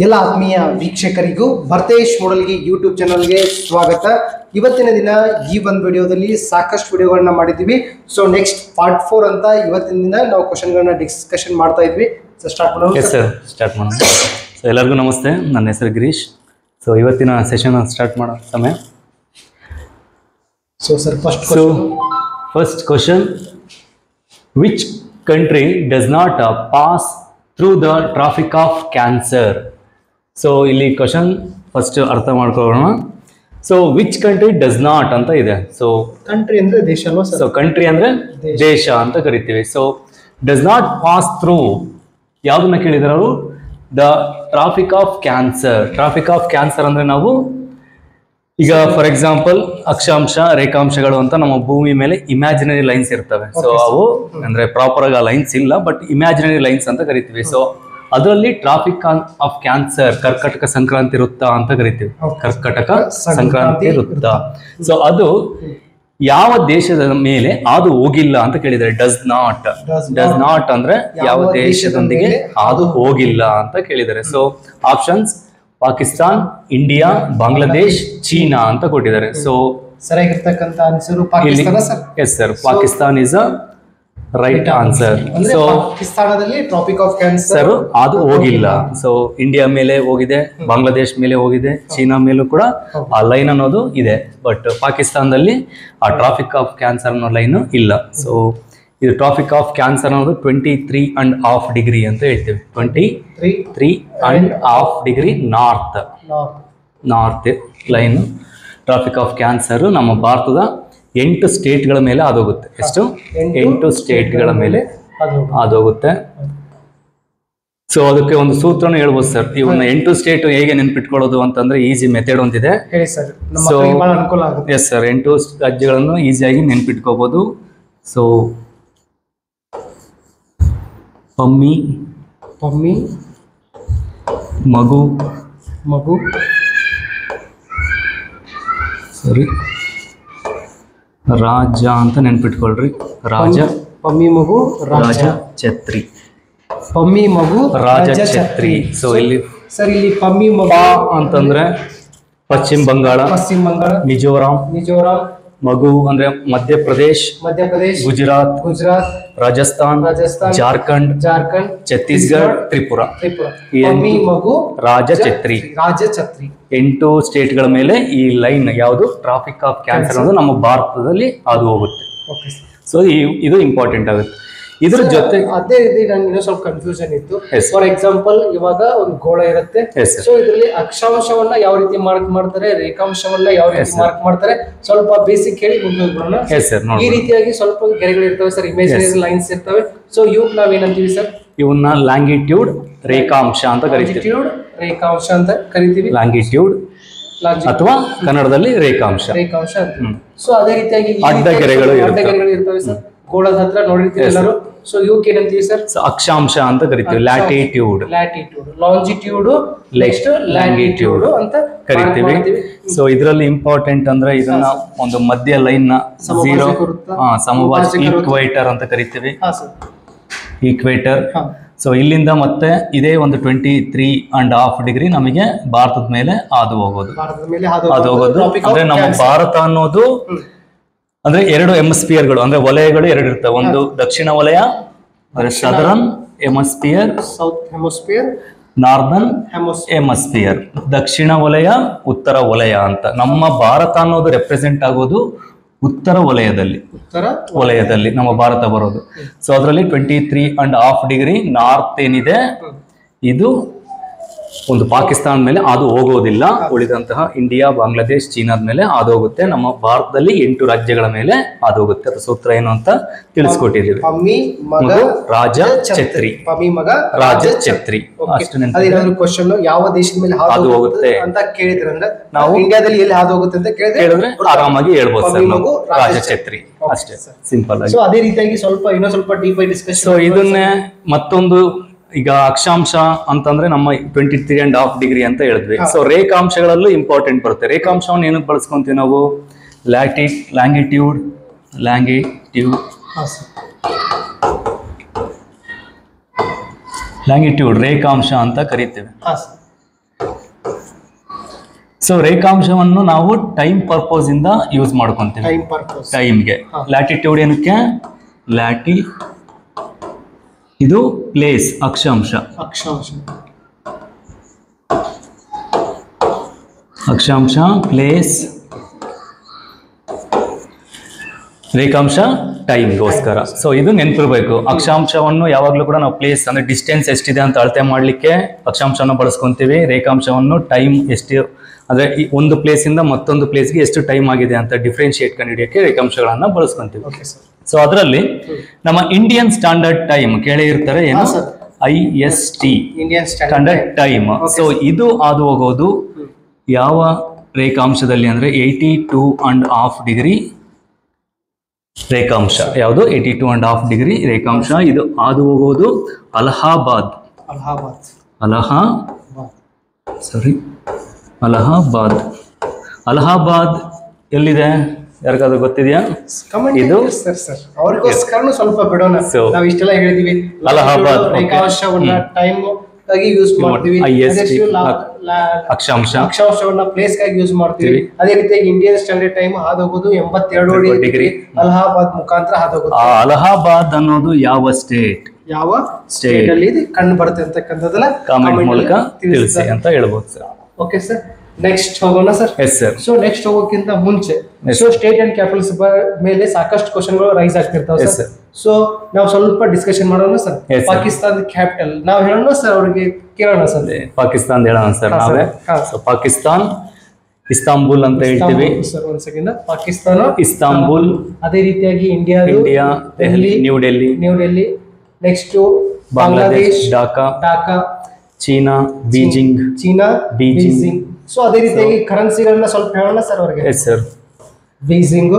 ಎಲ್ಲ ಆತ್ಮೀಯ ವೀಕ್ಷಕರಿಗೂ ಭರ್ತೇಶ್ ಮೂಡಲ್ಗಿ ಯೂಟ್ಯೂಬ್ ಚಾನಲ್ಗೆ ಸ್ವಾಗತ. ಇವತ್ತಿನ ದಿನ ಈ ಒಂದು ವಿಡಿಯೋದಲ್ಲಿ ಸಾಕಷ್ಟು ವಿಡಿಯೋಗಳನ್ನ ಮಾಡಿದ್ದೀವಿ. ಸೊ ನೆಕ್ಸ್ಟ್ ಪಾರ್ಟ್ 4 ಅಂತ ಇವತ್ತಿನ ದಿನ ನಾವು ಕ್ವಶನ್ಗಳನ್ನ ಡಿಸ್ಕಷನ್ ಮಾಡ್ತಾ ಇದ್ವಿ. ಸೊ ಸ್ಟಾರ್ಟ್ ಮಾಡೋಣ ಸ್ಟಾರ್ಟ್ ಮಾಡೋಣ. ಸೊ ಎಲ್ಲರಿಗೂ ನಮಸ್ತೆ, ನನ್ನ ಹೆಸರು ಗಿರೀಶ್. ಸೊ ಇವತ್ತಿನ ಸೆಷನ್ ಸ್ಟಾರ್ಟ್ ಮಾಡೋ ಸಮಯ. So sir first question, which country does not pass through the traffic of cancer? So ಇಲ್ಲಿ ಕ್ವಶನ್ ಫಸ್ಟ್ ಅರ್ಥ ಮಾಡ್ಕೊಳ್ಳೋಣ. So which country does not ಅಂತ ಇದೆ. ಸೊ ಕಂಟ್ರಿ ಅಂದ್ರೆ ದೇಶ ಅಲ್ವಾ ಸರ್? ಸೊ ಕಂಟ್ರಿ ಅಂದ್ರೆ ದೇಶ ಅಂತ ಕರಿತೀವಿ. So does not pass through ಯಾವ್ದನ್ನ ಕೇಳಿದ್ರು ಅವರು? The traffic of cancer. Traffic of cancer ಅಂದ್ರೆ ನಾವು ಈಗ ಫಾರ್ ಎಕ್ಸಾಂಪಲ್ ಅಕ್ಷಾಂಶ ರೇಖಾಂಶಗಳು ಅಂತ ನಮ್ಮ ಭೂಮಿ ಮೇಲೆ ಇಮ್ಯಾಜಿನರಿ ಲೈನ್ಸ್ ಇರ್ತವೆ. ಸೊ ಅವು ಅಂದ್ರೆ ಪ್ರಾಪರ್ ಆಗಿ ಲೈನ್ಸ್ ಇಲ್ಲ, ಬಟ್ ಇಮ್ಯಾಜಿನರಿ ಲೈನ್ಸ್ ಅಂತ ಕರಿತೀವಿ. ಸೊ ಅದರಲ್ಲಿ ಟ್ರಾಫಿಕ್ ಆಫ್ ಕ್ಯಾನ್ಸರ್, ಕರ್ಕಟಕ ಸಂಕ್ರಾಂತಿ ವೃತ್ತ ಅಂತ ಕರಿತೀವಿ. ಕರ್ಕಟಕ ಸಂಕ್ರಾಂತಿ ವೃತ್ತ. ಸೊ ಅದು ಯಾವ ದೇಶದ ಮೇಲೆ ಅದು ಹೋಗಿಲ್ಲ ಅಂತ ಕೇಳಿದರೆ ಡಸ್ ನಾಟ್ ಅಂದ್ರೆ ಯಾವ ದೇಶದೊಂದಿಗೆ ಅದು ಹೋಗಿಲ್ಲ ಅಂತ ಕೇಳಿದ್ದಾರೆ. So options Pakistan, India, Bangladesh, China ಅಂತ ಕೊಟ್ಟಿದ್ದಾರೆ. ಸೊ ಸರಿಯಾಗಿರ್ತಕ್ಕಂಥ answer Pakistan sir. Yes sir, Pakistan is a right answer. So ಪಾಕಿಸ್ತಾನದಲ್ಲಿ ಟ್ರಾಫಿಕ್ ಆಫ್ ಕ್ಯಾನ್ಸರ್ ಅದು ಹೋಗಿಲ್ಲ. ಸೊ ಇಂಡಿಯಾ ಮೇಲೆ ಹೋಗಿದೆ, ಬಾಂಗ್ಲಾದೇಶ್ ಮೇಲೆ ಹೋಗಿದೆ, ಚೀನಾ ಮೇಲೂ ಕೂಡ ಆ ಲೈನ್ ಅನ್ನೋದು ಇದೆ. ಬಟ್ ಪಾಕಿಸ್ತಾನದಲ್ಲಿ ಆ ಟ್ರಾಫಿಕ್ ಆಫ್ ಕ್ಯಾನ್ಸರ್ ಅನ್ನೋ ಲೈನ್ ಇಲ್ಲ. ಸೊ ಇದು ಟ್ರಾಫಿಕ್ ಆಫ್ ಕ್ಯಾನ್ಸರ್ ಅನ್ನೋದು 23.5 ಡಿಗ್ರಿ ಅಂತ ಹೇಳ್ತೀವಿ. 23.5 degree north line traffic of cancer ನಮ್ಮ ಭಾರತದ 8 ಸ್ಟೇಟ್ಗಳ ಮೇಲೆ ಆದೋಗುತ್ತೆ. ಎಷ್ಟು? 8 ಸ್ಟೇಟ್ಗಳ ಮೇಲೆ ಆದೋಗುತ್ತೆ. ಸೊ ಅದಕ್ಕೆ ಒಂದು ಸೂತ್ರನ ಹೇಳ್ಬೋದು ಸರ್. ಇವನ್ನ 8 ಸ್ಟೇಟ್ ಹೇಗೆ ನೆನ್ಪಿಟ್ಕೊಳ್ಳೋದು ಅಂತಂದ್ರೆ ಈಸಿ ಮೆಥಡ್ ಒಂದಿದೆ. ಸೊ ಎಸ್ ಸರ್, 8 ರಾಜ್ಯಗಳನ್ನು ಈಸಿಯಾಗಿ ನೆನ್ಪಿಟ್ಕೋಬಹುದು. ಸೊ ಪಮ್ಮಿ, ಮಗು, ಸರಿ, ರಾಜ ಅಂತ ನೆನ್ಪಿಟ್ಕೊಳ್ರಿ. ರಾಜ, ಪಮ್ಮಿ, ಮಗು, ರಾಜ, ಛತ್ರಿ. ಪಮ್ಮಿ, ಮಗು, ರಾಜ, ಛತ್ರಿ. ಸೊ ಇಲ್ಲಿ ಸರ್ ಇಲ್ಲಿ ಪಮ್ಮಿ ಮಗು ಅಂತಂದ್ರೆ ಪಶ್ಚಿಮ ಬಂಗಾಳ, ಮಿಜೋರಾಂ, ಮಗು ಅಂದ್ರೆ ಮಧ್ಯಪ್ರದೇಶ್, ಗುಜರಾತ್, ರಾಜಸ್ಥಾನ್, ಜಾರ್ಖಂಡ್, ಛತ್ತೀಸ್ಗಢ, ತ್ರಿಪುರ. ಪಮ್ಮಿ, ಮಗು, ರಾಜ, ಛತ್ರಿ. 8 ಸ್ಟೇಟ್ಗಳ ಮೇಲೆ ಈ ಲೈನ್ ಯಾವುದು ಟ್ರಾಫಿಕ್ ಆಫ್ ಕ್ಯಾನ್ಸರ್ ಅನ್ನೋದು ನಮ್ಮ ಭಾರತದಲ್ಲಿ ಅದು ಹೋಗುತ್ತೆ. ಸೊ ಇದು ಇಂಪಾರ್ಟೆಂಟ್ ಆಗುತ್ತೆ. ಇದ್ರ ಜೊತೆ ಅದೇ ರೀತಿ ನನಗೆ ಸ್ವಲ್ಪ ಕನ್ಫ್ಯೂಷನ್ ಇತ್ತು. ಫಾರ್ ಎಕ್ಸಾಂಪಲ್ ಇವಾಗ ಒಂದು ಗೋಳ ಇರುತ್ತೆ. ಸೊ ಇದರಲ್ಲಿ ಅಕ್ಷಾಂಶವನ್ನ ಯಾವ ರೀತಿ ಮಾರ್ಕ್ ಮಾಡ್ತಾರೆ, ರೇಖಾಂಶವನ್ನ ಯಾವ ರೀತಿ ಮಾರ್ಕ್ ಮಾಡ್ತಾರೆ, ಸ್ವಲ್ಪ ಬೇಸಿಕ್ ಹೇಳಿ ಮುಂದೆ ಹೋಗೋಣ. ಈ ರೀತಿಯಾಗಿ ಸ್ವಲ್ಪ ಗೆರೆಗಳು ಇರ್ತವೆ ಸರ್, ಇಮೇಜಿನರಿ ಲೈನ್ಸ್ ಇರ್ತವೆ. ಸೊ ಇವ್ ನಾವೇನಂತೀವಿ ಸರ್? ಇವನ್ನ ಲ್ಯಾಂಗಿಟ್ಯೂಡ್ ರೇಖಾಂಶ ಅಂತ ಕರಿತೀವಿ. ರೇಖಾಂಶ ಅಂತ ಕರಿತೀವಿ. ಲ್ಯಾಂಗಿಟ್ಯೂಡ್ ಅಥವಾ ಕನ್ನಡದಲ್ಲಿ ರೇಖಾಂಶ. ಸೊ ಅದೇ ರೀತಿಯಾಗಿ ಅಡ್ಡಗೆರೆಗಳು ಇರ್ತವೆ ಸರ್. ಗೋಳದ ಹತ್ರ ನೋಡಿರ್ತೀವಿ ಎಲ್ಲರೂ. ಸೊ ಇವಕ್ಕೆ ಏನಂತೀವಿ ಸರ್? ಅಕ್ಷಾಂಶ ಅಂತ ಕರಿತೀವಿ. ಲ್ಯಾಟಿಟ್ಯೂಡ್, ಲಾಂಜಿಟ್ಯೂಡ್, ನೆಕ್ಸ್ಟ್ ಲ್ಯಾಂಗಿಟ್ಯೂಡ್ ಅಂತ ಕರಿತೀವಿ. ಸೊ ಇದರಲ್ಲಿ ಇಂಪಾರ್ಟೆಂಟ್ ಅಂದ್ರೆ ಇದನ್ನ ಒಂದು ಮಧ್ಯ ಲೈನ್ ನ ಸಮಭಾಜಕ ಈಕ್ವೇಟರ್ ಅಂತ ಕರಿತೀವಿ. ಈಕ್ವೇಟರ್. ಸೊ ಇಲ್ಲಿಂದ ಮತ್ತೆ ಇದೇ ಒಂದು 23.5 ಡಿಗ್ರಿ ನಮಗೆ ಭಾರತದ ಮೇಲೆ ಹಾದು ಹೋಗೋದು. ಅಂದ್ರೆ ನಮ್ಮ ಭಾರತ ಅನ್ನೋದು ಅಂದ್ರೆ 2 ಹೆಮಿಸ್ಫಿಯರ್ಗಳು ಅಂದ್ರೆ ವಲಯಗಳು 2 ಇರ್ತವೆ. ಒಂದು ದಕ್ಷಿಣ ವಲಯ ಅಂದ್ರೆ southern hemisphere, south hemisphere, northern hemisphere. ದಕ್ಷಿಣ ವಲಯ, ಉತ್ತರ ವಲಯ ಅಂತ. ನಮ್ಮ ಭಾರತ ಅನ್ನೋದು ರೆಪ್ರೆಸೆಂಟ್ ಆಗೋದು ಉತ್ತರ ವಲಯದಲ್ಲಿ ನಮ್ಮ ಭಾರತ ಬರೋದು. ಸೊ ಅದರಲ್ಲಿ 23.5 ಡಿಗ್ರಿ ನಾರ್ತ್ ಏನಿದೆ ಇದು ಒಂದು ಪಾಕಿಸ್ತಾನ ಮೇಲೆ ಅದು ಹೋಗೋದಿಲ್ಲ. ಉಳಿದಂತಹ ಇಂಡಿಯಾ, ಬಾಂಗ್ಲಾದೇಶ್, ಚೀನಾದ ಮೇಲೆ ಅದು ಹೋಗುತ್ತೆ. ನಮ್ಮ ಭಾರತದಲ್ಲಿ 8 ರಾಜ್ಯಗಳ ಮೇಲೆ ಅದು ಹೋಗುತ್ತೆ. ಅದು ಸೂತ್ರ ಏನು ಅಂತ ತಿಳಿಸ್ಕೊಟ್ಟಿದ್ದೀವಿ. ರಾಜ, ಛತ್ರಿ. ರಾಜ, ಛತ್ರಿ. ಕ್ವಶನ್ ಯಾವ ದೇಶದ ಮೇಲೆ ಹಾದು ಹೋಗುತ್ತೆ ಅಂತ ಕೇಳಿದ್ರೆ ನಾವು ಇಂಡಿಯಾದಲ್ಲಿ ಎಲ್ಲಿ ಹಾದು ಹೋಗುತ್ತೆ ಅಂತ ಕೇಳಿದ್ರೆ ಆರಾಮಾಗಿ ಹೇಳ್ಬೋದು ಸರ್. ನಾವು ರಾಜ, ಛತ್ರಿ ಅಷ್ಟೇ, ಸಿಂಪಲ್ ಆಗಿ. ಸೊ ಅದೇ ರೀತಿಯಾಗಿ ಇನ್ನೂ ಸ್ವಲ್ಪ ಡೀಪ್ ಆಗಿ ಡಿಸ್ಕಸ್. ಸೊ ಇದನ್ನೇ ಮತ್ತೊಂದು ಈಗ ಅಕ್ಷಾಂಶ ಅಂತಂದ್ರೆ ನಮ್ಮ 23.5 ಡಿಗ್ರಿ ಅಂತ ಹೇಳಿದ್ವಿ. ಸೊ ರೇಖಾಂಶಗಳಲ್ಲೂ ಇಂಪಾರ್ಟೆಂಟ್ ಬರುತ್ತೆ. ರೇಖಾಂಶವನ್ನು ಏನಕ್ಕೆ ಬಳಸ್ಕೊಂತೀವಿ ನಾವು? ಲ್ಯಾಂಗಿಟ್ಯೂಡ್ ಲ್ಯಾಂಗಿಟ್ಯೂಡ್ ರೇಖಾಂಶ ಅಂತ ಕರಿತೇವೆ. ಸೊ ರೇಖಾಂಶವನ್ನು ನಾವು ಟೈಮ್ ಪರ್ಪಸ್ ಇಂದ ಯೂಸ್ ಮಾಡ್ಕೊಂತೀವಿ. ಟೈಮ್ ಪರ್ಪಸ್ ಟೈಮ್ಗೆ. ಲ್ಯಾಟಿಟ್ಯೂಡ್ ಏನಕ್ಕೆ? ಲ್ಯಾಟಿ ಇದು ಪ್ಲೇಸ್, ಅಕ್ಷಾಂಶ. ಅಕ್ಷಾಂಶ ಪ್ಲೇಸ್, ರೇಖಾಂಶ ಟೈಮ್ಗೋಸ್ಕರ. ಸೊ ಇದು ನೆನಪಿರ್ಬೇಕು. ಅಕ್ಷಾಂಶವನ್ನು ಯಾವಾಗಲೂ ಕೂಡ ನಾವು ಪ್ಲೇಸ್ ಅಂದ್ರೆ ಡಿಸ್ಟೆನ್ಸ್ ಎಷ್ಟಿದೆ ಅಂತ ಅಳತೆ ಮಾಡ್ಲಿಕ್ಕೆ ಅಕ್ಷಾಂಶವನ್ನು ಬಳಸ್ಕೊಂತೀವಿ. ರೇಖಾಂಶವನ್ನು ಟೈಮ್ ಎಷ್ಟು ಅಂದ್ರೆ ಒಂದು ಪ್ಲೇಸ್ ಇಂದ ಮತ್ತೊಂದು ಪ್ಲೇಸ್ಗೆ ಎಷ್ಟು ಟೈಮ್ ಆಗಿದೆ ಅಂತ ಡಿಫ್ರೆನ್ಶಿಯೇಟ್ ಕಂಡುಹಿಡಿಯಕ್ಕೆ ರೇಖಾಂಶಗಳನ್ನ ಬಳಸ್ಕೊಂತೀವಿ. ಸೊ ಅದರಲ್ಲಿ ನಮ್ಮ ಇಂಡಿಯನ್ ಸ್ಟ್ಯಾಂಡರ್ಡ್ ಟೈಮ್ ಕೇಳೇ ಇರ್ತಾರೆ, ಏನು? IST, Indian standard time. So ಇದು ಹಾದು ಹೋಗೋದು ಯಾವ ರೇಖಾಂಶದಲ್ಲಿ ಅಂದ್ರೆ 82.5 ಡಿಗ್ರಿ ರೇಖಾಂಶ. ಯಾವುದು? 82.5 ಡಿಗ್ರಿ ರೇಖಾಂಶ. ಇದು ಹಾದು ಹೋಗೋದು ಅಲಹಾಬಾದ್. ಅಲಹಾಬಾದ್ ಎಲ್ಲಿದೆ? ಯಾರಿಗಾದ್ರೂ ಗೊತ್ತಿದೆಯಾ? ಇದು ಅವ್ರಿಗೋಸ್ಕರ ಸ್ವಲ್ಪ ಬಿಡೋಣ. ನಾವು ಇಷ್ಟೆಲ್ಲ ಹೇಳಿದೀವಿ. ಅಲಹಾಬಾದ್ ರೇಖಾಂಶವನ್ನ ಟೈಮ್ ಗಾಗಿ ಯೂಸ್ ಮಾಡ್ತೀವಿ, ಅಕ್ಷಾಂಶವನ್ನ ಪ್ಲೇಸ್ ಗಾಗಿ ಯೂಸ್ ಮಾಡ್ತೀವಿ. ಅದೇ ರೀತಿಯಾಗಿ ಇಂಡಿಯನ್ ಸ್ಟ್ಯಾಂಡರ್ಡ್ ಟೈಮ್ ಹಾದೋಗೋದು 82 ಡಿಗ್ರಿ ಅಲಹಾಬಾದ್ ಮುಖಾಂತರ ಹಾದೋಗೋದು. ಅಲಹಾಬಾದ್ ಅನ್ನೋದು ಯಾವ ಸ್ಟೇಟ್? ಯಾವ ಸ್ಟೇಟ್ ಅಲ್ಲಿ ಕಂಡು ಬರುತ್ತೆ ಅಂತಕ್ಕಂಥದ್ದನ್ನ ಕಾಮೆಂಟ್ ಮೂಲಕ ತಿಳಿಸಿ ಅಂತ ಹೇಳ್ಬೋದು ಸರ್. ಓಕೆ ಸರ್, ನೆಕ್ಸ್ಟ್ ಹೋಗೋಣ sir. Yes sir. So next ಹೋಗೋಕ್ಕಿಂತ ಮುಂಚೆ ಸೊ ಸ್ಟೇಟ್ ಅಂಡ್ ಕ್ಯಾಪಿಟಲ್ಸ್ ಮೇಲೆ ಸಾಕಷ್ಟು ಕ್ವಶನ್ಗಳು ರೈಸ್ ಆಗ್ತಿರ್ತಾವೆ ಸರ್. ಸೊ ನಾವು ಸ್ವಲ್ಪ ಡಿಸ್ಕಷನ್ ಮಾಡೋಣ ಸರ್. ಪಾಕಿಸ್ತಾನದ ಕ್ಯಾಪಿಟಲ್ ನಾವು ಹೇಳೋಣ ಸರ್, ಅವ್ರಿಗೆ ಕೇಳೋಣ ಸರ್. ಪಾಕಿಸ್ತಾನ ಹೇಳೋಣ ಸರ್ ನಾವೇ. ಪಾಕಿಸ್ತಾನ್ ಇಸ್ತಾಂಬುಲ್ ಅಂತ ಹೇಳ್ತೀವಿ ಸರ್. ಒಂದ್ ಸೆಕೆಂಡ್. ಪಾಕಿಸ್ತಾನ ಇಸ್ತಾಂಬುಲ್. ಅದೇ ರೀತಿಯಾಗಿ India Delhi, new Delhi. Next Bangladesh Dhaka. China Beijing. So ಅದೇ ರೀತಿಯಾಗಿ ಕರೆನ್ಸಿಗಳನ್ನ ಸ್ವಲ್ಪ ಹೇಳೋಣ ಸರ್ ಅವ್ರಿಗೆ. Yes sir. ಬೀಜಿಂಗ್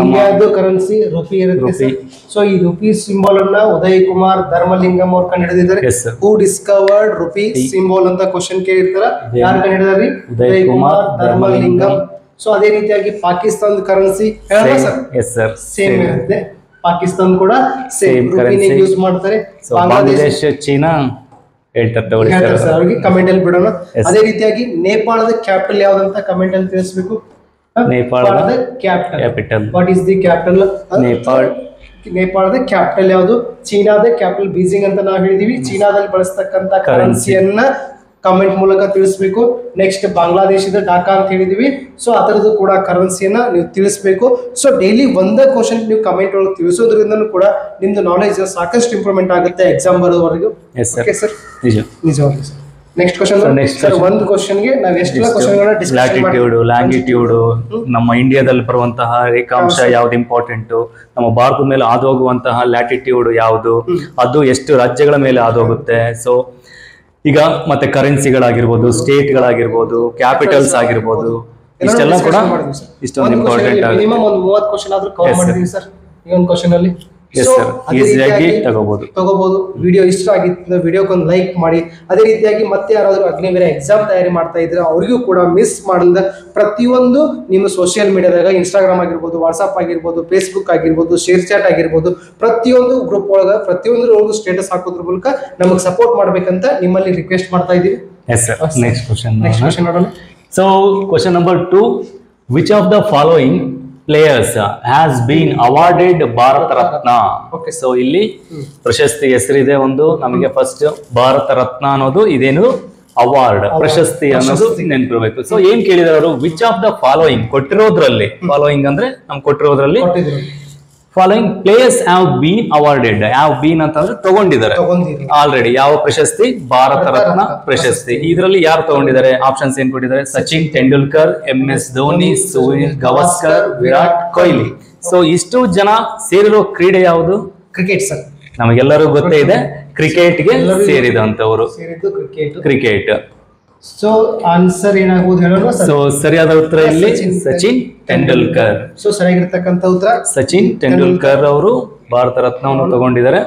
ಇಂಡಿಯಾದ ಕರೆನ್ಸಿ ರೂಪಿ ಇರುತ್ತೆ. ಸೊ ಈ ರೂಪಿ ಸಿಂಬಲ್ ಅನ್ನ ಉದಯ್ ಕುಮಾರ್ ಧರ್ಮಲಿಂಗಂ ಅವ್ರು ಕಂಡುಹಿಡಿದಿದ್ದಾರೆ. ಹೂ ಡಿಸ್ಕವರ್ಡ್ ರೂಪಿ ಸಿಂಬಲ್ ಅಂತ ಕ್ವಶನ್ ಕೇಳಿರ್ತಾರ. ಯಾರು ಕಂಡುಹಿಡಿದಾರೆ? ಉದಯ್ ಕುಮಾರ್ ಧರ್ಮಲಿಂಗಂ. ಸೊ ಅದೇ ರೀತಿಯಾಗಿ ಪಾಕಿಸ್ತಾನದ ಕರೆನ್ಸಿ ಹೇಳೋಣ ಸರ್. Yes sir. ಸೇಮ್ ಇರುತ್ತೆ. ಪಾಕಿಸ್ತಾನ ಕೂಡ ಸೇಮ್ ರೂಪಿನೇ ಯೂಸ್ ಮಾಡ್ತಾರೆ. ಬಾಂಗ್ಲಾದೇಶ್, ಚೀನಾ ಹೇಳ್ತಾರೆ ಸರ್. ಅವ್ರಿಗೆ ಕಮೆಂಟ್ ಅಲ್ಲಿ ಬಿಡೋಣ. ಅದೇ ರೀತಿಯಾಗಿ ನೇಪಾಳದ ಕ್ಯಾಪಿಟಲ್ ಯಾವ್ದಂತ ಕಮೆಂಟ್ ಅಲ್ಲಿ ತಿಳಿಸಬೇಕು. ನೇಪಾಳದ capital. What is the capital? ನೇಪಾಳದ ಕ್ಯಾಪಿಟಲ್ ಯಾವುದು? ಚೀನಾದ ಕ್ಯಾಪಿಟಲ್ ಬೀಜಿಂಗ್ ಅಂತ ನಾವು ಹೇಳಿದೀವಿ. ಚೀನಾದಲ್ಲಿ ಬಳಸ್ತಕ್ಕಂತ ಕರೆನ್ಸಿಯನ್ನ ಕಮೆಂಟ್ ಮೂಲಕ ತಿಳಿಸ್ಬೇಕು. ನೆಕ್ಸ್ಟ್ ಬಾಂಗ್ಲಾದೇಶದ ಢಾಕಾ ಅಂತ ಹೇಳಿದೀವಿ. ಸೊ ಅದರದ್ದು ಕೂಡ ಕರೆನ್ಸಿಯನ್ನ ನೀವು ತಿಳಿಸ್ಬೇಕು. ಸೊ ಡೈಲಿ ಒಂದೇ ಕ್ವಶನ್ ನೀವು ಕಮೆಂಟ್ ಒಳಗೆ ತಿಳಿಸೋದ್ರಿಂದ ಕೂಡ ನಿಮ್ದು ನಾಲೆಜ್ ಸಾಕಷ್ಟು ಇಂಪ್ರೂವ್ಮೆಂಟ್ ಆಗುತ್ತೆ ಎಕ್ಸಾಮ್ ಬರೋವರೆಗೂ. ಓಕೆ ಸರ್, ನಿಜವಾಗ್ಲೂ ಸರ್. Next question sir. ಒಂದು ಕ್ವಶನ್ಗೆ ನಾವು ಎಷ್ಟೆಲ್ಲ ಕ್ವಶನ್ಗಳನ್ನ ಡಿಸ್ಕಸ್ ಲ್ಯಾಟಿಟ್ಯೂಡ್, ಲ್ಯಾಂಗಿಟ್ಯೂಡ್, ನಮ್ಮ ಇಂಡಿಯಾದಲ್ಲಿ ಬರುವಂತಹ ರೇಖಾಂಶ ಯಾವ್ದು ಇಂಪಾರ್ಟೆಂಟ್, ನಮ್ಮ ಭಾರತದ ಮೇಲೆ ಹಾದು ಹೋಗುವಂತಹ ಲ್ಯಾಟಿಟ್ಯೂಡ್ ಯಾವುದು, ಅದು ಎಷ್ಟು ರಾಜ್ಯಗಳ ಮೇಲೆ ಹಾದು ಹೋಗುತ್ತೆ. ಸೊ ಈಗ ಮತ್ತೆ ಕರೆನ್ಸಿಗಳಾಗಿರ್ಬೋದು, ಸ್ಟೇಟ್ಗಳಾಗಿರ್ಬೋದು, ಕ್ಯಾಪಿಟಲ್ಸ್ ಆಗಿರ್ಬೋದು, ಇಷ್ಟೆಲ್ಲ ಕೂಡ ಇಷ್ಟೊಂದು ಇಂಪಾರ್ಟೆಂಟ್ ಆಗುತ್ತೆ. ಮಿನಿಮಮ್ ಒಂದು 30 ಕ್ವಶನ್ ಆದ್ರೂ ಕವರ್ ಮಾಡಿದೀವಿ ಸರ್ ಈ ಒಂದು ಕ್ವಶನ್ ಅಲ್ಲಿ. ಈಸಿಯಾಗಿ ತಗೋಬಹುದು. ವಿಡಿಯೋ ಇಷ್ಟ ಆಗಿತ್ತು ವಿಡಿಯೋಕ್ಕೊಂದು ಲೈಕ್ ಮಾಡಿ. ಅದೇ ರೀತಿಯಾಗಿ ಮತ್ತೆ ಯಾರಾದ್ರೂ ಅಗ್ನಿವೀರ ಎಕ್ಸಾಮ್ ತಯಾರಿ ಮಾಡ್ತಾ ಇದ್ರೆ ಅವರಿಗೂ ಕೂಡ ಮಿಸ್ ಮಾಡದ ಪ್ರತಿಯೊಂದು ನಿಮ್ಮ ಸೋಷಿಯಲ್ ಮೀಡಿಯಾದಾಗ ಇನ್ಸ್ಟಾಗ್ರಾಮ್ ಆಗಿರ್ಬೋದು, ವಾಟ್ಸ್ಆಪ್ ಆಗಿರ್ಬೋದು, ಫೇಸ್ಬುಕ್ ಆಗಿರ್ಬೋದು, ಶೇರ್ ಚಾಟ್ ಆಗಿರ್ಬೋದು, ಪ್ರತಿಯೊಂದು ಗ್ರೂಪ್ ಒಳಗ ಪ್ರತಿಯೊಂದು ಸ್ಟೇಟಸ್ ಹಾಕೋದ್ರ ಮೂಲಕ ನಮಗೆ ಸಪೋರ್ಟ್ ಮಾಡ್ಬೇಕಂತ ನಿಮ್ಮಲ್ಲಿ ರಿಕ್ವೆಸ್ಟ್ ಮಾಡ್ತಾ ಇದೀವಿ. ನೆಕ್ಸ್ಟ್ ಕ್ವಶನ್ ನೋಡೋಣ. So question number 2, which of the following players has been awarded Bharat Ratna? Okay, so ಇಲ್ಲಿ ಪ್ರಶಸ್ತಿ ಹೆಸರಿದೆ ಒಂದು ನಮಗೆ. ಫಸ್ಟ್ ಭಾರತ ರತ್ನ ಅನ್ನೋದು ಇದೇನು ಅವಾರ್ಡ್, ಪ್ರಶಸ್ತಿ ಅನ್ನೋದು ನೆನಪಿರ್ಬೇಕು. ಸೊ ಏನ್ ಕೇಳಿದಾರೆ ಅವರು? ವಿಚ್ ಆಫ್ ದ ಫಾಲೋಯಿಂಗ್ ಕೊಟ್ಟಿರೋದ್ರಲ್ಲಿ, ಫಾಲೋಯಿಂಗ್ ಅಂದ್ರೆ ನಮ್ಗೆ ಕೊಟ್ಟಿರೋದ್ರಲ್ಲಿ following players have been awarded. Have been ಅಂತಂದ್ರೆ ತಗೊಂಡಿದ್ದಾರೆ ಆಲ್ರೆಡಿ. ಯಾವ ಪ್ರಶಸ್ತಿ? ಭಾರತ ರತ್ನ ಪ್ರಶಸ್ತಿ. ಇದರಲ್ಲಿ ಯಾರು ತಗೊಂಡಿದ್ದಾರೆ? ಆಪ್ಷನ್ಸ್ ಏನ್ ಕೊಟ್ಟಿದ್ದಾರೆ? ಸಚಿನ್ ತೆಂಡೂಲ್ಕರ್, MS ಧೋನಿ, ಸುನಿಲ್ ಗವಾಸ್ಕರ್, ವಿರಾಟ್ ಕೊಹ್ಲಿ. ಸೊ ಇಷ್ಟು ಜನ ಸೇರಿರೋ ಕ್ರೀಡೆ ಯಾವುದು? Cricket sir. ನಮಗೆಲ್ಲರೂ ಗೊತ್ತೇ ಇದೆ, ಕ್ರಿಕೆಟ್ಗೆ ಸೇರಿದಂತವರು. ಕ್ರಿಕೆಟ್. ಸೊ ಆನ್ಸರ್ ಏನಾಗುವುದು ಹೇಳೋಣ. ಸೊ ಸರಿಯಾದ ಉತ್ತರ ಇಲ್ಲಿ ಸಚಿನ್ ತೆಂಡೂಲ್ಕರ್. ಸೊ ಸರಿಯಾಗಿರ್ತಕ್ಕಂಥ ಉತ್ತರ ಸಚಿನ್ ತೆಂಡೂಲ್ಕರ್ ಅವರು ಭಾರತ ರತ್ನವನ್ನು ತಗೊಂಡಿದ್ದಾರೆ.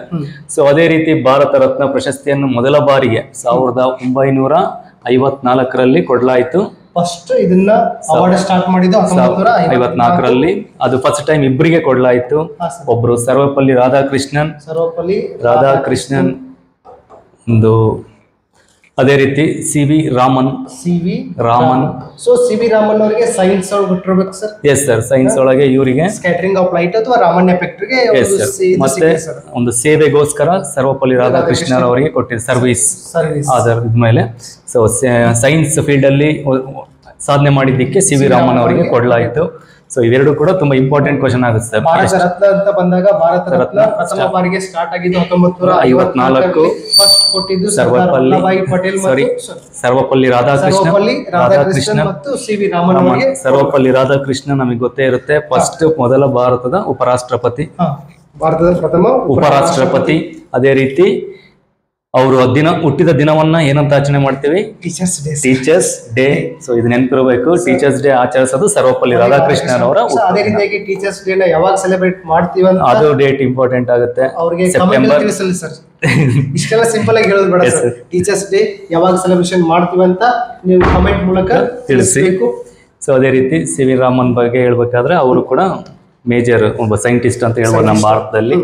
ಸೊ ಅದೇ ರೀತಿ ಭಾರತ ರತ್ನ ಪ್ರಶಸ್ತಿಯನ್ನು ಮೊದಲ ಬಾರಿಗೆ 1954ರಲ್ಲಿ ಕೊಡಲಾಯಿತು. ಫಸ್ಟ್ ಇದನ್ನ ಅವಾರ್ಡ್ ಸ್ಟಾರ್ಟ್ ಮಾಡಿದ್ದು 1954ರಲ್ಲಿ. ಅದು ಫಸ್ಟ್ ಟೈಮ್ ಇಬ್ಬರಿಗೆ ಕೊಡಲಾಯಿತು. ಒಬ್ರು ಸರ್ವಪಲ್ಲಿ ರಾಧಾಕೃಷ್ಣನ್ ಒಂದು ಅದೇ ರೀತಿ CV Raman. So CV Raman ಅವರಿಗೆ ಸೈನ್ಸ್ ಒಳಗೆ ಬಿಟ್ಟಿರ್ಬೇಕು ಸರ್. ಎಸ್ ಸರ್, ಸೈನ್ಸ್ ಒಳಗೆ ಇವರಿಗೆ ಸ್ಕ್ಯಾಟರಿಂಗ್ ಆಫ್ ಲೈಟ್ ಅಥವಾ ರಾಮನ್ ಎಫೆಕ್ಟ್ ಗೆ ಮತ್ತೆ ಒಂದು ಸೇವೆಗೋಸ್ಕರ ಸರ್ವಪಲ್ಲಿ ರಾಧಾಕೃಷ್ಣ ಅವರಿಗೆ ಕೊಟ್ಟಿದ್ದು ಸರ್ವಿಸ್ ಆಧಾರದ ಮೇಲೆ. ಸೊ ಸೈನ್ಸ್ ಫೀಲ್ಡ್ ಅಲ್ಲಿ ಸಾಧನೆ ಮಾಡಿದ್ದಕ್ಕೆ CV ರಾಮನ್ ಅವರಿಗೆ ಕೊಡಲಾಯಿತು. ಸೊ ಇವೆರಡು ಕೂಡ ತುಂಬಾ ಇಂಪಾರ್ಟೆಂಟ್ ಕ್ವಶನ್ ಆಗುತ್ತೆ ಸರ್. ಭಾರತ ರತ್ನ ಅಂತ ಬಂದಾಗ ಭಾರತ ರತ್ನ ಪ್ರಥಮ ಬಾರಿಗೆ ಸ್ಟಾರ್ಟ್ ಆಗಿದ್ದು 1954 ಫಸ್ಟ್ ಕೊಟ್ಟಿದ್ದು ಸರ್ವಪಲ್ಲಿ ರಾಧಾಕೃಷ್ಣ ಮತ್ತು CV ರಾಮನ್ ಅವರಿಗೆ. ಸರ್ವಪಲ್ಲಿ ರಾಧಾಕೃಷ್ಣ ನಮಗೆ ಗೊತ್ತೇ ಇರುತ್ತೆ, ಫಸ್ಟ್ ಮೊದಲ ಭಾರತದ ಉಪರಾಷ್ಟ್ರಪತಿ, ಭಾರತದ ಪ್ರಥಮ ಉಪರಾಷ್ಟ್ರಪತಿ. ಅದೇ ರೀತಿ ಅವರು ಹುಟ್ಟಿದ ದಿನವನ್ನ ಏನಂತ ಆಚರಣೆ ಮಾಡ್ತೀವಿ? Teachers day. ಸೊ ಇದು ನೆನಪಿರಬೇಕು, ಟೀಚರ್ಸ್ ಡೇ ಆಚರಿಸೋದು ಸರ್ವಪಲ್ಲಿ ರಾಧಾಕೃಷ್ಣನ್ ಅವರ. ಅದೇ ರೀತಿಯಾಗಿ ಟೀಚರ್ಸ್ ಡೇ ನ ಯಾವಾಗ ಸೆಲೆಬ್ರೇಟ್ ಮಾಡ್ತೀವಿ ಅಂತ ಅದು ಡೇಟ್ ಇಂಪಾರ್ಟೆಂಟ್ ಆಗುತ್ತೆ. ಅವರಿಗೆ ಸೆಪ್ಟೆಂಬರ್. ಸರ್ ಇಷ್ಟೆಲ್ಲ ಸಿಂಪಲ್ ಆಗಿ ಹೇಳೋದು ಬೇಡ ಸರ್. ಟೀಚರ್ಸ್ ಡೇ ಯಾವಾಗ ಸೆಲೆಬ್ರೇಷನ್ ಮಾಡ್ತೀವಿ ಅಂತ ನೀವು ಕಮೆಂಟ್ ಮೂಲಕ ತಿಳಿಸಬೇಕು. ಸೊ ಅದೇ ರೀತಿ CV ರಾಮನ್ ಬಗ್ಗೆ ಹೇಳ್ಬೇಕಾದ್ರೆ ಅವರು ಕೂಡ ಮೇಜರ್ ಒಬ್ಬ ಸೈಂಟಿಸ್ಟ್ ಅಂತ ಹೇಳ್ಬೋದು ನಮ್ಮ ಭಾರತದಲ್ಲಿ.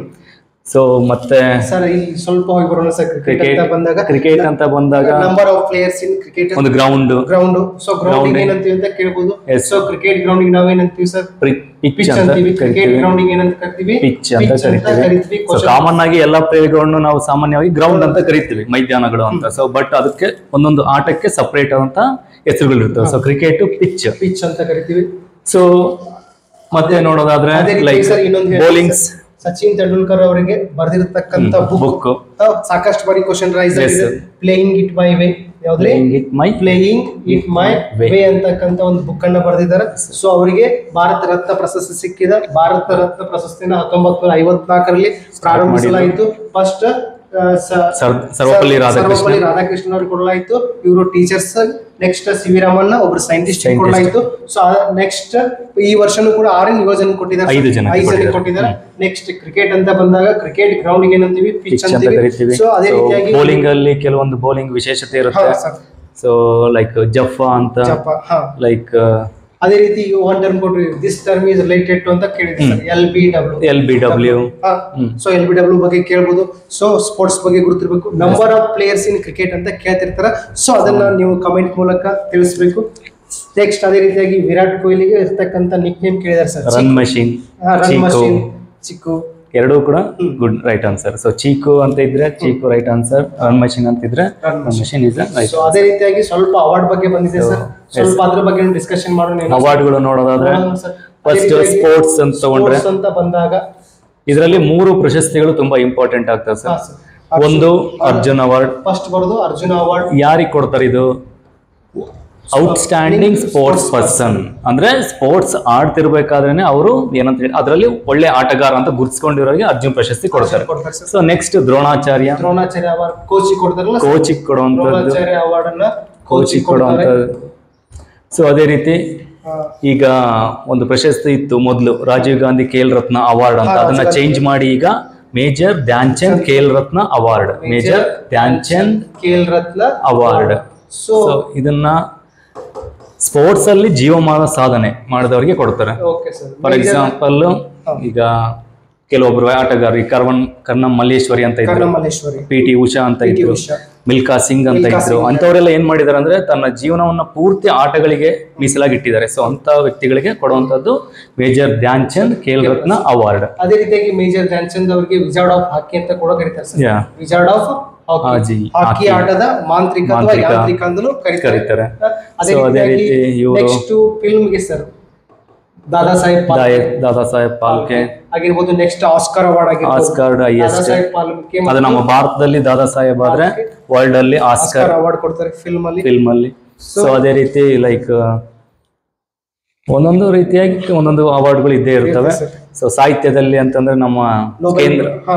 ಸೊ ಮತ್ತೆ ಸರ್ ಇಲ್ಲಿ ಸ್ವಲ್ಪ ಹೋಗಿ ಬರೋಣ ಸರ್. ಕ್ರಿಕೆಟ್ ಅಂತ ಬಂದಾಗ number of players in cricket, ಒಂದು ಗ್ರೌಂಡ್. ಸೊ ಗ್ರೌಂಡ್ ಏನಂತೀವಿ ಅಂತ ಕೇಳಬಹುದು. ಸೊ ಕ್ರಿಕೆಟ್ ಗ್ರೌಂಡ್ ಗೆ ನಾವೇನಂತೀವಿ ಸರ್? ಪಿಚ್ ಅಂತೀವಿ. ಕ್ರಿಕೆಟ್ ಗ್ರೌಂಡ್ ಗೆ ಏನಂತ ಕರಿತೀವಿ? ಪಿಚ್ ಅಂತ ಕರಿತೀವಿ. ಸೊ ಕಾಮನ್ ಆಗಿ ಎಲ್ಲಾ ಪ್ಲೇ ಗ್ರೌಂಡ್ ನಾವು ಸಾಮಾನ್ಯವಾಗಿ ಗ್ರೌಂಡ್ ಅಂತ ಕರಿತೀವಿ, ಮೈದಾನಗಳು ಅಂತ. ಸೊ ಬಟ್ ಅದಕ್ಕೆ ಒಂದೊಂದು ಆಟಕ್ಕೆ ಸಪರೇಟ್ ಆದಂತ ಹೆಸರುಗಳು ಇರ್ತವೆ. ಸೊ ಕ್ರಿಕೆಟ್ ಪಿಚ್ ಅಂತ ಕರಿತೀವಿ. ಸೊ ಮತ್ತೆ ನೋಡೋದಾದ್ರೆ ಲೈಕ್ ಬೌಲಿಂಗ್ಸ್, ಸಚಿನ್ ತೆಂಡೂಲ್ಕರ್ ಅವರಿಗೆ ಬರೆದಿರತಕ್ಕಂತ ಬುಕ್ ಸಾಕಷ್ಟು ಬಾರಿ ಕ್ವಶನ್ ರೈಸ್ ಆಗಿದೆ. Playing it my way, playing it my way ಅಂತಕ್ಕಂತ ಒಂದು ಬುಕ್ ಅನ್ನ ಬರೆದಿದ್ದಾರೆ. ಸೊ ಅವರಿಗೆ ಭಾರತ ರತ್ನ ಪ್ರಶಸ್ತಿ ಸಿಕ್ಕಿದೆ. ಭಾರತ ರತ್ನ ಪ್ರಶಸ್ತಿನ 1954ರಲ್ಲಿ ಪ್ರಾರಂಭಿಸಲಾಯಿತು. ಫಸ್ಟ್ ಸರ್ವಪಲ್ಲಿ ರಾಧಾಕೃಷ್ಣ ಅವ್ರಿಗೆ ಕೊಡಲಾಯಿತು. ಇವರು ಟೀಚರ್ಸ್. ನೆಕ್ಸ್ಟ್ CV ರಾಮನ್ ಒಬ್ರು ಸೈಂಟಿಸ್ಟ್ ಕೊಡಲಾಯಿತು. ಸೊ ನೆಕ್ಸ್ಟ್ ಈ ವರ್ಷನೂ ಕೂಡ 6 ಜನ ಕೊಟ್ಟಿದ್ದಾರೆ, 5 ಜನ ಕೊಟ್ಟಿದ್ದಾರೆ. ನೆಕ್ಸ್ಟ್ ಕ್ರಿಕೆಟ್ ಅಂತ ಬಂದಾಗ ಕ್ರಿಕೆಟ್ ಗ್ರೌಂಡ್ ಗೆ ಏನಂತೀವಿ? ಪಿಚ್ ಅಂತ ಕರಿತೀವಿ. ಸೊ ಅದೇ ರೀತಿಯಾಗಿ ಬೌಲಿಂಗ್ ಅಲ್ಲಿ ಕೆಲವೊಂದು ಬೌಲಿಂಗ್ ವಿಶೇಷತೆ ಇರುತ್ತೆ. ಸೊ ಲೈಕ್ ಜಫಾ ಅಂತ, ಲೈಕ್ ಅದೇ ರೀತಿ ಒನ್ ಟರ್ಮ್ ಕೊಟ್ರಿ, this term is related to ಅಂತ ಕೇಳಿದ್ರೆ LBW. ಸೊ LBW ಬಗ್ಗೆ ಕೇಳಬಹುದು. ಸೊ ಸ್ಪೋರ್ಟ್ಸ್ ಬಗ್ಗೆ ಗುರುತಿರಬೇಕು. Number of players in cricket ಅಂತ ಕೇಳ್ತಿರ್ತಾರ. ಸೊ ಅದನ್ನ ನೀವು ಕಮೆಂಟ್ ಮೂಲಕ ತಿಳಿಸಬೇಕು. ನೆಕ್ಸ್ಟ್ ಅದೇ ರೀತಿಯಾಗಿ ವಿರಾಟ್ ಕೊಹ್ಲಿಗೆ ಇರ್ತಕ್ಕಂತ ನಿಕ್ ನೇಮ್ ಕೇಳಿದಾರೆ ಸರ್. ರನ್ ಮಷೀನ್, ಚಿಕ್ಕು ಎರಡೂ ಕೂಡ good right answer. So Cheeku ಅಂತ ಇದ್ರೆ Cheeku right answer, run machine ಅಂತ ಇದ್ರೆ run machine is right. So ಅದೇ ರೀತಿಯಾಗಿ ಸ್ವಲ್ಪ ಅವಾರ್ಡ್ ಬಗ್ಗೆ ಬಂದಿದೆ ಸರ್, ಸ್ವಲ್ಪ ಅದ್ರ ಬಗ್ಗೆ ಡಿಸ್ಕಷನ್ ಮಾಡೋಣ. ಅವಾರ್ಡ್ ಗಳು ನೋಡೋದಾದ್ರೆ ಫಸ್ಟ್ ಸ್ಪೋರ್ಟ್ಸ್ ಅಂತ ತಗೊಂಡ್ರೆ ಅಂತ ಬಂದಾಗ ಇದರಲ್ಲಿ 3 ಪ್ರಶಸ್ತಿಗಳು ತುಂಬಾ ಇಂಪಾರ್ಟೆಂಟ್ ಆಗ್ತದೆ ಸರ್. ಒಂದು ಅರ್ಜುನ್ ಅವಾರ್ಡ್, ಫಸ್ಟ್ ಬರೋದು ಅರ್ಜುನ್ ಅವಾರ್ಡ್. ಯಾರಿಗೆ ಕೊಡ್ತಾರೆ ಇದು? ಔಟ್ಸ್ಟ್ಯಾಂಡಿಂಗ್ ಸ್ಪೋರ್ಟ್ಸ್ ಪರ್ಸನ್, ಅಂದ್ರೆ ಸ್ಪೋರ್ಟ್ಸ್ ಆಡ್ತಿರ್ಬೇಕಾದ್ರೆ ಅವರು ಏನಂತ ಹೇಳಿ ಅದರಲ್ಲಿ ಒಳ್ಳೆ ಆಟಗಾರ ಅಂತ ಗುರ್ಸ್ಕೊಂಡಿರೋರಿಗೆ ಅರ್ಜುನ್ ಪ್ರಶಸ್ತಿ ಕೊಡ್ತಾರೆ. ಸೊ ನೆಕ್ಸ್ಟ್ ದ್ರೋಣಾಚಾರ್ಯ ಅವಾರ್ಡ್ ಕೋಚಿಗೆ ಕೊಡ್ತಾರಲ್ಲ, ಕೋಚಿಗೆ ಕೊಡುವಂತದ್ದು, ಅವಾರ್ಡ್ ಅನ್ನ ಕೋಚಿಗೆ ಕೊಡುವಂತದ್ದು. ಸೊ ಅದೇ ರೀತಿ ಈಗ ಒಂದು ಪ್ರಶಸ್ತಿ ಇತ್ತು ಮೊದಲು, ರಾಜೀವ್ ಗಾಂಧಿ ಖೇಲ್ ರತ್ನ ಅವಾರ್ಡ್ ಅಂತ, ಅದನ್ನ ಚೇಂಜ್ ಮಾಡಿ ಈಗ major Dhyan Chand Khel Ratna award, major Dhyan Chand Khel Ratna award. So ಇದನ್ನ ಸ್ಪೋರ್ಟ್ಸ್ ಅಲ್ಲಿ ಜೀವಮಾನ ಸಾಧನೆ ಮಾಡಿದವರಿಗೆ ಕೊಡ್ತಾರೆ. ಫಾರ್ ಎಕ್ಸಾಂಪಲ್ ಈಗ ಕೆಲವೊಬ್ರು ಆಟಗಾರರು ಕರ್ಣಂ ಮಲ್ಲೇಶ್ವರಿ ಅಂತ ಇದ್ರು, PT ಉಷಾ ಅಂತ ಇದ್ರು, ಮಿಲ್ಕಾ ಸಿಂಗ್ ಅಂತ ಇದ್ರು. ಅಂತವರೆಲ್ಲ ಏನ್ ಮಾಡಿದಾರೆ ಅಂದ್ರೆ ತನ್ನ ಜೀವನವನ್ನ ಪೂರ್ತಿ ಆಟಗಳಿಗೆ ಮೀಸಲಾಗಿ ಇಟ್ಟಿದ್ದಾರೆ. ಸೊ ಅಂತ ವ್ಯಕ್ತಿಗಳಿಗೆ ಕೊಡುವಂತದ್ದು ಮೇಜರ್ ಧ್ಯಾನ್ ಚಂದ್ ಖೇಲ್ ರತ್ನ ಅವಾರ್ಡ್. ಅದೇ ರೀತಿಯಾಗಿ ಮೇಜರ್ ಧ್ಯಾನ್ ಚಂದ್ ಅವರಿಗೆ ವಿಜಾರ್ಡ್ ಆಫ್ ಹಾಕಿ ಅಂತ ಕೂಡ ಕರೀತಾರೆ. ವಿಜಾರ್ಡ್ ಆಫ್ ಹಾಕಿ ಆಟದ ಮಾಂತ್ರಿಕ ಅಥವಾ ಯಾಂತ್ರಿಕ ಅಂತಲೂ ಕರೀತಾರೆ. ಅದೇ ರೀತಿ ನೆಕ್ಸ್ಟ್ ಫಿಲ್ಮ್ ಗೆ ಸರ್ ದಾದಾ ಸಾಹೇಬ್ ಫಾಲ್ಕೆ ಆಗಿರ್ಬೋದು. ನೆಕ್ಸ್ಟ್ ಆಸ್ಕರ್ ಅವಾರ್ಡ್ ಆಗಿರ್ಬೋದು, ಆಸ್ಕರ್ ಅದು ನಮ್ಮ ಭಾರತದಲ್ಲಿ ದಾದಾ ಸಾಹೇಬ್ ಆದ್ರೆ ವರ್ಲ್ಡ್ ಅಲ್ಲಿ ಆಸ್ಕರ್ ಅವಾರ್ಡ್ ಕೊಡ್ತಾರೆ ಫಿಲ್ಮ್ ಅಲ್ಲಿ. ಸೊ ಅದೇ ರೀತಿ ಲೈಕ್ ಒಂದೊಂದು ರೀತಿಯಾಗಿ ಒಂದೊಂದು ಅವಾರ್ಡ್ಗಳು ಇದ್ದೇ ಇರ್ತವೆ. ಸೊ ಸಾಹಿತ್ಯದಲ್ಲಿ ಅಂತಂದ್ರೆ ನಮ್ಮ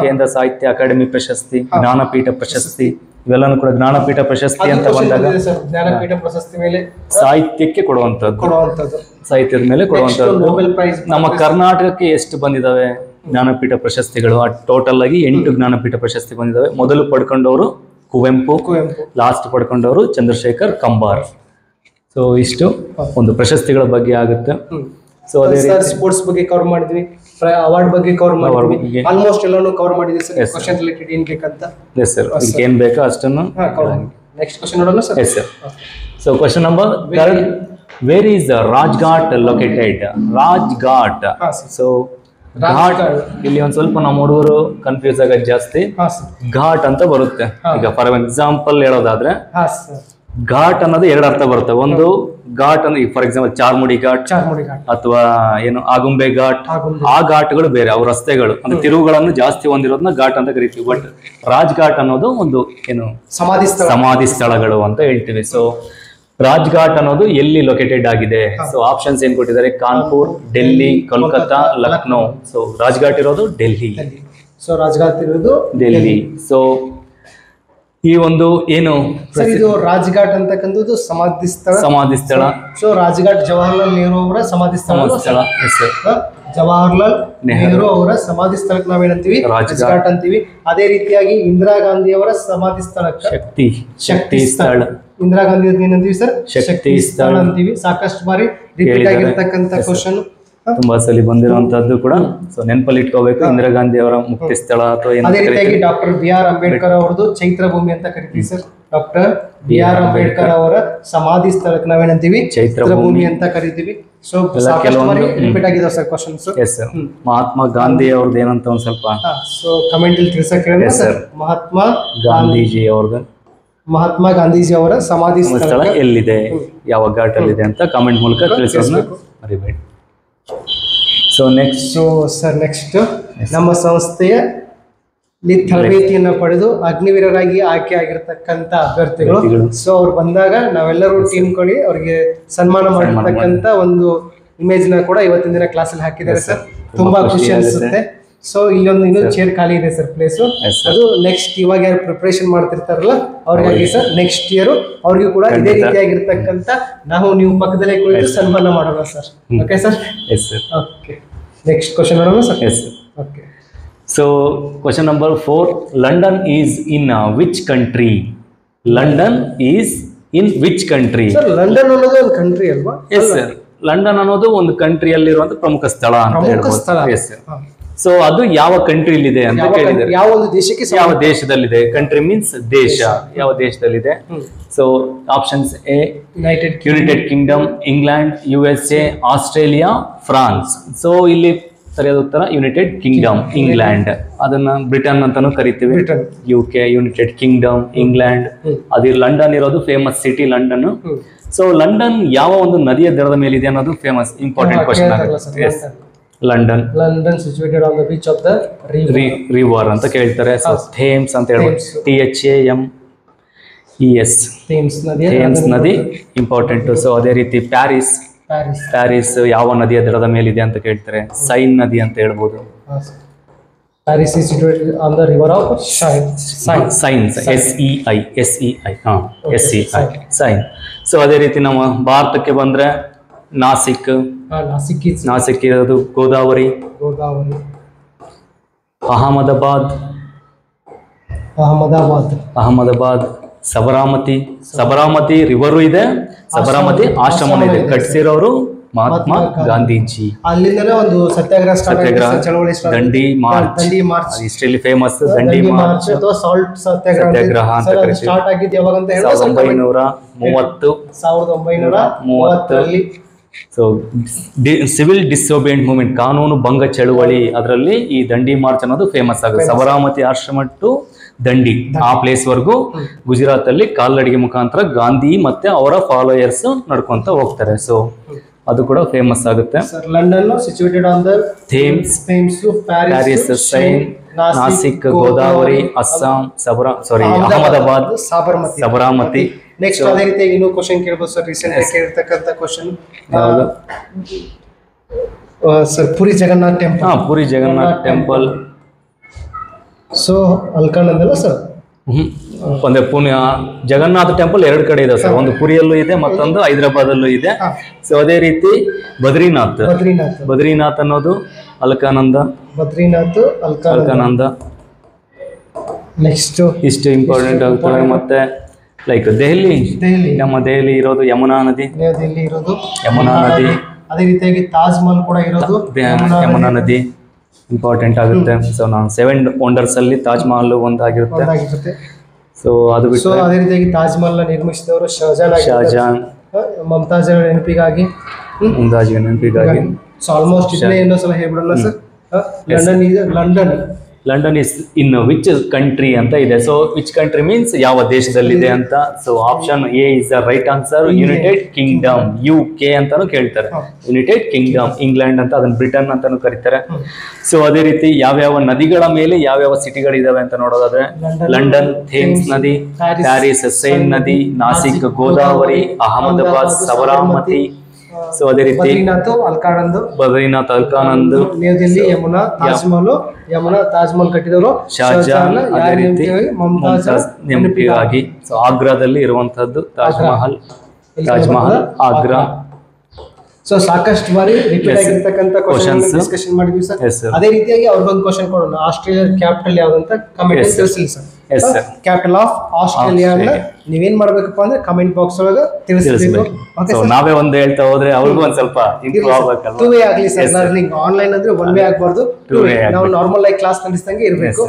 ಕೇಂದ್ರ ಸಾಹಿತ್ಯ ಅಕಾಡೆಮಿ ಪ್ರಶಸ್ತಿ, ಜ್ಞಾನಪೀಠ ಪ್ರಶಸ್ತಿ, ಇವೆಲ್ಲನೂ ಕೂಡ ಜ್ಞಾನಪೀಠ ಪ್ರಶಸ್ತಿ ಅಂತ ಬಂದಾಗ ಜ್ಞಾನಪೀಠ ಪ್ರಶಸ್ತಿ ಮೇಲೆ ಸಾಹಿತ್ಯಕ್ಕೆ ಕೊಡುವಂತದ್ದು, ಸಾಹಿತ್ಯದ ಮೇಲೆ ಕೊಡುವಂತದ್ದು. ನಮ್ಮ ಕರ್ನಾಟಕಕ್ಕೆ ಎಷ್ಟು ಬಂದಿದಾವೆ ಜ್ಞಾನಪೀಠ ಪ್ರಶಸ್ತಿಗಳು? ಟೋಟಲ್ ಆಗಿ 8 ಜ್ಞಾನಪೀಠ ಪ್ರಶಸ್ತಿ ಬಂದಿದಾವೆ. ಮೊದಲು ಪಡ್ಕೊಂಡವರು ಕುವೆಂಪು, ಲಾಸ್ಟ್ ಪಡ್ಕೊಂಡವರು ಚಂದ್ರಶೇಖರ್ ಕಂಬಾರ್. ಸೊ ಇಷ್ಟು ಒಂದು ಪ್ರಶಸ್ತಿಗಳ ಬಗ್ಗೆ ಆಗುತ್ತೆ. ಸೊ ಅದೇ ಸ್ಪೋರ್ಟ್ಸ್ ಬಗ್ಗೆ ಕವರ್ ಮಾಡಿದ್ವಿ, ಅವಾರ್ಡ್ ಬಗ್ಗೆ ಕವರ್ ಮಾಡಿದ್ವಿ, ಆಲ್ಮೋಸ್ಟ್ ಎಲ್ಲಾನು ಕವರ್ ಮಾಡಿದ್ವಿ ಸರ್. ಕ್ವೆಶ್ಚನ್ ರಿಲೇಟೆಡ್ ಏನ್ ಬೇಕಂತ ಎಸ್ ಸರ್, ಏನ್ ಬೇಕೋ ಅಷ್ಟನ್ನು ನೆಕ್ಸ್ಟ್ ಕ್ವಶನ್ ನೋಡೋಣ sir. Yes sir. So question number 3, where is Rajghat located? Rajghat. So ghat ಇಲ್ಲಿ ಒಂದ್ ಸ್ವಲ್ಪ ನಮ್ಮ ಹುಡುಗರು ಕನ್ಫ್ಯೂಸ್ ಆಗೋದು ಜಾಸ್ತಿ. ಘಾಟ್ ಅಂತ ಬರುತ್ತೆ. ಈಗ ಫಾರ್ ಎಕ್ಸಾಂಪಲ್ ಹೇಳೋದಾದ್ರೆ ಘಾಟ್ ಅನ್ನೋದು 2 ಅರ್ಥ ಬರುತ್ತೆ. ಒಂದು ಘಾಟ್ ಅಂದ್ರೆ ಫಾರ್ ಎಕ್ಸಾಂಪಲ್ ಚಾರ್ಮುಡಿ ಘಾಟ್ ಅಥವಾ ಏನು ಆಗುಂಬೆ ಘಾಟ್, ಆ ಘಾಟ್ಗಳು ಬೇರೆ, ಅವು ರಸ್ತೆಗಳು ಅಂದ್ರೆ ತಿರುವುಗಳನ್ನು ಜಾಸ್ತಿ ಹೊಂದಿರೋದನ್ನ ಘಾಟ್ ಅಂತ ಕರಿತೀವಿ. ಬಟ್ ರಾಜ್ಘಾಟ್ ಅನ್ನೋದು ಒಂದು ಏನು ಸಮಾಧಿ ಸ್ಥಳಗಳು ಅಂತ ಹೇಳ್ತೀವಿ. ಸೊ ರಾಜ್ಘಾಟ್ ಅನ್ನೋದು ಎಲ್ಲಿ ಲೊಕೇಟೆಡ್ ಆಗಿದೆ? ಸೊ ಆಪ್ಷನ್ಸ್ ಏನ್ ಕೊಟ್ಟಿದ್ದಾರೆ? ಕಾನ್ಪುರ್, ಡೆಲ್ಲಿ, ಕೋಲ್ಕತ್ತಾ, ಲಕ್ನೋ. ಸೊ ರಾಜ್ಘಾಟ್ ಇರೋದು ಡೆಲ್ಲಿ. ಸೊ ರಾಜ್ಘಾಟ್ ಇರೋದು ಡೆಲ್ಲಿ. ಸೊ ಈ ಒಂದು ಏನು ಸರ್ ಇದು ರಾಜ್ಘಾಟ್ ಅಂತಕ್ಕಂಥದ್ದು ಸಮಾಧಿ ಸ್ಥಳ. ಸೊ ರಾಜ್ಘಾಟ್ ಜವಾಹರ್ಲಾಲ್ ನೆಹರು ಅವರ ಸಮಾಧಿ ಸ್ಥಳ. ಜವಾಹರ್ಲಾಲ್ ನೆಹರು ಅವರ ಸಮಾಧಿ ಸ್ಥಳಕ್ಕೆ ನಾವೇನಂತೀವಿ? ರಾಜ್ಘಾಟ್ ಅಂತೀವಿ. ಅದೇ ರೀತಿಯಾಗಿ ಇಂದಿರಾ ಗಾಂಧಿ ಅವರ ಸಮಾಧಿ ಸ್ಥಳಕ್ಕೆ ಶಕ್ತಿ ಸ್ಥಳ. ಇಂದಿರಾ ಗಾಂಧಿ ಏನಂತೀವಿ ಸರ್? ಶಕ್ತಿ ಸ್ಥಳ ಅಂತೀವಿ. ಸಾಕಷ್ಟು ಬಾರಿ ರಿಪೀಟ್ ಆಗಿರ್ತಕ್ಕಂಥ ಕ್ವಶನ್, ತುಂಬಾ ಸಲ ಬಂದಿರುವಂತದ್ದು ಕೂಡ. ಸೊ ನೆನಪಲ್ಲಿ ಇಟ್ಕೋಬೇಕು, ಇಂದಿರಾ ಗಾಂಧಿ ಅವರ ಮುಕ್ತಿ ಸ್ಥಳ ಅಥವಾ ಅದೇ ರೀತಿಯಾಗಿ ಡಾಕ್ಟರ್ BR ಅಂಬೇಡ್ಕರ್ ಅವರದ್ದು ಚೈತ್ರ ಭೂಮಿ ಅಂತ ಕರಿತೀವಿ ಸರ್. ಡಾಕ್ಟರ್ BR ಅಂಬೇಡ್ಕರ್ ಅವರ ಸಮಾಧಿ ಸ್ಥಳಕ್ಕೆ ನಾವೇನಂತೀವಿ? ಚೈತ್ರ ಭೂಮಿ ಅಂತ ಕರಿತೀವಿ. ಸೊ ರಿಪೀಟ್ ಆಗಿದೆ sir questions. Yes sir. Mahatma Gandhi ಅವ್ರದ್ದು ಏನಂತ ಒಂದ್ ಸ್ವಲ್ಪ ಸೊ ಕಮೆಂಟ್ ಅಲ್ಲಿ ತಿಳಿಸಕ್ಕೆ ಹೇಳಿ ಸರ್. ಮಹಾತ್ಮ ಗಾಂಧೀಜಿ ಅವರ ಸಮಾಧಿ ಸ್ಥಳ ಎಲ್ಲಿದೆ, ಯಾವ ಘಾಟ್ ಅಲ್ಲಿ ಇದೆ ಅಂತ ಕಮೆಂಟ್ ಮೂಲಕ ತಿಳಿಸೋದನ್ನ ಮರಿಬೇಡಿ. ಸೊ ನೆಕ್ಸ್ಟ್ ನಮ್ಮ ಸಂಸ್ಥೆಯ ತರಬೇತಿಯನ್ನ ಪಡೆದು ಅಗ್ನಿವೀರರಾಗಿ ಆಯ್ಕೆ ಆಗಿರ್ತಕ್ಕಂಥ ಅಭ್ಯರ್ಥಿಗಳು. ಸೊ ಅವ್ರು ಬಂದಾಗ ನಾವೆಲ್ಲರೂ ಟೀಮ್ ಕೊಡಿ ಅವ್ರಿಗೆ ಸನ್ಮಾನ ಮಾಡಿರ್ತಕ್ಕಂಥ ಒಂದು ಇಮೇಜ್ ನ ಕೂಡ ಇವತ್ತಿನ ದಿನ ಕ್ಲಾಸ್ ಅಲ್ಲಿ ಹಾಕಿದ್ದಾರೆ ಸರ್. ತುಂಬಾ ಖುಷಿ ಅನಿಸುತ್ತೆ. ಸೊ ಇಲ್ಲೊಂದು ಇನ್ನೊಂದು ಚೇರ್ ಖಾಲಿ ಇದೆ ಸರ್ ಪ್ಲೇಸ್. ಅದು ನೆಕ್ಸ್ಟ್ ಇವಾಗ ಯಾರು ಪ್ರಿಪರೇಷನ್ ಮಾಡ್ತಿರ್ತಾರಲ್ಲ ಅವ್ರಿಗಾಗಿ ಸರ್. ನೆಕ್ಸ್ಟ್ ಇಯರ್ ಅವ್ರಿಗೂ ಕೂಡ ಇದೇ ರೀತಿಯಾಗಿರ್ತಕ್ಕಂಥ ನೀವು ಪಕ್ಕದಲ್ಲೇ ಕುಳಿತು ಸನ್ಮಾನ ಮಾಡೋಣ sir. Okay sir? Yes sir. Okay next question ನೋಡೋಣ sir. Yes sir. Okay. So question number 4, London is in which country? London is in which country? Sir London ಅನ್ನೋದು ಒಂದು ಕಂಟ್ರಿ ಅಲ್ವಾ? Yes sir. ಲಂಡನ್ ಅನ್ನೋದು ಒಂದು ಕಂಟ್ರಿಯಲ್ಲಿರುವಂತ ಪ್ರಮುಖ ಸ್ಥಳ ಅಂತ ಹೇಳ್ಬೋದು. S sir. ಸೊ ಅದು ಯಾವ ಕಂಟ್ರಿಲಿದೆ ಅಂತ ಕೇಳಿದರೆ, ಯಾವ ಒಂದು ದೇಶಕ್ಕೆ, ಯಾವ ದೇಶದಲ್ಲಿದೆ? ಕಂಟ್ರಿ ಮೀನ್ಸ್ ದೇಶ, ಯಾವ ದೇಶದಲ್ಲಿದೆ? So options A United Kingdom, England, USA, Australia, France. So ಇಲ್ಲಿ ಸರಿಯಾದ ಉತ್ತರ ಯುನೈಟೆಡ್ ಕಿಂಗ್ಡಮ್, ಇಂಗ್ಲೆಂಡ್. ಅದನ್ನ ಬ್ರಿಟನ್ ಅಂತಾನು ಕರಿತೀವಿ. UK, United Kingdom, England. ಅದು ಲಂಡನ್ ಇರೋದು famous city London. So London ಯಾವ ಒಂದು ನದಿಯ ದಡದ ಮೇಲೆ ಇದೆ ಅನ್ನೋದು ಫೇಮಸ್ ಇಂಪಾರ್ಟೆಂಟ್ ಕ್ವಶನ್ ಆಗುತ್ತೆ. London situated on the beach of the river ಅಂತ ಕೇಳ್ತಾರೆ. ಸೊ ಥೇಮ್ಸ್ ಅಂತ ಹೇಳ್ಬೋದು. THAMES. ಥೇಮ್ಸ್ ನದಿ ಇಂಪಾರ್ಟೆಂಟ್. ಸೊ ಅದೇ ರೀತಿ ಪ್ಯಾರಿಸ್ ಯಾವ ನದಿಯ ದಡದ ಮೇಲಿದೆ ಅಂತ ಕೇಳ್ತಾರೆ. ಸೈನ್ ನದಿ ಅಂತ ಹೇಳ್ಬೋದು. Paris is situated on the river of Seine. Seine. So ಅದೇ ರೀತಿ ನಮ್ಮ ಭಾರತಕ್ಕೆ ಬಂದ್ರೆ ನಾಸಿಕ್ ಇರೋದು ಗೋದಾವರಿ. ಅಹಮದಾಬಾದ್. ಸಬರಾಮತಿ ರಿವರು ಇದೆ, ಸಬರಾಮತಿ ಆಶ್ರಮನೂ ಇದೆ. ಕಟ್ಟಿಸಿರೋರು ಮಹಾತ್ಮ ಗಾಂಧೀಜಿ. ಅಲ್ಲಿಂದನೇ ಒಂದು ಸತ್ಯಾಗ್ರಹ ದಂಡಿ ಮಾರ್ಚ್ ಇಷ್ಟರಲ್ಲಿ ಫೇಮಸ್. ದಂಡಿ ಮಾರ್ಚ್ ಅಥವಾ ಸಾಲ್ಟ್ ಸತ್ಯಾಗ್ರಹ ಅಂತ ಕರೀತೀವಿ. ಸ್ಟಾರ್ಟ್ ಆಗಿದ್ದು ಯಾವಾಗ ಅಂತ ಹೇಳಿ 1930. ಸೊ ಸಿವಿಲ್ ಡಿಸೋಬಿಯೆಂಟ್ ಮೂವ್ಮೆಂಟ್, ಕಾನೂನು ಭಂಗ ಚಳುವಳಿ, ಅದರಲ್ಲಿ ಈ ದಂಡಿ ಮಾರ್ಚ್ ಅನ್ನೋದು ಫೇಮಸ್ ಆಗುತ್ತೆ. ಸಬರಾಮತಿ ಆಶ್ರಮ ಟು ದಂಡಿ, ಆ ಪ್ಲೇಸ್ ವರ್ಗೂ ಗುಜರಾತ್ ಅಲ್ಲಿ ಕಾಲ್ನಡಿಗೆ ಮುಖಾಂತರ ಗಾಂಧಿ ಮತ್ತೆ ಅವರ ಫಾಲೋಯರ್ಸ್ ನಡ್ಕೊಂತ ಹೋಗ್ತಾರೆ. ಸೊ ಅದು ಕೂಡ ಫೇಮಸ್ ಆಗುತ್ತೆ. London situated on the Thames, Paris, Seine, Nashik, Godavari, Assam, Ahmedabad, Sabarmati. Next ಅದೇ ರೀತಿ ಇನ್ನೂ ಕ್ವಶನ್ ಕೇಳಬಹುದು ಸರ್. ರೀಸೆಂಟ್ ಆಗಿ ಕೇಳಿರ್ತಕ್ಕಂಥ question sir, Puri Jagannath temple. So ಅಲ್ಕಾನಂದಲ್ಲ ಸರ್? ಒಂದೇ ಪುಣ್ಯ ಜಗನ್ನಾಥ ಟೆಂಪಲ್ 2 ಕಡೆ ಇದೆ ಸರ್. ಒಂದು ಪುರಿಯಲ್ಲೂ ಇದೆ, ಮತ್ತೊಂದು ಹೈದರಾಬಾದಲ್ಲೂ ಇದೆ. ಸೊ ಅದೇ ರೀತಿ ಬದ್ರಿನಾಥ್ ಅನ್ನೋದು ಅಲ್ಕಾನಂದ. ನೆಕ್ಸ್ಟ್ ಇಷ್ಟು ಇಂಪಾರ್ಟೆಂಟ್ ಆಗ್ತವೆ. ಮತ್ತೆ ಲೈಕ್ ದೆಹಲಿ, ನಮ್ಮ ದೆಹಲಿ ಇರೋದು ಯಮುನಾ ನದಿ. ಅದೇ ರೀತಿಯಾಗಿ ತಾಜ್ ಮಹಲ್ ಕೂಡ ಇರೋದು ಯಮುನಾ ನದಿ ಇಂಪಾರ್ಟೆಂಟ್ ಆಗುತ್ತೆ. ಸೊ ನಾನು 7 ವಂಡರ್ಸ್ ಅಲ್ಲಿ ತಾಜ್ ಮಹಲ್ ಒಂದಾಗಿರುತ್ತೆ. ಸೊ ಅದು ಸೊ ಬಿಟ್ಟು ಅದೇ ರೀತಿಯಾಗಿ ತಾಜ್ ಮಹಲ್ ನಿರ್ಮಿಸಿದವರು ಶಹಜಾನ್ ಶಹಜಾನ್, ಮಮತಾಜ್ ನೆನಪಿಗಾಗಿ. ಮುಂದಾಜಿನ ನೆನಪಿಗಾಗಿ. ಸೊ ಆಲ್ಮೋಸ್ಟ್ ಇದನ್ನೇ ಇನ್ನೊಂದ್ಸಲ ಹೇಳ್ಬಿಡೋಣ sir. London London is in which country ಅಂತ ಇದೆ. ಸೊ ವಿಚ್ ಕಂಟ್ರಿ ಮೀನ್ಸ್ ಯಾವ ದೇಶದಲ್ಲಿದೆ ಅಂತ. So option A is the right answer. United Kingdom, UK ಅಂತಾನು ಕೇಳ್ತಾರೆ. ಯುನೈಟೆಡ್ ಕಿಂಗ್ಡಮ್, ಇಂಗ್ಲೆಂಡ್ ಅಂತ, ಅದನ್ನ ಬ್ರಿಟನ್ ಅಂತಾನು ಕರೀತಾರೆ. ಸೊ ಅದೇ ರೀತಿ ಯಾವ್ಯಾವ ನದಿಗಳ ಮೇಲೆ ಯಾವ್ಯಾವ ಸಿಟಿಗಳಿದಾವೆ ಅಂತ ನೋಡೋದಾದ್ರೆ ಲಂಡನ್ ಥೇಮ್ಸ್ ನದಿ, ಪ್ಯಾರಿಸ್ ಸೈನ್ ನದಿ, ನಾಸಿಕ್ ಗೋದಾವರಿ, ಅಹಮದಾಬಾದ್ ಸಬರಮತಿ. ಸೊ ಅದೇ ರೀತಿ ಬದ್ರಿನಾಥ್ ಅಲ್ಕಾನಂದ್, ನ್ಯೂ ದಿಲ್ಲಿ ಯಮುನಾ ತಾಜ್ ಮಹಲ್ ಕಟ್ಟಿದವರು ಶಹಜಾನ್, ಅದೇ ರೀತಿ ಮುಮ್ತಾಜ್ ನೆನಪಿಗಾಗಿ. ಸೊ ಆಗ್ರಾದಲ್ಲಿ ಇರುವಂತಹದ್ದು ತಾಜ್ ಮಹಲ್ ಆಗ್ರಾ. ಸೊ ಸಾಕಷ್ಟು ಬಾರಿ ರಿಪೀಟ್ ಆಗಿರ್ತಕ್ಕಂಥ ಕ್ವಶನ್ಸ್ ಡಿಸ್ಕಷನ್ ಮಾಡಿದ್ವಿ ಸರ್. ಅದೇ ರೀತಿಯಾಗಿ ಅವ್ರಿಗೊಂದು ಕ್ವಶನ್ ಕೊಡೋಣ. ಆಸ್ಟ್ರೇಲಿಯಾ ಕ್ಯಾಪಿಟಲ್ ಯಾವ್ದಂತ ಕಮೆಂಟ್ ತಿಳಿಸಿ ಸರ್. ಕ್ಯಾಪಿಟಲ್ ಆಫ್ ಆಸ್ಟ್ರೇಲಿಯಾ ಅನ್ನ ನೀವೇನ್ ಮಾಡ್ಬೇಕಪ್ಪ ಅಂದ್ರೆ ಕಮೆಂಟ್ ಬಾಕ್ಸ್ ಒಳಗೆ ತಿಳಿಸಬೇಕು. ನಾವೇ ಒಂದು ಹೇಳ್ತಾ ಹೋದ್ರೆ ಅವ್ರಿಗೂ ಒಂದ್ ಸ್ವಲ್ಪ ಇಂಪ್ರೂವ್ ಆಗ್ಬೇಕಲ್ಲ. 2 ವೇ ಆಗ್ಲಿ ಸರ್. ಲರ್ನಿಂಗ್ ಆನ್ಲೈನ್ ಅಂದ್ರೆ 1 ವೇ ಆಗ್ಬಾರ್ದು, 2 ವೇ. ನಾವು ನಾರ್ಮಲ್ ಆಗಿ ಕ್ಲಾಸ್ ನಡೆಸಿದಂಗೆ ಇರಬೇಕು.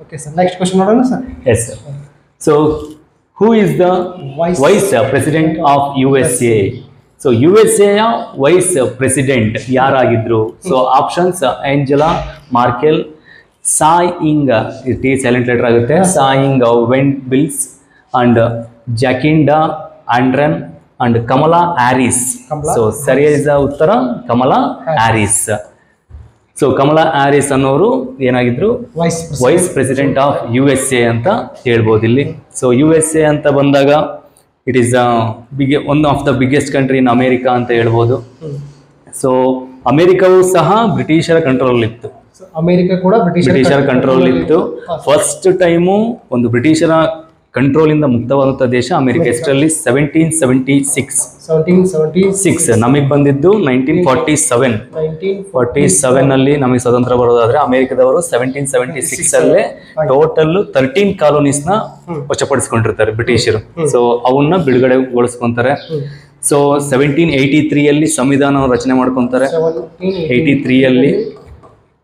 ಓಕೆ ಸರ್, ನೆಕ್ಸ್ಟ್ ಕ್ವಶನ್ ನೋಡೋಣ sir. Yes sir. So who is the vice president of USA? So USA vice president ಯಾರಾಗಿದ್ರು? So options Angela Merkel, Tsai Ing, T silent letter ಆಗುತ್ತೆ, Tsai Ing ವೆಂಟ್ಬಿಲ್ಸ್ and Jacinda Ardern and Kamala Harris. So ಸರಿಯಾದ ಉತ್ತರ Kamala Harris. So Kamala Harris ಅನ್ನೋರು ಏನಾಗಿದ್ರು? Vice president of USA ಅಂತ ಹೇಳ್ಬೋದು ಇಲ್ಲಿ. ಸೊ USA ಅಂತ ಬಂದಾಗ it is one of the biggest country in America ಅಂತ ಹೇಳ್ಬೋದು. ಸೊ ಅಮೇರಿಕಾವು ಸಹ ಬ್ರಿಟಿಷರ ಕಂಟ್ರೋಲ್ ಇತ್ತು. ಅಮೇರಿಕಾ ಕೂಡ ಬ್ರಿಟಿಷರ ಕಂಟ್ರೋಲ್ ಇತ್ತು. ಫಸ್ಟ್ ಟೈಮು ಒಂದು ಬ್ರಿಟಿಷರ ಕಂಟ್ರೋಲ್ ಇಂದ ಮುಕ್ತವಾದಂತಹ ದೇಶ ಅಮೆರಿಕ. ಎಷ್ಟರಲ್ಲಿ? 1776. ನಮಗೆ ಬಂದಿದ್ದು 1947 ಅಲ್ಲಿ ನಮಗೆ ಸ್ವತಂತ್ರ ಬರೋದಾದ್ರೆ ಅಮೆರಿಕದವರು 1776 ಅಲ್ಲೇ ಟೋಟಲ್ 13 ಕಾಲೋನೀಸ್ ನ ವಶಪಡಿಸ್ಕೊಂಡಿರ್ತಾರೆ ಬ್ರಿಟಿಷರು. ಸೊ ಅವನ್ನ ಬಿಡುಗಡೆಗೊಳಿಸ್ಕೊಂತಾರೆ. ಸೊ 1783 ಅಲ್ಲಿ ಸಂವಿಧಾನ ರಚನೆ ಮಾಡ್ಕೊಂತಾರೆ. 83 ಅಲ್ಲಿ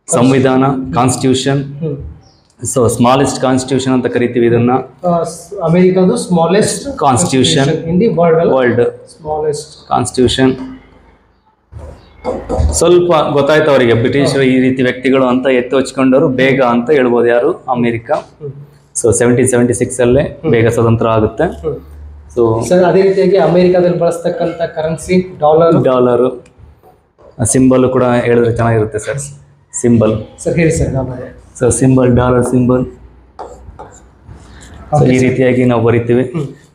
ಸಂವಿಧಾನ, ಕಾನ್ಸ್ಟಿಟ್ಯೂಷನ್. ಸೊ ಸ್ಮಾಲೆಸ್ಟ್ ಕಾನ್ಸ್ಟಿಟ್ಯೂಷನ್ ಅಂತ ಕರಿತೀವಿ ಇದನ್ನ. ಅಮೆರಿಕದ smallest constitution in the world. Smallest constitution. ಸ್ವಲ್ಪ ಗೊತ್ತಾಯ್ತು ಅವರಿಗೆ ಬ್ರಿಟಿಷರು ಈ ರೀತಿ ವ್ಯಕ್ತಿಗಳು ಅಂತ ಎತ್ತು ಹಚ್ಕೊಂಡವರು ಬೇಗ ಅಂತ ಹೇಳ್ಬೋದು. ಯಾರು? ಅಮೆರಿಕ. ಸೊ 1776 ಅಲ್ಲೇ ಬೇಗ ಸ್ವತಂತ್ರ ಆಗುತ್ತೆ. ಸೊ ಅದೇ ರೀತಿಯಾಗಿ ಅಮೆರಿಕದಲ್ಲಿ ಬಳಸ್ತಕ್ಕಂಥ ಕರೆನ್ಸಿ ಡಾಲರ್. ಸಿಂಬಲ್ ಕೂಡ ಹೇಳಿದ್ರೆ ಚೆನ್ನಾಗಿರುತ್ತೆ ಸರ್. ಸಿಂಬಲ್ ಸರ್ ಹೇಳಿ sir. So symbol, dollar symbol. ಈ ರೀತಿಯಾಗಿ ನಾವು ಬರಿತೀವಿ.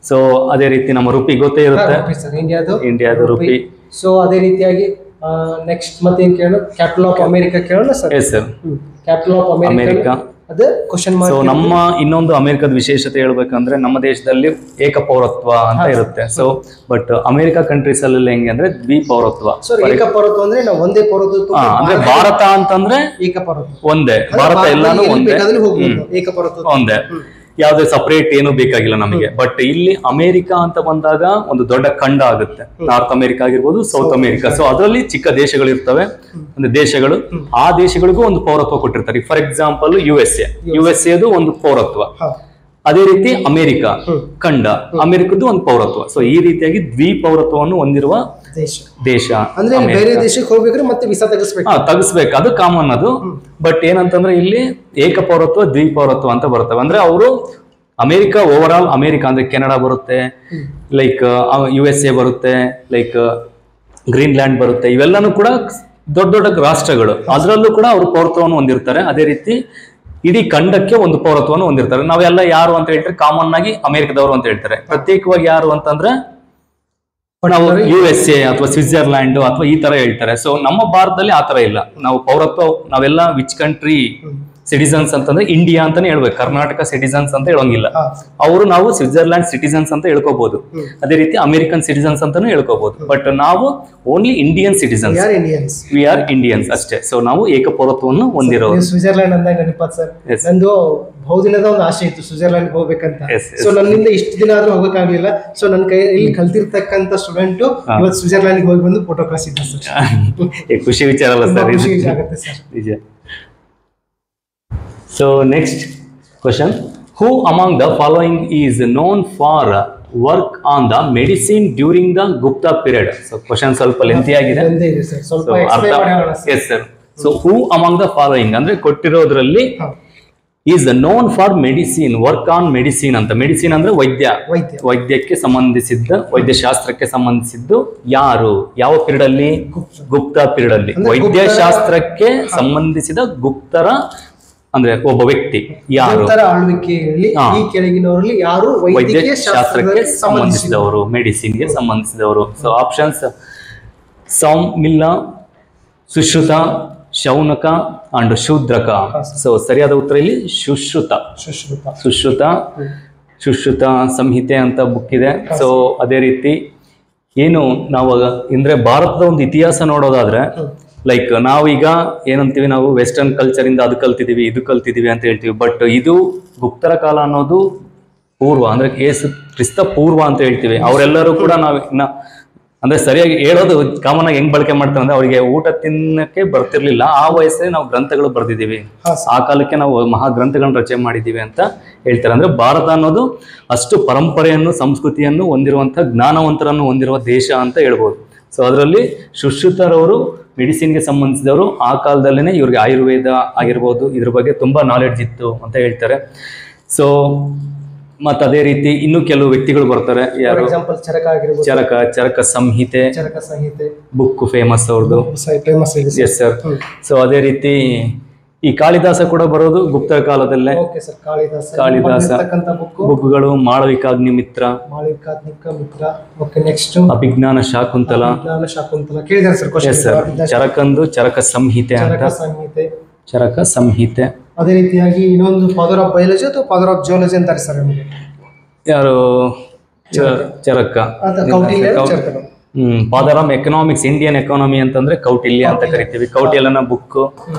ಸೊ ಅದೇ ರೀತಿ ನಮ್ಮ ರುಪಿ ಗೊತ್ತೇ ಇರುತ್ತೆ, ಇಂಡಿಯಾದ ರುಪಿ. ಸೊ ಅದೇ ರೀತಿಯಾಗಿ ನೆಕ್ಸ್ಟ್ ಮತ್ತೆ ಏನ್ ಕೇಳೋಣ? ಕ್ಯಾಪಿಟಲ್ ಆಫ್ ಅಮೆರಿಕಾ ಕೇಳೋಣ sir. Yes sir. Capital of America ಅದೇ ಕ್ವಶನ್ ಮಾರ್ಕ್. ಸೊ ನಮ್ಮ ಇನ್ನೊಂದು ಅಮೆರಿಕದ ವಿಶೇಷತೆ ಹೇಳ್ಬೇಕಂದ್ರೆ ನಮ್ಮ ದೇಶದಲ್ಲಿ ಏಕಪೌರತ್ವ ಅಂತ ಇರುತ್ತೆ. ಸೊ ಬಟ್ ಅಮೆರಿಕ ಕಂಟ್ರೀಸ್ ಅಲ್ಲಿ ಹೆಂಗೆ ಅಂದ್ರೆ ದ್ವಿಪೌರತ್ವ. ಏಕಪೌರತ್ವ ಅಂದ್ರೆ ನಾವು ಒಂದೇ ಪೌರತ್ವ. ಅಂದ್ರೆ ಭಾರತ ಅಂತಂದ್ರೆ ಏಕಪೌರತ್ವ ಒಂದೇ, ಭಾರತ ಎಲ್ಲಾನು ಒಂದೇ, ಏಕಪೌರತ್ವ ಒಂದೇ, ಯಾವುದೇ ಸಪರೇಟ್ ಏನು ಬೇಕಾಗಿಲ್ಲ ನಮಗೆ. ಬಟ್ ಇಲ್ಲಿ ಅಮೆರಿಕಾ ಅಂತ ಬಂದಾಗ ಒಂದು ದೊಡ್ಡ ಖಂಡ ಆಗುತ್ತೆ. ನಾರ್ತ್ ಅಮೆರಿಕಾ ಆಗಿರ್ಬೋದು, ಸೌತ್ ಅಮೆರಿಕಾ. ಸೊ ಅದರಲ್ಲಿ ಚಿಕ್ಕ ದೇಶಗಳು ಇರ್ತವೆ, ಒಂದು ದೇಶಗಳು. ಆ ದೇಶಗಳಿಗೂ ಒಂದು ಪೌರತ್ವ ಕೊಟ್ಟಿರ್ತಾರೆ. ಫಾರ್ ಎಕ್ಸಾಂಪಲ್ USA ಒಂದು ಪೌರತ್ವ. ಅದೇ ರೀತಿ ಅಮೆರಿಕ ಖಂಡ, ಅಮೆರಿಕದ್ದು ಒಂದು ಪೌರತ್ವ. ಸೊ ಈ ರೀತಿಯಾಗಿ ದ್ವಿಪೌರತ್ವವನ್ನು ಹೊಂದಿರುವ ದೇಶ. ಅಂದ್ರೆ ಬೇರೆ ದೇಶಕ್ಕೆ ಹೋಗ್ಬೇಕಾದ್ರೆ ಮತ್ತೆ ವೀಸಾ ತೆಗಿಸ್ಬೇಕು, ಅದು ಕಾಮನ್ ಅದು. ಬಟ್ ಏನಂತಂದ್ರೆ ಇಲ್ಲಿ ಏಕಪೌರತ್ವ, ದ್ವಿಪೌರತ್ವ ಅಂತ ಬರ್ತವೆ. ಅಂದ್ರೆ ಅವರು ಅಮೆರಿಕ ಓವರ್ ಆಲ್ ಅಮೆರಿಕ ಅಂದ್ರೆ ಕೆನಡಾ ಬರುತ್ತೆ, ಲೈಕ್ USA ಬರುತ್ತೆ, ಲೈಕ್ ಗ್ರೀನ್ಲ್ಯಾಂಡ್ ಬರುತ್ತೆ. ಇವೆಲ್ಲಾನು ಕೂಡ ದೊಡ್ಡ ದೊಡ್ಡ ರಾಷ್ಟ್ರಗಳು. ಅದರಲ್ಲೂ ಕೂಡ ಅವರು ಪೌರತ್ವವನ್ನು ಹೊಂದಿರ್ತಾರೆ. ಅದೇ ರೀತಿ ಇಡೀ ಖಂಡಕ್ಕೆ ಒಂದು ಪೌರತ್ವವನ್ನು ಹೊಂದಿರ್ತಾರೆ. ನಾವೆಲ್ಲ ಯಾರು ಅಂತ ಹೇಳ್ತಾರೆ? ಕಾಮನ್ ಆಗಿ ಅಮೆರಿಕದವರು ಅಂತ ಹೇಳ್ತಾರೆ. ಪ್ರತ್ಯೇಕವಾಗಿ ಯಾರು ಅಂತಂದ್ರೆ ನಾವು USA ಅಥವಾ ಸ್ವಿಟ್ಜರ್ಲ್ಯಾಂಡ್ ಅಥವಾ ಈ ತರ ಹೇಳ್ತಾರೆ. ಸೊ ನಮ್ಮ ಭಾರತದಲ್ಲಿ ಆ ತರ ಇಲ್ಲ. ನಾವು ಪೌರತ್ವ ನಾವೆಲ್ಲ ವಿಚ್ ಕಂಟ್ರಿ ಸಿಟಿಸನ್ಸ್ ಅಂತಂದ್ರೆ ಇಂಡಿಯಾ ಅಂತಾನೆ ಹೇಳ್ಬೇಕು. ಕರ್ನಾಟಕ ಸಿಟಿಸನ್ಸ್ ಅಂತ ಹೇಳೋಂಗಿಲ್ಲ. ಅವರು ನಾವು ಸ್ವಿಟ್ಜರ್ಲ್ಯಾಂಡ್ ಸಿಟಿಸನ್ಸ್ ಅಂತ ಹೇಳ್ಕೋಬಹುದು. ಅದೇ ರೀತಿ ಅಮೆರಿಕನ್ ಸಿಟಿಸನ್ಸ್ ಅಂತಾನು ಹೇಳ್ಕೋಬಹುದು. ಬಟ್ ನಾವು only Indian citizens, we are Indians ಅಷ್ಟೇ. ಸೊ ನಾವು ಏಕಪೌರತ್ವವನ್ನು ಹೊಂದಿರೋದು. ಸ್ವಿಟ್ಜರ್ಲ್ಯಾಂಡ್ ಅಂತ ನೆನಪಾತ್ ಸರ್. ನಂದು ಬಹುದಿನದ ಒಂದು ಆಸೆ ಇತ್ತು ಸ್ವಿಟ್ಜರ್ಲ್ಯಾಂಡ್ ಹೋಗ್ಬೇಕಂತ. ಸೊ ನನ್ನಿಂದ ಇಷ್ಟು ದಿನ ಆದ್ರೂ ಹೋಗಕ್ಕಾಗ್ಲಿಲ್ಲ. ಸೊ ನನ್ನ ಕೈ ಇಲ್ಲಿ ಕಲ್ತಿರ್ತಕ್ಕಂಥ ಸ್ಟೂಡೆಂಟ್ ಇವತ್ತು ಸ್ವಿಟ್ಜರ್ಲ್ಯಾಂಡ್ ಹೋಗಿ ಬಂದು ಫೋಟೋ ಕಳಿಸಿದ್ದ ಸರ್. ಖುಷಿ ವಿಚಾರ ಅಲ್ಲ ಸರ್? ಖುಷಿ ಆಗುತ್ತೆ ಸರ್. ನಿಜ. So next question, who among the following is known for work on the medicine during the Gupta period. So question ಸ್ವಲ್ಪ ಲೆಂತಿ ಆಗಿದೆ. Yes sir. So who among the following ಅಂದ್ರೆ ಕೊಟ್ಟಿರೋದ್ರಲ್ಲಿ is known for medicine, work on medicine ಅಂತ. Medicine ಅಂದ್ರೆ ವೈದ್ಯಕ್ಕೆ ಸಂಬಂಧಿಸಿದ್ದ, ವೈದ್ಯಶಾಸ್ತ್ರಕ್ಕೆ ಸಂಬಂಧಿಸಿದ್ದು ಯಾರು, ಯಾವ ಪೀರಿಯಡ್ ಅಲ್ಲಿ? ಗುಪ್ತಾ ಪೀರಿಯಡ್ ಅಲ್ಲಿ. ವೈದ್ಯಶಾಸ್ತ್ರಕ್ಕೆ ಸಂಬಂಧಿಸಿದ ಗುಪ್ತರ ಅಂದ್ರೆ ಒಬ್ಬ ವ್ಯಕ್ತಿ ಯಾರು? ಆಳ್ವಿಕೆಯಲ್ಲಿ ಈ ಕೆಳಗಿನವರಲ್ಲಿ ಯಾರು ವೈದ್ಯಶಾಸ್ತ್ರಕ್ಕೆ ಸಂಬಂಧಿಸಿದವರು, ಮೆಡಿಸಿನ್ಗೆ ಸಂಬಂಧಿಸಿದವರು? So options Saumilla, Sushruta, Shaunaka and Shudraka. So ಸರಿಯಾದ ಉತ್ತರ ಇಲ್ಲಿ ಸುಶ್ರುತ. ಸುಶ್ರುತ ಸಂಹಿತೆ ಅಂತ ಬುಕ್ ಇದೆ. ಸೊ ಅದೇ ರೀತಿ ಏನು ನಾವು ಅಂದ್ರೆ ಭಾರತದ ಒಂದು ಇತಿಹಾಸ ನೋಡೋದಾದ್ರೆ, ಲೈಕ್ ನಾವೀಗ ಏನಂತೀವಿ, ನಾವು ವೆಸ್ಟರ್ನ್ ಕಲ್ಚರ್ ಇಂದ ಅದು ಕಲ್ತಿದೀವಿ, ಇದು ಕಲ್ತಿದೀವಿ ಅಂತ ಹೇಳ್ತೀವಿ. ಬಟ್ ಇದು ಗುಪ್ತರ ಕಾಲ ಅನ್ನೋದು ಪೂರ್ವ, ಅಂದ್ರೆ ಕ್ರಿಸ್ತ ಪೂರ್ವ ಅಂತ ಹೇಳ್ತೀವಿ. ಅವರೆಲ್ಲರೂ ಕೂಡ ನಾವು ಅಂದ್ರೆ ಸರಿಯಾಗಿ ಹೇಳೋದು ಕಾಮನ್ ಆಗಿ ಹೆಂಗ್ ಬಳಕೆ ಮಾಡ್ತಾರೆ ಅಂದ್ರೆ, ಅವರಿಗೆ ಊಟ ತಿನ್ನಕ್ಕೆ ಬರ್ತಿರ್ಲಿಲ್ಲ, ಆ ವಯಸ್ಸೇ ನಾವು ಗ್ರಂಥಗಳು ಬರ್ದಿದ್ದೀವಿ, ಆ ಕಾಲಕ್ಕೆ ನಾವು ಮಹಾ ಗ್ರಂಥಗಳನ್ನ ರಚನೆ ಮಾಡಿದ್ದೀವಿ ಅಂತ ಹೇಳ್ತಾರೆ. ಅಂದ್ರೆ ಭಾರತ ಅನ್ನೋದು ಅಷ್ಟು ಪರಂಪರೆಯನ್ನು, ಸಂಸ್ಕೃತಿಯನ್ನು ಹೊಂದಿರುವಂತಹ, ಜ್ಞಾನವಂತರನ್ನು ಹೊಂದಿರುವ ದೇಶ ಅಂತ ಹೇಳ್ಬೋದು. ಸೊ ಅದರಲ್ಲಿ ಸುಶ್ರುತರವರು ಮೆಡಿಸಿನ್ಗೆ ಸಂಬಂಧಿಸಿದವರು. ಆ ಕಾಲದಲ್ಲೇನೆ ಇವ್ರಿಗೆ ಆಯುರ್ವೇದ ಆಗಿರ್ಬೋದು, ಇದ್ರ ಬಗ್ಗೆ ತುಂಬಾ ನಾಲೆಡ್ಜ್ ಇತ್ತು ಅಂತ ಹೇಳ್ತಾರೆ. ಸೊ ಮತ್ತೆ ಅದೇ ರೀತಿ ಇನ್ನು ಕೆಲವು ವ್ಯಕ್ತಿಗಳು ಬರ್ತಾರೆ. ಯಾರು? ಚರಕ ಸಂಹಿತೆ ಬುಕ್ ಫೇಮಸ್ ಅವ್ರದ್ದು. S sir. ಸೊ ಅದೇ ರೀತಿ ಈ ಕಾಳಿದಾಸ ಕೂಡ ಬರೋದು ಗುಪ್ತರ ಕಾಲದಲ್ಲೇ. ಕಾಳಿದಾಸ ಬುಕ್ಗಳು ಮಾಳವಿಕಾಗ್ನಿಮಿತ್ರ, ಅಭಿಜ್ಞಾನ ಶಾಕುಂತಲ, ಚರಕಂದು ಚರಕ ಸಂಹಿತೆ ಅಂತ. ಚರಕ ಸಂಹಿತೆ. ಅದೇ ರೀತಿಯಾಗಿ ಇನ್ನೊಂದು ಫಾದರ್ ಆಫ್ ಬಯಾಲಜಿ ಅಥವಾ ಫಾದರ್ ಆಫ್ ಜಿಯಾಲಜಿ ಅಂತಾರೆ ಸರ್ ನಿಮಗೆ. ಯಾರು? Charaka. Father of economics, Indian economy ಅಂತಂದ್ರೆ ಕೌಟಿಲ್ಯ ಅಂತ ಕರಿತೀವಿ. ಕೌಟಿಲ್ಯನ ಬುಕ್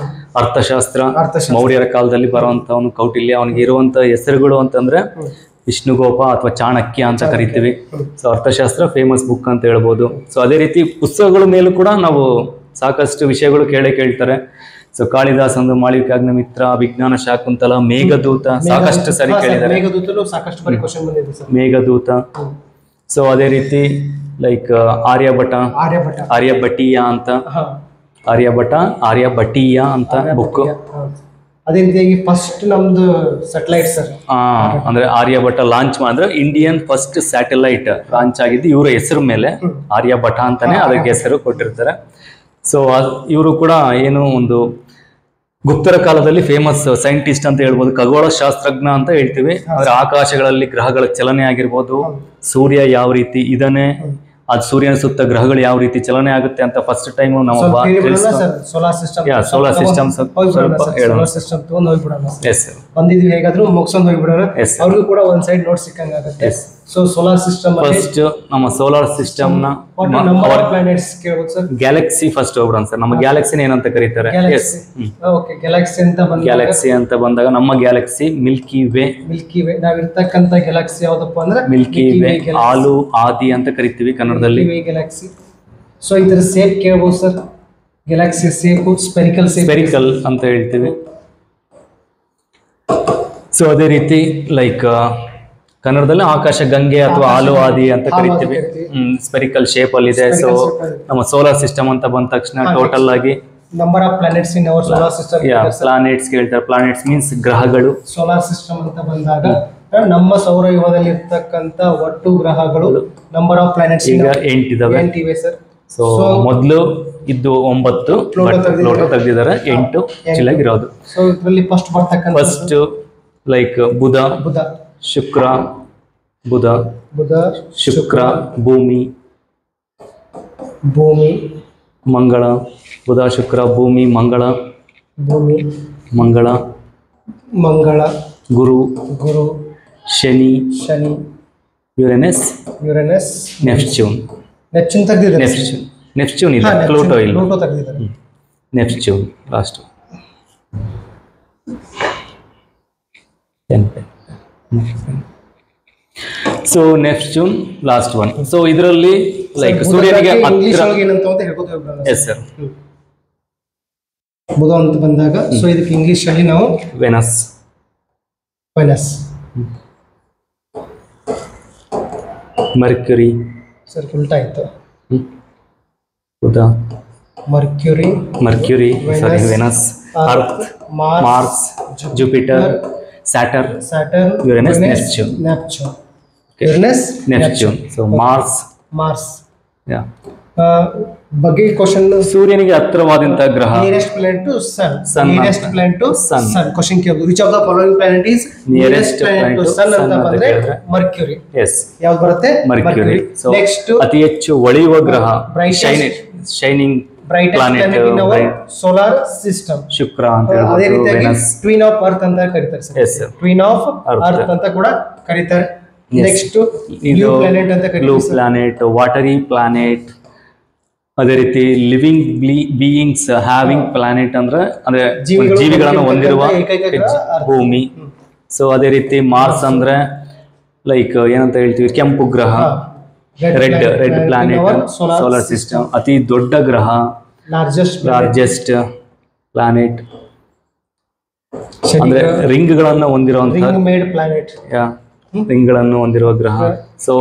ಅರ್ಥಶಾಸ್ತ್ರ, ಮೌರ್ಯರ ಕಾಲದಲ್ಲಿ ಬರುವಂತವನು ಕೌಟಿಲ್ಯ. ಅವನಿಗೆ ಇರುವಂತ ಹೆಸರುಗಳು ಅಂತಂದ್ರೆ ವಿಷ್ಣುಗೋಪ ಅಥವಾ ಚಾಣಕ್ಯ ಅಂತ ಕರಿತೀವಿ. ಸೊ ಅರ್ಥಶಾಸ್ತ್ರ ಫೇಮಸ್ ಬುಕ್ ಅಂತ ಹೇಳ್ಬೋದು. ಸೊ ಅದೇ ರೀತಿ ಪುಸ್ತಕಗಳ ಮೇಲೂ ಕೂಡ ನಾವು ಸಾಕಷ್ಟು ವಿಷಯಗಳು ಕೇಳ್ತಾರೆ. ಸೊ ಕಾಳಿದಾಸ್ ಒಂದು ಮಾಳವಿಕಾಗ್ನಿಮಿತ್ರ, ವಿಜ್ಞಾನ ಶಾಕುಂತಲ, ಮೇಘದೂತ ಸಾಕಷ್ಟು ಸರಿ ಕೇಳಿದ್ದಾರೆ. ಮೇಘದೂತ. ಸೊ ಅದೇ ರೀತಿ ಲೈಕ್ ಆರ್ಯಭಟೀಯ ಅಂತ, ಆರ್ಯಭಟೀಯ ಅಂತ ಬುಕ್. ಅದೇ ರೀತಿಯಾಗಿ ಫಸ್ಟ್ ನಮ್ದು ಸ್ಯಾಟಲೈಟ್ ಸರ್, ಅಂದ್ರೆ ಆರ್ಯಭಟ ಲಾಂಚ್ ಮಾಡಿದ್ರೆ ಇಂಡಿಯನ್ ಫಸ್ಟ್ ಸ್ಯಾಟಲೈಟ್ ಲಾಂಚ್ ಆಗಿದ್ದು ಇವರ ಹೆಸರು ಮೇಲೆ, ಆರ್ಯಭಟ ಅಂತಾನೆ ಅದಕ್ಕೆ ಹೆಸರು ಕೊಟ್ಟಿರ್ತಾರೆ. ಸೊ ಇವರು ಕೂಡ ಏನು ಒಂದು ಗುಪ್ತರ ಕಾಲದಲ್ಲಿ ಫೇಮಸ್ ಸೈಂಟಿಸ್ಟ್ ಅಂತ ಹೇಳ್ಬೋದು, ಖಗೋಳ ಶಾಸ್ತ್ರಜ್ಞ ಅಂತ ಹೇಳ್ತೀವಿ. ಅಂದ್ರೆ ಆಕಾಶಗಳಲ್ಲಿ ಗ್ರಹಗಳ ಚಲನೆ ಆಗಿರ್ಬೋದು, ಸೂರ್ಯ ಯಾವ ರೀತಿ ಇದಾನೆ, ಅದು ಸೂರ್ಯನ ಸುತ್ತ ಗ್ರಹಗಳು ಯಾವ ರೀತಿ ಚಲನೆ ಆಗುತ್ತೆ ಅಂತ ಫಸ್ಟ್ ಟೈಮ್ ನಮ್ಮ ಸೋಲಾರ್ ಸಿಸ್ಟಮ್ ಬಂದಿದ್ವಿ, ಹೇಗಾದ್ರೂ ಮುಗಿಸ್ಕೊಂಡು ಹೋಗ್ಬಿಡೋಣ. ಅವ್ರಿಗೂ ಕೂಡ ಒಂದ್ ಸೈಡ್ ನೋಟ್ ಸಿಕ್ಕಂಗ ಆಗುತ್ತೆ. ಸೊ ಸೋಲಾರ್ ಸಿಸ್ಟಮ್ ಫಸ್ಟ್, ನಮ್ಮ ಸೋಲಾರ್ ಸಿಸ್ಟಮ್ ನ ಪ್ಲಾನೆಟ್ಸ್ ಕೇಳಬಹುದು ಸರ್. ಗ್ಯಾಲಕ್ಸಿ ಫಸ್ಟ್ ಹೋಗ್ಬಿಡೋಣ ಸರ್. ನಮ್ಮ ಗ್ಯಾಲಕ್ಸಿನ ಏನಂತ ಕರೀತಾರೆ? ಗ್ಯಾಲಕ್ಸಿ ಅಂತ ಬಂದಾಗ ನಮ್ಮ ಗ್ಯಾಲಕ್ಸಿ ಮಿಲ್ಕಿ ವೇ. ನಾವಿರ್ತಕ್ಕಂಥ ಗ್ಯಾಲಕ್ಸಿ ಯಾವ್ದಪ್ಪ ಅಂದ್ರೆ ಮಿಲ್ಕಿ ವೇ, ಹಾಲು ಆದಿ ಅಂತ ಕರಿತೀವಿ ಕನ್ನಡದಲ್ಲಿ. ಗ್ಯಾಲಕ್ಸಿ. ಸೊ ಇದರ ಸೇಪ್ ಕೇಳಬಹುದು ಸರ್. ಗ್ಯಾಲಕ್ಸಿ ಸೇಪ್ ಸ್ಪೆರಿಕಲ್ ಅಂತ ಹೇಳ್ತೀವಿ. ಸೊ ಅದೇ ರೀತಿ ಲೈಕ್ ಕನ್ನಡದಲ್ಲಿ ಆಕಾಶ ಗಂಗೆ ಅಥವಾ ಹಾಲು ಆದಿ ಅಂತ ಕರಿತೀವಿ. ಸ್ಪೆರಿಕಲ್ ಶೇಪ್ ಅಲ್ಲಿ ಇದೆ. ಸೊ ನಮ್ಮ ಸೋಲಾರ್ ಸಿಸ್ಟಮ್ ಅಂತ ಬಂದ ತಕ್ಷಣ ಟೋಟಲ್ ಆಗಿ number of planets in our solar system. Planets ಹೇಳ್ತಾರೆ. ಪ್ಲಾನೆಟ್ಸ್ ಮೀನ್ಸ್ ಗ್ರಹಗಳು. ಸೋಲಾರ್ ಸಿಸ್ಟಮ್ ಅಂತ ಬಂದಾಗ ನಮ್ಮ ಸೌರವ್ಯೂಹದಲ್ಲಿ ಇರ್ತಕ್ಕಂತ ಒಟ್ಟು ಗ್ರಹಗಳು ನಂಬರ್ ಆಫ್ ಪ್ಲಾನೆಟ್ಸ್ ಈಗ 8 ಇದಾವೆ ಸರ್. ಸೊ ಮೊದಲು ಇದ್ದು 9, ಪ್ಲೂಟೋ ತೆಗೆದಿದ್ದಾರೆ, 8 ಚಿಲ್ಲಾಗಿರೋದು. ಸೊ ಇದರಲ್ಲಿ ಫಸ್ಟ್ ಲೈಕ್ ಬುಧ, ಶುಕ್ರ, ಶುಕ್ರ, ಭೂಮಿ, ಮಂಗಳ. ಬುಧ, ಶುಕ್ರ, ಭೂಮಿ, ಮಂಗಳ, ಗುರು, ಶನಿ, ಯುರೇನಸ್, ನೆಪ್ಚೂನ್ ಇಲ್ಲ, ಪ್ಲೂಟೋ ಇಲ್ಲ, Neptune last. So Neptune last one. So ಇದರಲ್ಲಿ ಲೈಕ್ ಸೂರ್ಯನಿಗೆ ಎಸ್ ಸರ್, ಬುಧ ಅಂತ ಬಂದಾಗ ಸೊ ಇದಕ್ಕೆ ಇಂಗ್ಲಿಷ್ ಅಲ್ಲಿ ನಾವು ವೆನಸ್ ಮರ್ಕ್ಯುರಿ, ಸರ್ ಉಲ್ಟಾ ಆಯ್ತು. ಬುಧ, Mercury, sorry Venus, earth, Mars, Jupiter, Saturn, Uranus, Neptune. So Mars ಯಾ ಬಗ್ಗೆ ಕ್ವಶನ್. ಸೂರ್ಯನಿಗೆ ಹತ್ತಿರವಾದಂತಹ ಗ್ರಹ nearest planet to sun. Sun. Nearest planet to sun. Question ಕೇಳಬಹುದು, which of the following planet is nearest planet to sun ಅಂತ ಬಂದ್ರೆ Mercury. S, ಯಾವ್ದು ಬರುತ್ತೆ? ಮರ್ಕ್ಯುರಿ. ಸೊ ನೆಕ್ಸ್ಟ್ ಅತಿ ಹೆಚ್ಚು ಹೊಳೆಯುವ ಗ್ರಹ, ಶೈನಿಂಗ್ ಪ್ಲಾನೆಟ್ ಸೋಲಾರ್ ಸಿಸ್ಟಮ್ ಶುಕ್ರ ಅಂತ ಅದೇ ಹೇಳ್ಬೋದು. ರೀತಿಯಾಗಿ ವೆನಸ್, ಟ್ವಿನ್ ಆಫ್ ಅರ್ತ್ ಅಂತ ಕರೀತಾರೆ sir. Yes, sir. Twin of Earth. Earth ಅಂತ ಕೂಡ ಕರೀತಾರೆ. Yes. ನೆಕ್ಸ್ಟ್ ಇದು ಬ್ಲೂ ಪ್ಲಾನೆಟ್ ಅಂತ ಬ್ಲೂ ಕರೀತಾರೆ. Planet, watery planet. ಅದೇ ರೀತಿ ಲಿವಿಂಗ್ ಬೀಯಿಂಗ್ಸ್ ಹ್ಯಾವಿಂಗ್ ಪ್ಲಾನೆಟ್ ಅಂದ್ರೆ ಜೀವಿಗಳನ್ನು ಹೊಂದಿರುವ ಏಕೈಕ ಗ್ರಹ ಅರ್ಥ. ಭೂಮಿ. ಸೊ ಅದೇ ರೀತಿ ಮಾರ್ಸ್ ಅಂದ್ರೆ ಲೈಕ್ ಏನಂತ ಹೇಳ್ತೀವಿ, ಕೆಂಪು ಗ್ರಹ. ರೆಡ್ ಪ್ಲಾನೆಟ್ ಸೋಲಾರ್ ಸಿಸ್ಟಮ್, ಅತಿ ದೊಡ್ಡ ಗ್ರಹ, ಲಾರ್ಜೆಸ್ಟ್ ಪ್ಲಾನೆಟ್ ಅಂದ್ರೆ ರಿಂಗ್ ಗಳನ್ನು ಹೊಂದಿರುವಂತಹ ರಿಂಗ್ ಮೇಡ್ ಪ್ಲಾನೆಟ್. ರಿಂಗ್ ಗಳನ್ನು ಹೊಂದಿರುವ ಗ್ರಹ. ಸೊ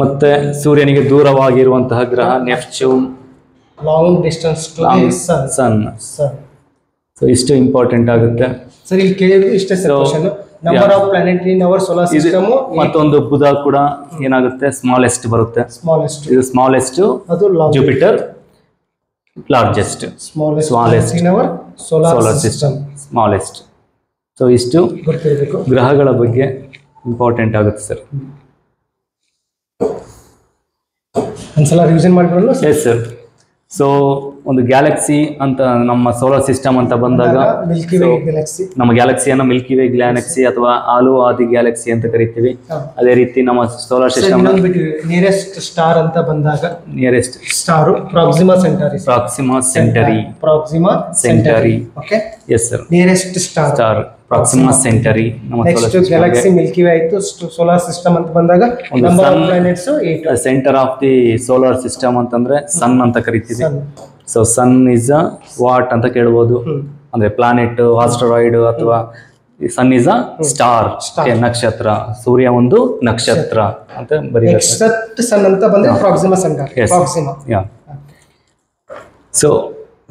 ಮತ್ತೆ ಸೂರ್ಯನಿಗೆ ದೂರವಾಗಿರುವಂತಹ ಗ್ರಹ Neptune. Long distance to sun. So ಇಷ್ಟು ಇಂಪಾರ್ಟೆಂಟ್ ಆಗುತ್ತೆ ಸರ್. ಇಲ್ಲಿ ಕೇಳಿದ್ರು ಇಷ್ಟೇ sir question. Number of planet in our solar system. ಮತ್ತೊಂದು ಬುಧ ಕೂಡ ಏನಾಗುತ್ತೆ, ಸ್ಮಾಲೆಸ್ಟ್ ಬರುತ್ತೆ. ಇದು ಸ್ಮಾಲೆಸ್ಟ್, ಅದು Jupiter largest, smallest in our solar system, smallest. So ಇಷ್ಟು ಗೊತ್ತಿರಬೇಕು ಗ್ರಹಗಳ ಬಗ್ಗೆ ಇಂಪಾರ್ಟೆಂಟ್ ಆಗುತ್ತೆ ಸರ್. ಒಂದ್ಸಲ ರಿವಿಷನ್ ಮಾಡಿಕೊಳ್ಳಲು. S sir. ಸೊ ಒಂದು ಗ್ಯಾಲಕ್ಸಿ ಅಂತ ನಮ್ಮ ಸೋಲಾರ್ ಸಿಸ್ಟಮ್ ಅಂತ ಬಂದಾಗ ಮಿಲ್ಕಿ ವೇ ಗ್ಯಾಲಕ್ಸಿ, ನಮ್ಮ ಗ್ಯಾಲಕ್ಸಿಯನ್ನು ಮಿಲ್ಕಿ ವೇ ಗ್ಯಾಲಕ್ಸಿ ಅಥವಾ ಆಲು ಆದಿ ಗ್ಯಾಲಕ್ಸಿ ಅಂತ ಕರಿತೀವಿ. ಅದೇ ರೀತಿ ನಮ್ಮ ಸೋಲಾರ್ ಸಿಸ್ಟಮ್ ನಿಯರೆಸ್ಟ್ ಸ್ಟಾರ್ ಅಂತ ಬಂದಾಗ nearest star Proxima Centauri. Okay, yes sir. Nearest star Proxima Centauri ನಮ್ಮ ನೆಕ್ಸ್ಟ್ ಗ್ಯಾಲಕ್ಸಿ ಮಿಲ್ಕಿ ವೇ ಆಯ್ತು. ಸೋಲಾರ್ ಸಿಸ್ಟಮ್ ಅಂತ ಬಂದಾಗ number of planets 8. Centre of the solar system ಅಂತಂದ್ರೆ ಸನ್ ಅಂತ ಕರಿತೀವಿ. So sun is a what ಅಂತ ಕೇಳ್ಬೋದು, ಅಂದ್ರೆ ಪ್ಲಾನೆಟ್, ಆಸ್ಟರಾಯ್ಡ್ ಅಥವಾ ಸನ್ ಇಸ್ ಅ ಸ್ಟಾರ್, ನಕ್ಷತ್ರ. ಸೂರ್ಯ ಒಂದು ನಕ್ಷತ್ರ ಅಂತ ಬರೀತಾರೆ. ಸನ್ ಅಂತ ಬಂದ್ರೆ ಪ್ರಾಕ್ಸಿಮಾ ಸೆಂಟರಿ.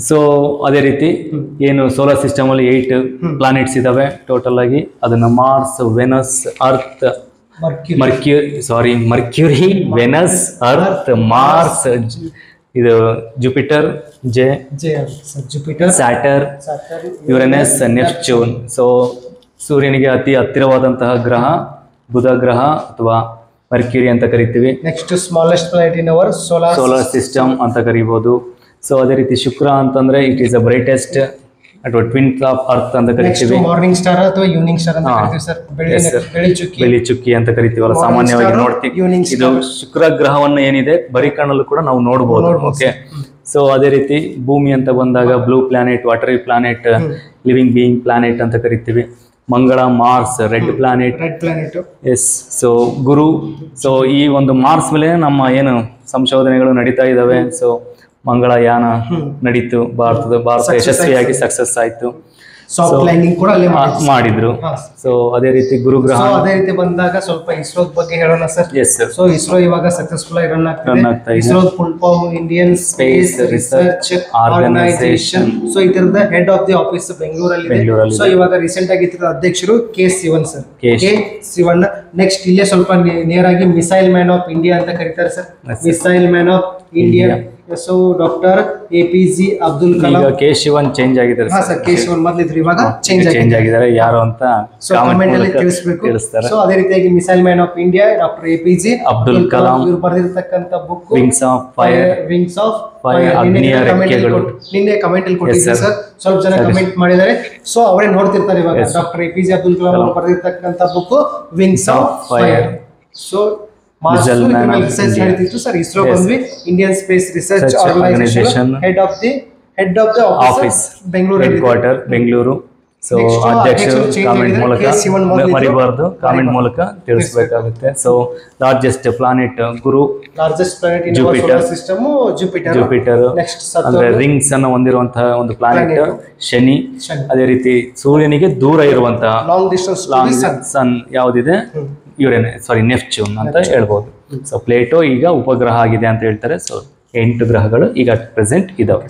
ಸೊ ಅದೇ ರೀತಿ ಏನು ಸೋಲಾರ್ ಸಿಸ್ಟಮ್ ಅಲ್ಲಿ 8 ಪ್ಲಾನೆಟ್ಸ್ ಇದಾವೆ ಟೋಟಲ್ ಆಗಿ. ಅದನ್ನ Mars, Venus, earth, Mercury, Venus, earth, Mars, ಇದು Jupiter, Jupiter, Saturn, Uranus, Neptune. So ಸೂರ್ಯನಿಗೆ ಅತಿ ಹತ್ತಿರವಾದಂತಹ ಗ್ರಹ ಬುಧ ಗ್ರಹ ಅಥವಾ ಮರ್ಕ್ಯುರಿ ಅಂತ ಕರಿತೀವಿ. Next smallest planet in our solar system ಅಂತ ಕರಿಬಹುದು. ಸೊ ಅದೇ ರೀತಿ ಶುಕ್ರ ಅಂತಂದ್ರೆ ಇಟ್ ಈಸ್ ದ ಬ್ರೈಟೆಸ್ಟ್ ಅಥವಾ ಟ್ವಿನ್ ಆಫ್ ಅರ್ತ್ ಅಂತ ಕರಿತೀವಿ. ಮಾರ್ನಿಂಗ್ ಸ್ಟಾರ್ ಅಥವಾ ಈವ್ನಿಂಗ್ ಸ್ಟಾರ್ ಅಂತ ಕರಿತೀವಿ ಸರ್. ಬೆಳ್ಳಿ ಚುಕ್ಕಿ ಅಂತ ಕರಿತೀವಲ್ಲ ಸಾಮಾನ್ಯವಾಗಿ ನೋಡ್ತೀವಿ. ಇದು ಶುಕ್ರ ಗ್ರಹವನ್ನು ಏನಿದೆ ಬರೀ ಕಣ್ಣಲ್ಲೂ ಕೂಡ ನಾವು ನೋಡಬಹುದು. ಓಕೆ, ಸೊ ಅದೇ ರೀತಿ ಭೂಮಿ ಅಂತ ಬಂದಾಗ blue planet, watery planet, living being planet ಅಂತ ಕರಿತೀವಿ. ಮಂಗಳ, Mars, red planet. Yes. So ಗುರು. ಸೊ ಈ ಒಂದು ಮಾರ್ಸ್ ಮೇಲೆ ನಮ್ಮ ಏನು ಸಂಶೋಧನೆಗಳು ನಡೀತಾ ಇದಾವೆ. ಸೊ ಮಂಗಳಯಾನ ನಡೀತು, ಭಾರತ ಯಶಸ್ವಿಯಾಗಿ ಸಕ್ಸಸ್ ಆಯ್ತು. ಸಾಫ್ಟ್ ಲ್ಯಾಂಡಿಂಗ್ ಕೂಡ ಅಲ್ಲೇ ಮಾಡಿದ್ರು. ಸೊ ಅದೇ ರೀತಿ ಗುರುಗ್ರಹ. ಅದೇ ರೀತಿ ಬಂದಾಗ ಸ್ವಲ್ಪ ಇಸ್ರೋ ಬಗ್ಗೆ ಹೇಳೋಣ sir. Yes sir. So ISRO ಇವಾಗ ಸಕ್ಸಸ್ಫುಲ್ ಆಗಿ ರನ್ ಆಗ್ತಾ ಇದೆ. ISRO full form Indian Space Research Organisation. So ಇದರದ ಹೆಡ್ ಆಫ್ ದಿ ಆಫೀಸ್ ಬೆಂಗಳೂರಲ್ಲಿ ಇದೆ. ಸೊ ಇವಾಗ ರೀಸೆಂಟ್ ಆಗಿ ಇದರ ಅಧ್ಯಕ್ಷರು K Sivan sir. K Shivanna. Next ಇಲ್ಲೇ ಸ್ವಲ್ಪ ನೇರಾಗಿ ಮಿಸೈಲ್ ಮ್ಯಾನ್ ಆಫ್ ಇಂಡಿಯಾ ಅಂತ ಕರೀತಾರೆ sir. Missile man of India. So doctor APJ Abdul Kalam. K Sivan change ಆಗಿದ್ದಾರೆ ಸರ್. ಕೆ ಶಿವನ್ ಮೊದಲಿದ್ರು, ಇವಾಗ ಚೇಂಜ್ ಆಗಿದ್ದಾರೆ. ಯಾರು ಅಂತ ಕಾಮೆಂಟ್ ಅಲ್ಲಿ ತಿಳಿಸಬೇಕು. ಸೊ ಅದೇ ರೀತಿಯಾಗಿ missile man of India doctor APJ Abdul Kalam ಇವರು ಬರೆದಿರತಕ್ಕಂತ ಬುಕ್ ವಿಂಗ್ಸ್ ಆಫ್ ಫೈರ್. ನಿನ್ನೆ ಕಮೆಂಟ್ ಅಲ್ಲಿ ಕೊಟ್ಟಿದ್ದಾರೆ ಸರ್. ಸ್ವಲ್ಪ ಜನ ಕಮೆಂಟ್ ಮಾಡಿದ್ದಾರೆ. ಸೊ ಅವರೇ ನೋಡ್ತಿರ್ತಾರೆ ಇವಾಗ. ಡಾಕ್ಟರ್ APJ ಅಬ್ದುಲ್ ಕಲಾಂ ಅವರು ಬರೆದಿರತಕ್ಕಂತ book wings of fire. So research ನಡೀತಿತ್ತು ಸರ್. ಇಸ್ರೋ ಬಂದ್ವಿ Indian Space Research Organisation head of the office Bengaluru. So ಅಧ್ಯಕ್ಷರು ಕಾಮೆಂಟ್ ಮೂಲಕ ಮರಿಬಾರ್ದು, ಕಾಮೆಂಟ್ ಮೂಲಕ ತಿಳಿಸಬೇಕಾಗುತ್ತೆ. ಸೊ ಲಾರ್ಜೆಸ್ಟ್ ಪ್ಲಾನೆಟ್ ಗುರು, largest planet in our solar system Jupiter. Next ಅಂದ್ರೆ ರಿಂಗ್ಸ್ ಅನ್ನು ಹೊಂದಿರುವಂತಹ ಒಂದು ಪ್ಲಾನೆಟ್ ಶನಿ. ಅದೇ ರೀತಿ ಸೂರ್ಯನಿಗೆ ದೂರ ಇರುವಂತಹ ಲಾಂಗ್ ಡಿಸ್ಟೆನ್ಸ್ ಸನ್ ಯಾವುದಿದೆ ನೆಪ್ಚೂನ್ ಅಂತ ಹೇಳ್ಬೋದು. ಸೊ ಪ್ಲೇಟೋ ಈಗ ಉಪಗ್ರಹ ಆಗಿದೆ ಅಂತ ಹೇಳ್ತಾರೆ. ಸೊ 8 ಗ್ರಹಗಳು ಈಗ ಅಟ್ ಪ್ರೆಸೆಂಟ್ ಇದಾವೆ.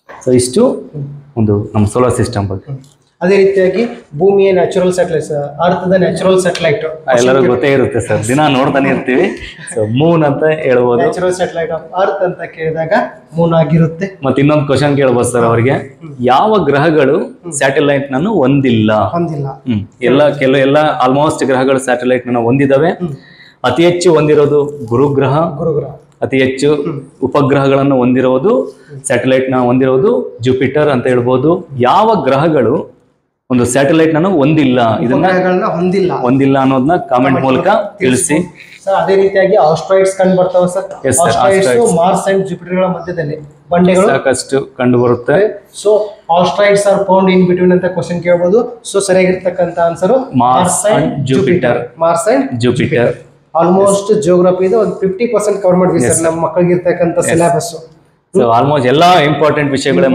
ಸೊ ಇಷ್ಟು ಒಂದು ನಮ್ಮ ಸೋಲಾರ್ ಸಿಸ್ಟಮ್ ಬಗ್ಗೆ. ಅದೇ ರೀತಿಯಾಗಿ ಭೂಮಿಯ ನ್ಯಾಚುರಲ್ ಸ್ಯಾಟಲೈಟ್, ಅರ್ಥದ ನ್ಯಾಚುರಲ್ ಸ್ಯಾಟಲೈಟ್ ಎಲ್ಲರಿಗೂ ಗೊತ್ತೇ ಇರುತ್ತೆ ಸರ್, ದಿನ ನೋಡ್ತಾನೆ ಇರ್ತೀವಿ. ಸೊ ಮೂನ್ ಅಂತ ಹೇಳ್ಬೋದು. ನ್ಯಾಚುರಲ್ ಸ್ಯಾಟಲೈಟ್ ಆಫ್ ಅರ್ತ್ ಅಂತ ಕೇಳಿದಾಗ ಮೂನ್ ಆಗಿರುತ್ತೆ. ಮತ್ತೆ ಇನ್ನೊಂದು ಕ್ವಶನ್ ಕೇಳ್ಬೋದು ಸರ್ ಅವರಿಗೆ, ಯಾವ ಗ್ರಹಗಳು ಸ್ಯಾಟಲೈಟ್ ನನ್ನು ಹೊಂದಿಲ್ಲ? ಎಲ್ಲ ಆಲ್ಮೋಸ್ಟ್ ಗ್ರಹಗಳು ಸ್ಯಾಟಲೈಟ್ ನನ್ನು ಹೊಂದಿದಾವೆ. ಅತಿ ಹೆಚ್ಚು ಹೊಂದಿರೋದು ಗುರುಗ್ರಹ. ಅತಿ ಹೆಚ್ಚು ಉಪಗ್ರಹಗಳನ್ನು ಹೊಂದಿರೋದು ಸ್ಯಾಟಲೈಟ್ ನ ಹೊಂದಿರೋದು ಜುಪಿಟರ್ ಅಂತ ಹೇಳ್ಬೋದು. ಯಾವ ಗ್ರಹಗಳು ಒಂದು ಸ್ಯಾಟಲೈಟ್ ನಾನು ಹೊಂದಿಲ್ಲ, ಇದನ್ನ ಹೊಂದಿಲ್ಲ ಅನ್ನೋದನ್ನ ಕಾಮೆಂಟ್ ಮೂಲಕ ತಿಳಿಸಿ. ಅದೇ ರೀತಿಯಾಗಿ ಆಸ್ಟ್ರಾಯ್ಡ್ಸ್ ಕಂಡು ಬರ್ತಾವೆ ಸರ್. ಮಾರ್ಸ್ ಅಂಡ್ ಜುಪಿಟರ್ ಮಧ್ಯದಲ್ಲಿ ಬಂಡೆಗಳು ಸಾಕಷ್ಟು ಕಂಡು ಬರುತ್ತೆ. So asteroids are found in between ಅಂತ ಕ್ವಶನ್ ಕೇಳಬಹುದು. ಸೊ ಸರಿಯಾಗಿರ್ತಕ್ಕಂತ answer Mars and Jupiter. Mars and Jupiter almost ಜಿಯೋಗ್ರಫಿದ ಒಂದು 50% ಕವರ್ ಮಾಡಿದ್ವಿ ಸರ್ ನಮ್ಮ ಮಕ್ಕಳಿಗೆ ಇರ್ತಕ್ಕಂಥ ಸಿಲೆಬಸ್. ಸೊ ಆಲ್ಮೋಸ್ಟ್ ಎಲ್ಲಾ ಇಂಪಾರ್ಟೆಂಟ್ ವಿಷಯಗಳೇ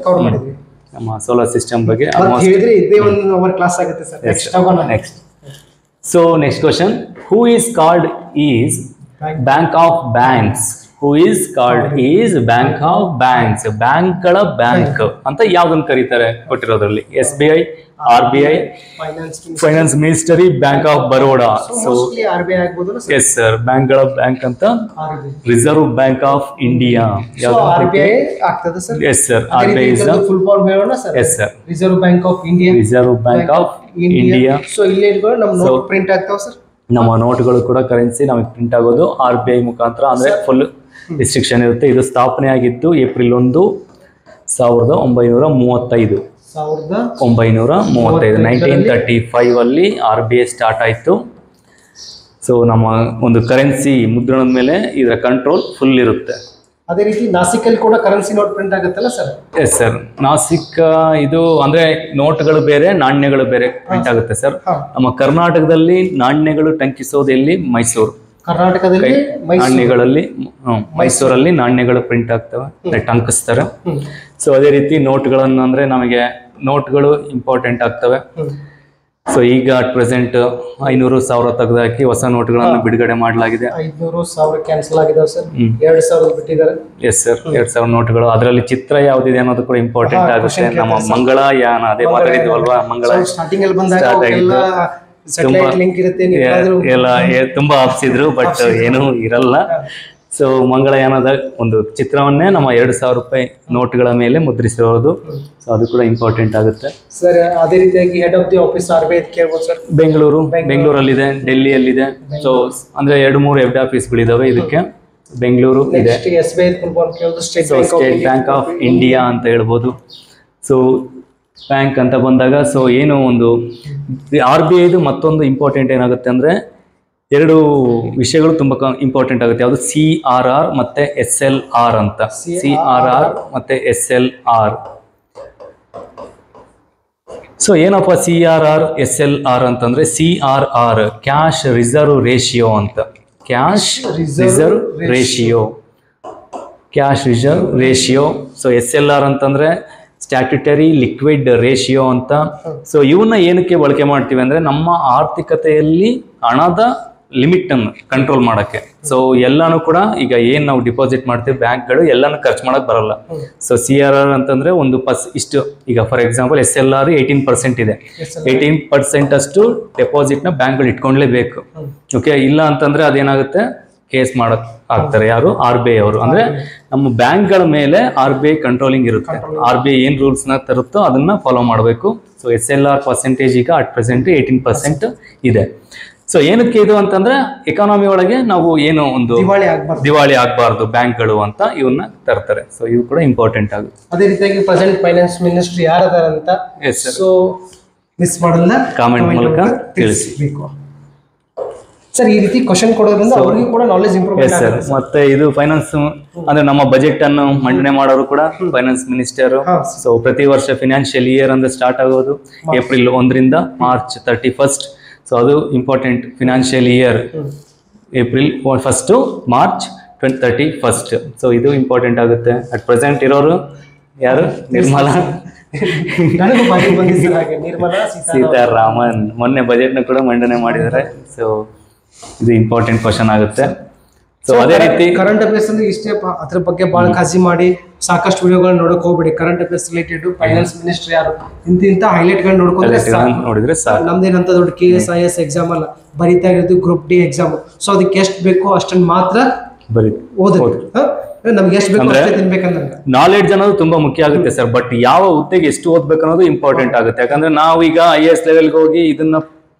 ಕವರ್ ಮಾಡಿದ್ವಿ ನಮ್ಮ ಸೋಲಾರ್ ಸಿಸ್ಟಮ್ ಬಗ್ಗೆ. ಹೇಳಿದ್ರೆ ಇದೇ ಒಂದು ಅವರ್ ಕ್ಲಾಸ್ ಆಗುತ್ತೆ sir. Next so next question, who is called is bank of banks? Who is called is bank of banks? ಬ್ಯಾಂಕ್ಗಳ ಬ್ಯಾಂಕ್ ಅಂತ ಯಾವ್ದನ್ನ ಕರೀತಾರೆ ಕೊಟ್ಟಿರೋದ್ರಲ್ಲಿ? SBI, RBI, finance ministry, bank of Baroda. So yes sir, ಬ್ಯಾಂಕ್ಗಳ bank ಅಂತ reserve bank of India. Yes sir, RBI is the full form ಹೇಳೋಣ sir. Yes sir, reserve bank of India. Reserve bank of India. So ಇಲ್ಲಿ ನಮ್ಮ note print ಆಗ್ತಾವ sir. ನಮ್ಮ ನೋಟ್ಗಳು ಕೂಡ currency ನಮಗೆ print ಆಗೋದು RBI ಮುಖಾಂತರ, ಅಂದ್ರೆ ಫುಲ್ ರಿಸ್ಟ್ರಿಕ್ಷನ್ ಇರುತ್ತೆ. ಇದು ಸ್ಥಾಪನೆ ಆಗಿದ್ದು ಏಪ್ರಿಲ್ 1, 1935. 1935 ಅಲ್ಲಿ RBI ಸ್ಟಾರ್ಟ್ ಆಯಿತು. ಸೊ ನಮ್ಮ ಒಂದು ಕರೆನ್ಸಿ ಮುದ್ರಣದ ಮೇಲೆ ಇದರ ಕಂಟ್ರೋಲ್ ಫುಲ್ ಇರುತ್ತೆ. ಅದೇ ರೀತಿ ನಾಸಿಕಲ್ಲಿ ಕೂಡ ಕರೆನ್ಸಿ ನೋಟ್ ಪ್ರಿಂಟ್ ಆಗುತ್ತಲ್ಲ ಸರ್? ಎಸ್ ಸರ್, ನಾಸಿಕ್ ಇದು ಅಂದ್ರೆ ನೋಟ್ಗಳು ಬೇರೆ, ನಾಣ್ಯಗಳು ಬೇರೆ ಪ್ರಿಂಟ್ ಆಗುತ್ತೆ ಸರ್. ನಮ್ಮ ಕರ್ನಾಟಕದಲ್ಲಿ ನಾಣ್ಯಗಳು ಟಂಕಿಸೋದು ಎಲ್ಲಿ? ಮೈಸೂರು. ಕರ್ನಾಟಕದಲ್ಲಿ ನಾಣ್ಯಗಳಲ್ಲಿ ಮೈಸೂರಲ್ಲಿ ನಾಣ್ಯಗಳು ಪ್ರಿಂಟ್ ಆಗ್ತವೆ, ಟಂಕಿಸ್ತಾರೆ. ಸೊ ಅದೇ ರೀತಿ ನೋಟ್ಗಳನ್ನು ಅಂದ್ರೆ ನಮಗೆ ನೋಟ್ಗಳು ಇಂಪಾರ್ಟೆಂಟ್ ಆಗ್ತವೆ. ಸೊ ಈಗ ಅಟ್ ಪ್ರೆಸೆಂಟ್ 500, 1000 ತೆಗೆದಾಕಿ ಹೊಸ ನೋಟ್ಗಳನ್ನು ಬಿಡುಗಡೆ ಮಾಡಲಾಗಿದೆ. 500, 1000 ಕ್ಯಾನ್ಸಲ್ ಆಗಿದೆ ಸರ್. 2000 ಬಿಟ್ಟಿದ್ದಾರೆ. Yes sir, 2000 ನೋಟ್ಗಳು. ಅದರಲ್ಲಿ ಚಿತ್ರ ಯಾವ್ದಿದೆ ಅನ್ನೋದು ಕೂಡ ಇಂಪಾರ್ಟೆಂಟ್ ಆಗುತ್ತೆ. ನಮ್ಮ ಮಂಗಳಯಾನ, ಅದೇ ಮಾತಾಡಿದ್ವಲ್ವಾ, ಮಂಗಳ ಸ್ಟಾರ್ಟಿಂಗ್ ಅಲ್ಲಿ ಬಂದಾಗ ಎಲ್ಲ ತುಂಬಾ ಹಾಕ್ಸಿದ್ರು, ಬಟ್ ಏನೂ ಇರಲ್ಲ. ಸೊ ಮಂಗಳಯಾನದ ಒಂದು ಚಿತ್ರವನ್ನೇ ನಮ್ಮ 2000 ರೂಪಾಯಿ ನೋಟ್ಗಳ ಮೇಲೆ ಮುದ್ರಿಸಿರೋದು. ಸೊ ಅದು ಕೂಡ ಇಂಪಾರ್ಟೆಂಟ್ ಆಗುತ್ತೆ ಸರ್. ಅದೇ ರೀತಿಯಾಗಿ head of the office RBI ಕೇಳ್ಬೋದು ಸರ್. ಬೆಂಗಳೂರಲ್ಲಿದೆ, ಡೆಲ್ಲಿಯಲ್ಲಿದೆ. ಸೊ ಅಂದ್ರೆ 2-3 ಹೆಡ್ ಆಫೀಸ್ಗಳಿದಾವೆ ಇದಕ್ಕೆ. ಬೆಂಗಳೂರು ಇದೆ. ಸ್ಟೇಟ್ ಬ್ಯಾಂಕ್ ಆಫ್ ಇಂಡಿಯಾ ಅಂತ ಹೇಳ್ಬೋದು. ಸೊ ಬ್ಯಾಂಕ್ ಅಂತ ಬಂದಾಗ ಸೊ ಏನು ಒಂದು RBI ಮತ್ತೊಂದು ಇಂಪಾರ್ಟೆಂಟ್ ಏನಾಗುತ್ತೆ ಅಂದ್ರೆ 2 ವಿಷಯಗಳು ತುಂಬಾ ಇಂಪಾರ್ಟೆಂಟ್ ಆಗುತ್ತೆ. ಯಾವುದು? CRR ಮತ್ತೆ SLR ಅಂತ. CRR ಮತ್ತೆ SLR. ಸೊ ಏನಪ್ಪ CRR SLR ಅಂತಂದ್ರೆ, CRR ಕ್ಯಾಶ್ ರಿಸರ್ವ್ ರೇಷಿಯೋ ಅಂತ. Cash reserve ratio. So SLR ಅಂತಂದ್ರೆ ಸ್ಟ್ಯಾಟ್ಯುಟರಿ ಲಿಕ್ವಿಡ್ ರೇಷಿಯೋ ಅಂತ. ಸೊ ಇವನ್ನ ಏನಕ್ಕೆ ಬಳಕೆ ಮಾಡ್ತೀವಿ ಅಂದ್ರೆ, ನಮ್ಮ ಆರ್ಥಿಕತೆಯಲ್ಲಿ ಹಣದ ಲಿಮಿಟ್ ಅನ್ನು ಕಂಟ್ರೋಲ್ ಮಾಡಕ್ಕೆ. ಸೊ ಎಲ್ಲಾನು ಕೂಡ ಈಗ ಏನ್ ನಾವು ಡಿಪಾಸಿಟ್ ಮಾಡ್ತೀವಿ ಬ್ಯಾಂಕ್ಗಳು ಎಲ್ಲಾನು ಖರ್ಚು ಮಾಡಕ್ ಬರಲ್ಲ. ಸೊ CRR ಅಂತಂದ್ರೆ ಒಂದು ಇಷ್ಟು, ಈಗ ಫಾರ್ ಎಕ್ಸಾಂಪಲ್ SLR 18% ಇದೆ. 18% ಅಷ್ಟು ಡೆಪಾಸಿಟ್ ನ ಬ್ಯಾಂಕ್ಗಳು ಇಟ್ಕೊಂಡ್ಲೇಬೇಕು. ಓಕೆ, ಇಲ್ಲ ಅಂತಂದ್ರೆ ಅದೇನಾಗುತ್ತೆ, ಕೇಸ್ ಮಾಡಕ್ ಆಗ್ತಾರೆ. ಯಾರು? RBI ಅವರು. ಅಂದ್ರೆ ನಮ್ಮ ಬ್ಯಾಂಕ್ಗಳ ಮೇಲೆ RBI ಕಂಟ್ರೋಲಿಂಗ್ ಇರುತ್ತೆ. RBI ಏನ್ ರೂಲ್ಸ್ ನ ತರುತ್ತೋ ಅದನ್ನ ಫಾಲೋ ಮಾಡಬೇಕು. ಸೊ SLR ಪರ್ಸೆಂಟೇಜ್ ಈಗ ಅಟ್ ಪ್ರೆಸೆಂಟ್ 18% ಇದೆ. ಸೊ ಏನಕ್ಕೆ ಇದು ಅಂತಂದ್ರೆ, ಎಕಾನಮಿ ಒಳಗೆ ನಾವು ಏನು ಒಂದು ದಿವಾಳಿ ಆಗ್ಬಾರ್ದು ಬ್ಯಾಂಕ್ಗಳು ಅಂತ ಇವನ್ನ ತರ್ತಾರೆ. ಸೊ ಇವು ಕೂಡ ಇಂಪಾರ್ಟೆಂಟ್ ಆಗುತ್ತೆ. ಅದೇ ರೀತಿಯಾಗಿ ಪ್ರೆಸೆಂಟ್ ಫೈನಾನ್ಸ್ ಮಿನಿಸ್ಟ್ರಿ ಯಾರದಾರ ಅಂತ ಸೊ ಮಿಸ್ ಮಾಡಲ್ಲ, ಕಾಮೆಂಟ್ ಮೂಲಕ ತಿಳಿಸಬೇಕು ಸರ್. ಈ ರೀತಿ ಕ್ವಶನ್ ಕೊಡೋದ್ರಿಂದ ಅವರಿಗೆ ಕೂಡ ನಾಲೆಜ್ ಇಂಪ್ರೂವ್ ಸರ್. ಮತ್ತೆ ಇದು ಫೈನಾನ್ಸ್ ಅಂದ್ರೆ ನಮ್ಮ ಬಜೆಟ್ ಅನ್ನು ಮಂಡನೆ ಮಾಡೋರು ಕೂಡ ಫೈನಾನ್ಸ್ ಮಿನಿಸ್ಟರ್. ಸೊ ಪ್ರತಿ ವರ್ಷ ಫಿನಾನ್ಷಿಯಲ್ ಇಯರ್ ಅಂದ್ರೆ ಸ್ಟಾರ್ಟ್ ಆಗೋದು ಏಪ್ರಿಲ್ 1ರಿಂದ ಮಾರ್ಚ್ 31. ಸೊ ಅದು important. Financial year April 1 to March 31. So ಇದು ಇಂಪಾರ್ಟೆಂಟ್ ಆಗುತ್ತೆ. ಅಟ್ ಪ್ರೆಸೆಂಟ್ ಇರೋರು ಯಾರು? ನಿರ್ಮಲಾ ನನಗೂ ಬಾಯಿ ಬಂದಿದೆ ಹಾಗೆ ನಿರ್ಮಲಾ ಸೀತಾರಾಮನ್ ಮೊನ್ನೆ ಬಜೆಟ್ ನ ಕೂಡ ಮಂಡನೆ ಮಾಡಿದ್ದಾರೆ. ಸೊ ಇದು ಇಂಪಾರ್ಟೆಂಟ್ ಕ್ವಶನ್ ಆಗುತ್ತೆ. ಸೊ ಅದೇ ರೀತಿ ಕರೆಂಟ್ ಅಫೇರ್ಸ್ ಅಂದ್ರೆ ಇಷ್ಟೇ, ಅದ್ರ ಬಗ್ಗೆ ಬಹಳ ಕಾಳಜಿ ಮಾಡಿ ಸಾಕಷ್ಟು ವಿಡಿಯೋಗಳನ್ನ ನೋಡಕ್ ಹೋಗ್ಬೇಡಿ. Current affairs related finance minister ಯಾರು ಇಂತ ಹೈಲೈಟ್ ಗಳು ನೋಡಿದ್ರೆ ನಮ್ದೇನಂತ ದೊಡ್ಡ KS IS ಎಕ್ಸಾಮ್ ಅಲ್ಲ, ಬರಿತಾ ಇರೋದು ಗ್ರೂಪ್ ಡಿ ಎಕ್ಸಾಮ್. ಸೊ ಅದಕ್ಕೆ ಎಷ್ಟು ಬೇಕೋ ಅಷ್ಟನ್ನ ಮಾತ್ರ ಓದೋದು. ನಮ್ಗೆ ಎಷ್ಟು ಬೇಕು ಅಷ್ಟೇ ತಿನ್ಬೇಕಂದ್ರೆ ನಾಲೆಡ್ಜ್ ಅನ್ನೋದು ತುಂಬಾ ಮುಖ್ಯ ಆಗುತ್ತೆ ಸರ್. ಬಟ್ ಯಾವ ಹುದ್ದೆಗೆ ಎಷ್ಟು ಓದ್ಬೇಕು ಅನ್ನೋದು ಇಂಪಾರ್ಟೆಂಟ್ ಆಗುತ್ತೆ. ಯಾಕಂದ್ರೆ ನಾವು ಈಗ IAS ಲೆವೆಲ್ಗೆ ಹೋಗಿ ಇದನ್ನ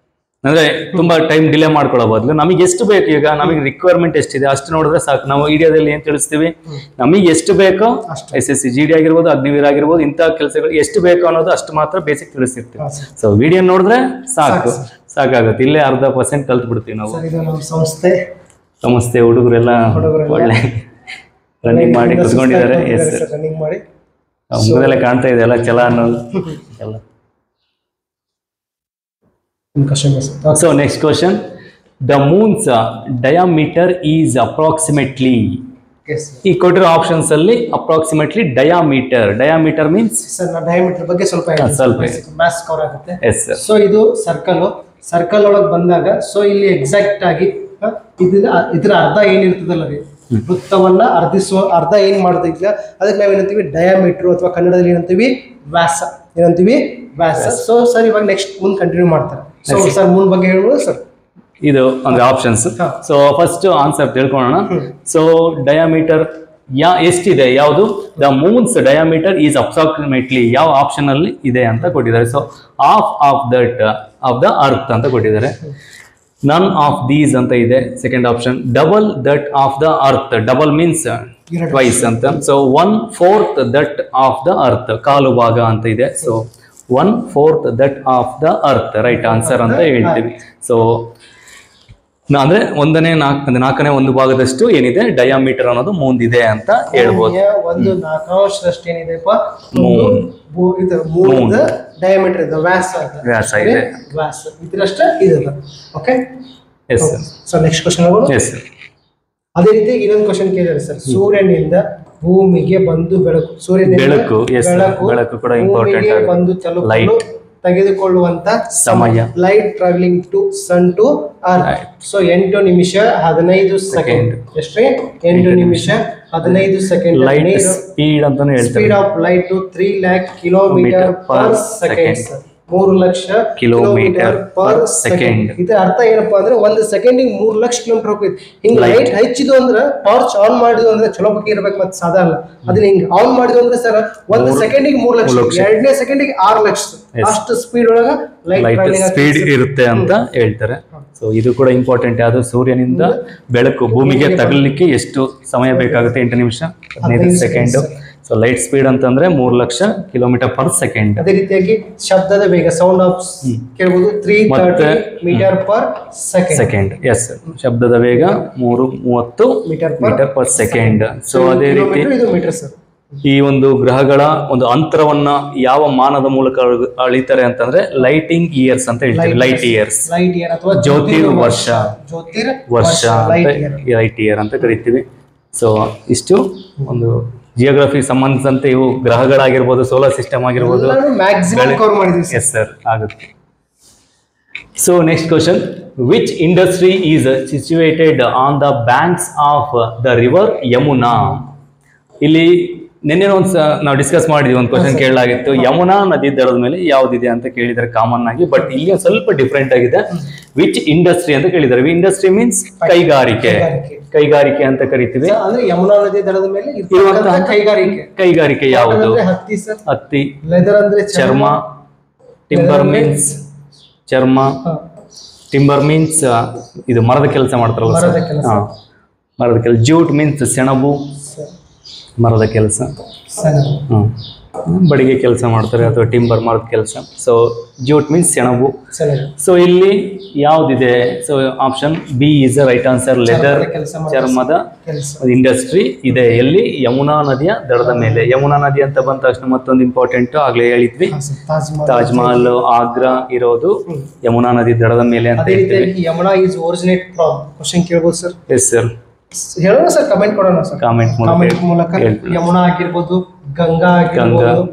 ಅಂದ್ರೆ ತುಂಬಾ ಟೈಮ್ ಡಿಲೇ ಮಾಡ್ಕೊಳ್ಳೋ ಬದಲು ನಮಗೆ ಎಷ್ಟು ಬೇಕು, ಈಗ ನಮಗೆ ರಿಕ್ವೈರ್ಮೆಂಟ್ ಎಷ್ಟಿದೆ ಅಷ್ಟು ನೋಡಿದ್ರೆ ಸಾಕು. ನಾವು ಇಂಡಿಯಾದಲ್ಲಿ ಏನ್ ತಿಳಿಸ್ತೀವಿ, ನಮಗೆ ಎಷ್ಟು ಬೇಕೋ SSC GD ಆಗಿರ್ಬೋದು, ಅಗ್ನಿವೀರ ಆಗಿರ್ಬೋದು, ಇಂಥ ಕೆಲಸಗಳು ಎಷ್ಟು ಬೇಕು ಅನ್ನೋದು ಅಷ್ಟು ಮಾತ್ರ ಬೇಸಿಕ್ ತಿಳಿಸಿರ್ತೀವಿ. ಸೊ ವಿಡಿಯೋ ನೋಡಿದ್ರೆ ಸಾಕಾಗುತ್ತೆ. ಇಲ್ಲೇ 0.5% ಕಲ್ತ್ ಬಿಡ್ತೀವಿ ನಾವು. ಸಂಸ್ಥೆ ಹುಡುಗರೆಲ್ಲ ಒಳ್ಳೆ ರನ್ನಿಂಗ್ ಮಾಡಿ ಕುತ್ಕೊಂಡಿದ್ದಾರೆ. ಮುಂದೆಲ್ಲ ಕಾಣ್ತಾ ಇದೆ ಎಲ್ಲ ಛಲ ಅನ್ನೋದು ಎಲ್ಲ. So next question, the moon's diameter is approximately. ಈ ಕೊಟ್ಟಿರೋ ಆಪ್ಷನ್ಸ್ ಅಲ್ಲಿ ಅಪ್ರಾಕ್ಸಿಮೇಟ್ಲಿ ಡಯಾಮೀಟರ್ ಮೀನ್ಸ್ ಸರ್ ನಾ ಡಯಾಮೀಟರ್ ಬಗ್ಗೆ ಸ್ವಲ್ಪ ಮ್ಯಾಥ್ಸ್ ಕವರ್ ಆಗುತ್ತೆ. ಸೊ ಇದು ಸರ್ಕಲ್ ಒಳಗೆ ಬಂದಾಗ ಸೊ ಇಲ್ಲಿ ಎಕ್ಸಾಕ್ಟ್ ಆಗಿ ಇದ್ರ ಅರ್ಧ ಏನಿರ್ತದಲ್ಲ ರೀ, ವೃತ್ತವನ್ನ ಅರ್ಧ ಏನ್ ಮಾಡ್ತಿದ್ಲ ಅದಕ್ಕೆ ನಾವೇನಂತೀವಿ ಡಯಾಮೀಟರ್, ಅಥವಾ ಕನ್ನಡದಲ್ಲಿ ಏನಂತೀವಿ ವ್ಯಾಸ. ಸೊ ಸರ್ ಇವಾಗ ನೆಕ್ಸ್ಟ್ ಮುಂದೆ ಕಂಟಿನ್ಯೂ ಮಾಡ್ತಾರೆ. ಸೊ ಸರ್ ಮೂನ್ ಬಗ್ಗೆ ಹೇಳ್ಬೋದು ಸರ್. ಇದು ಅಂದ್ರೆ ಆಪ್ಷನ್ಸ್. ಸೊ ಫಸ್ಟ್ ಆನ್ಸರ್ ತಿಳ್ಕೊಳ್ಳೋಣ. ಸೊ ಡಯಾಮೀಟರ್ ಎಷ್ಟಿದೆ ಯಾವುದು? The moon's diameter is approximately ಯಾವ ಆಪ್ಷನ್ ಅಲ್ಲಿ ಇದೆ ಅಂತ ಕೊಟ್ಟಿದ್ದಾರೆ. So half of the earth ಅಂತ ಕೊಟ್ಟಿದ್ದಾರೆ. ನನ್ ಆಫ್ ದೀಸ್ ಅಂತ ಇದೆ second option. Double that of the earth, double means twice ಅಂತ. So 1/4 that of the earth, ಕಾಲು ಭಾಗ ಅಂತ ಇದೆ. So 1/4 that of the earth right answer ಅಂತ ಹೇಳ್ತೀವಿ. ಸೊ ಅಂದ್ರೆ ನಾಲ್ಕನೇ ಒಂದು ಭಾಗದಷ್ಟು ಏನಿದೆ ಡಯಾಮೀಟರ್ ಅನ್ನೋದು ಮುಂದಿದೆ ಅಂತ ಹೇಳ್ಬೋದು. ಒಂದು 4/5 ಏನಿದೆಪ್ಪ ಮೂನ್ ಡಯಾಮೀಟರ್ ಇದೆ, ವ್ಯಾಸ ಇದೆ, ಇದ್ರಷ್ಟೇ ಇದೆ. Okay yes sir. So next question ಹೋಗೋಣ. Yes sir. ಅದೇ ರೀತಿ ಇನ್ನೊಂದು ಕ್ವೆಶ್ಚನ್ ಕೇಳಿದ್ದಾರೆ ಸರ್. ಸೂರ್ಯನಿಂದ ಭೂಮಿಗೆ ಬಂದು ಬೆಳಕು ಕೂಡ ಇಂಪಾರ್ಟೆಂಟ್. ಬಂದು ತಲುಪಲು ತೆಗೆದುಕೊಳ್ಳುವಂತ ಸಮಯ, light travelling to sun to earth. So 8 ನಿಮಿಷ 15 ಸೆಕೆಂಡ್. ಎಷ್ಟ್ರಿ? 8 ನಿಮಿಷ 15 ಸೆಕೆಂಡ್. ಲೈಟ್ ಸ್ಪೀಡ್ ಅಂತಾನೆ ಹೇಳ್ತಾರೆ. Speed of light to 3 lakh kilometre per second. 3 lakh kilometre per second. ಇದರ ಅರ್ಥ ಏನಪ್ಪಾ ಅಂದ್ರೆ 1 ಸೆಕೆಂಡಿಗೆ 3 ಲಕ್ಷ ಕಿಲೋಮೀಟರ್ ಹೋಗ್ತೈತಿ. ಹಿಂಗ್ ಲೈಟ್ ಹಚ್ಚಿದು ಅಂದ್ರೆ ಟಾರ್ಚ್ ಆನ್ ಮಾಡಿದ್ವು ಅಂದ್ರೆ ಚಲೋ ಬಗ್ಗೆ ಇರ್ಬೇಕು, ಮತ್ತೆ ಸಾದಾ ಅಲ್ಲ. ಅದನ್ನ ಹಿಂಗ್ ಆನ್ ಮಾಡಿದ್ವು ಅಂದ್ರೆ ಸರ್ 1 ಸೆಕೆಂಡಿಗೆ 3 ಲಕ್ಷ, 2ನೇ ಸೆಕೆಂಡಿಗೆ 6 ಲಕ್ಷ, ಅಷ್ಟು ಸ್ಪೀಡ್ ಒಳಗ ಲೈಟ್ ಸ್ಪೀಡ್ ಇರುತ್ತೆ ಅಂತ ಹೇಳ್ತಾರೆ. ಸೊ ಇದು ಕೂಡ ಇಂಪಾರ್ಟೆಂಟ್. ಯಾವುದು? ಸೂರ್ಯನಿಂದ ಬೆಳಕು ಭೂಮಿಗೆ ತಗಲಿಕ್ಕೆ ಎಷ್ಟು ಸಮಯ ಬೇಕಾಗುತ್ತೆ? 8 ನಿಮಿಷ 15 ಸೆಕೆಂಡ್. ಸೊ ಲೈಟ್ ಸ್ಪೀಡ್ ಅಂತಂದ್ರೆ 3 ಲಕ್ಷ ಕಿಲೋಮೀಟರ್ ಪರ್ ಸೆಕೆಂಡ್. ಅದೇ ರೀತಿಯಾಗಿ ಶಬ್ದದ ವೇಗ ಸೌಂಡ್ ಆಫ್ ಕೇಳಬಹುದು 330 ಮೀಟರ್ ಪರ್ ಸೆಕೆಂಡ್. ಎಸ್, ಶಬ್ದದ ವೇಗ 330 ಮೀಟರ್ ಪರ್ ಸೆಕೆಂಡ್. ಸೊ ಅದೇ ರೀತಿ ಈ ಒಂದು ಗ್ರಹಗಳ ಒಂದು ಅಂತರವನ್ನ ಯಾವ ಮಾನದ ಮೂಲಕ ಅಳಿತಾರೆ ಅಂತಂದ್ರೆ ಲೈಟಿಂಗ್ ಇಯರ್ಸ್ ಅಂತ ಹೇಳ್ತಾರೆ. ಲೈಟ್ ಇಯರ್ಸ್ ಅಥವಾ ಜ್ಯೋತಿರ್ವರ್ಷ ಅಂತ ಲೈಟ್ ಇಯರ್ ಅಂತ ಕರಿತೀವಿ. ಸೊ ಇಷ್ಟು ಒಂದು ಜಿಯೋಗ್ರಫಿ ಸಂಬಂಧಿಸಿದಂತೆ ಇವು ಗ್ರಹಗಳಾಗಿರ್ಬೋದು, ಸೋಲಾರ್ ಸಿಸ್ಟಮ್ ಆಗಿರ್ಬೋದು. ಎಸ್ ಸರ್, ಆಗುತ್ತೆ. So next question, which industry is situated on the banks of the river Yamuna? ಇಲ್ಲಿ ನಿನ್ನೆ ನಾವು ಡಿಸ್ಕಸ್ ಮಾಡಿದ್ವಿ, ಒಂದು ಕ್ವಶನ್ ಕೇಳಲಾಗಿತ್ತು, ಯಮುನಾ ನದಿ ದಡದ ಮೇಲೆ ಯಾವ್ದಿದೆ ಅಂತ ಕೇಳಿದರೆ ಕಾಮನ್ ಆಗಿ. ಬಟ್ ಇಲ್ಲಿ ಸ್ವಲ್ಪ ಡಿಫ್ರೆಂಟ್ ಆಗಿದೆ. ವಿಚ್ ಇಂಡಸ್ಟ್ರಿ ಅಂತ ಕೇಳಿದ್ದಾರೆ. ಇಂಡಸ್ಟ್ರಿ ಮೀನ್ಸ್ ಕೈಗಾರಿಕೆ ಅಂತ ಕರಿತೀವಿ. ಯಮುನಾ ನದಿ ದಡದ ಮೇಲೆ ಕೈಗಾರಿಕೆ ಯಾವುದು? ಹತ್ತಿ, ಲೆದರ್ ಅಂದ್ರೆ ಚರ್ಮ, ಟಿಂಬರ್ ಮೀನ್ಸ್ ಚರ್ಮ, ಟಿಂಬರ್ ಮೀನ್ಸ್ ಇದು ಮರದ ಕೆಲಸ ಮಾಡ್ತಾರಲ್ಲ ಸರ್, ಮರದ ಕೆಲಸ. ಜೂಟ್ ಮೀನ್ಸ್ ಸೆಣಬು, ಮರದ ಕೆಲಸ. ಬಡಿಗೆ ಕೆಲಸ ಮಾಡ್ತಾರೆ, ಅಥವಾ ಟಿಂಬರ್ ಮರದ ಕೆಲಸ. ಸೊ ಜೂಟ್ ಮೀನ್ಸ್ ಸೆಣಬು. ಸೊ ಇಲ್ಲಿ ಯಾವ್ದಿದೆ? So option B is the right answer. Leather, ಚರ್ಮದ ಇಂಡಸ್ಟ್ರಿ ಇದೆ ಎಲ್ಲಿ? ಯಮುನಾ ನದಿಯ ದಡದ ಮೇಲೆ. ಯಮುನಾ ನದಿ ಅಂತ ಬಂದ ತಕ್ಷಣ ಮತ್ತೊಂದು ಇಂಪಾರ್ಟೆಂಟ್ ಆಗ್ಲೇ ಹೇಳಿದ್ವಿ, ತಾಜ್ ಮಹಲ್, ಆಗ್ರಾ ಇರೋದು ಯಮುನಾ ನದಿ ದಡದ ಮೇಲೆ ಅಂತ ಹೇಳ್ತೀವಿ. Yamuna is originate from question ಕೇಳಬಹುದು ಸರ್. ಎಸ್ ಸರ್, ಹೇಳೋಣ ಸರ್, ಕಮೆಂಟ್ ಕೊಡೋಣ ಸರ್. ಕಾಮೆಂಟ್ ಮೂಲಕ ಯಮುನಾ ಆಗಿರ್ಬೋದು, ಗಂಗಾ ಆಗಿರ್ಬೋದು.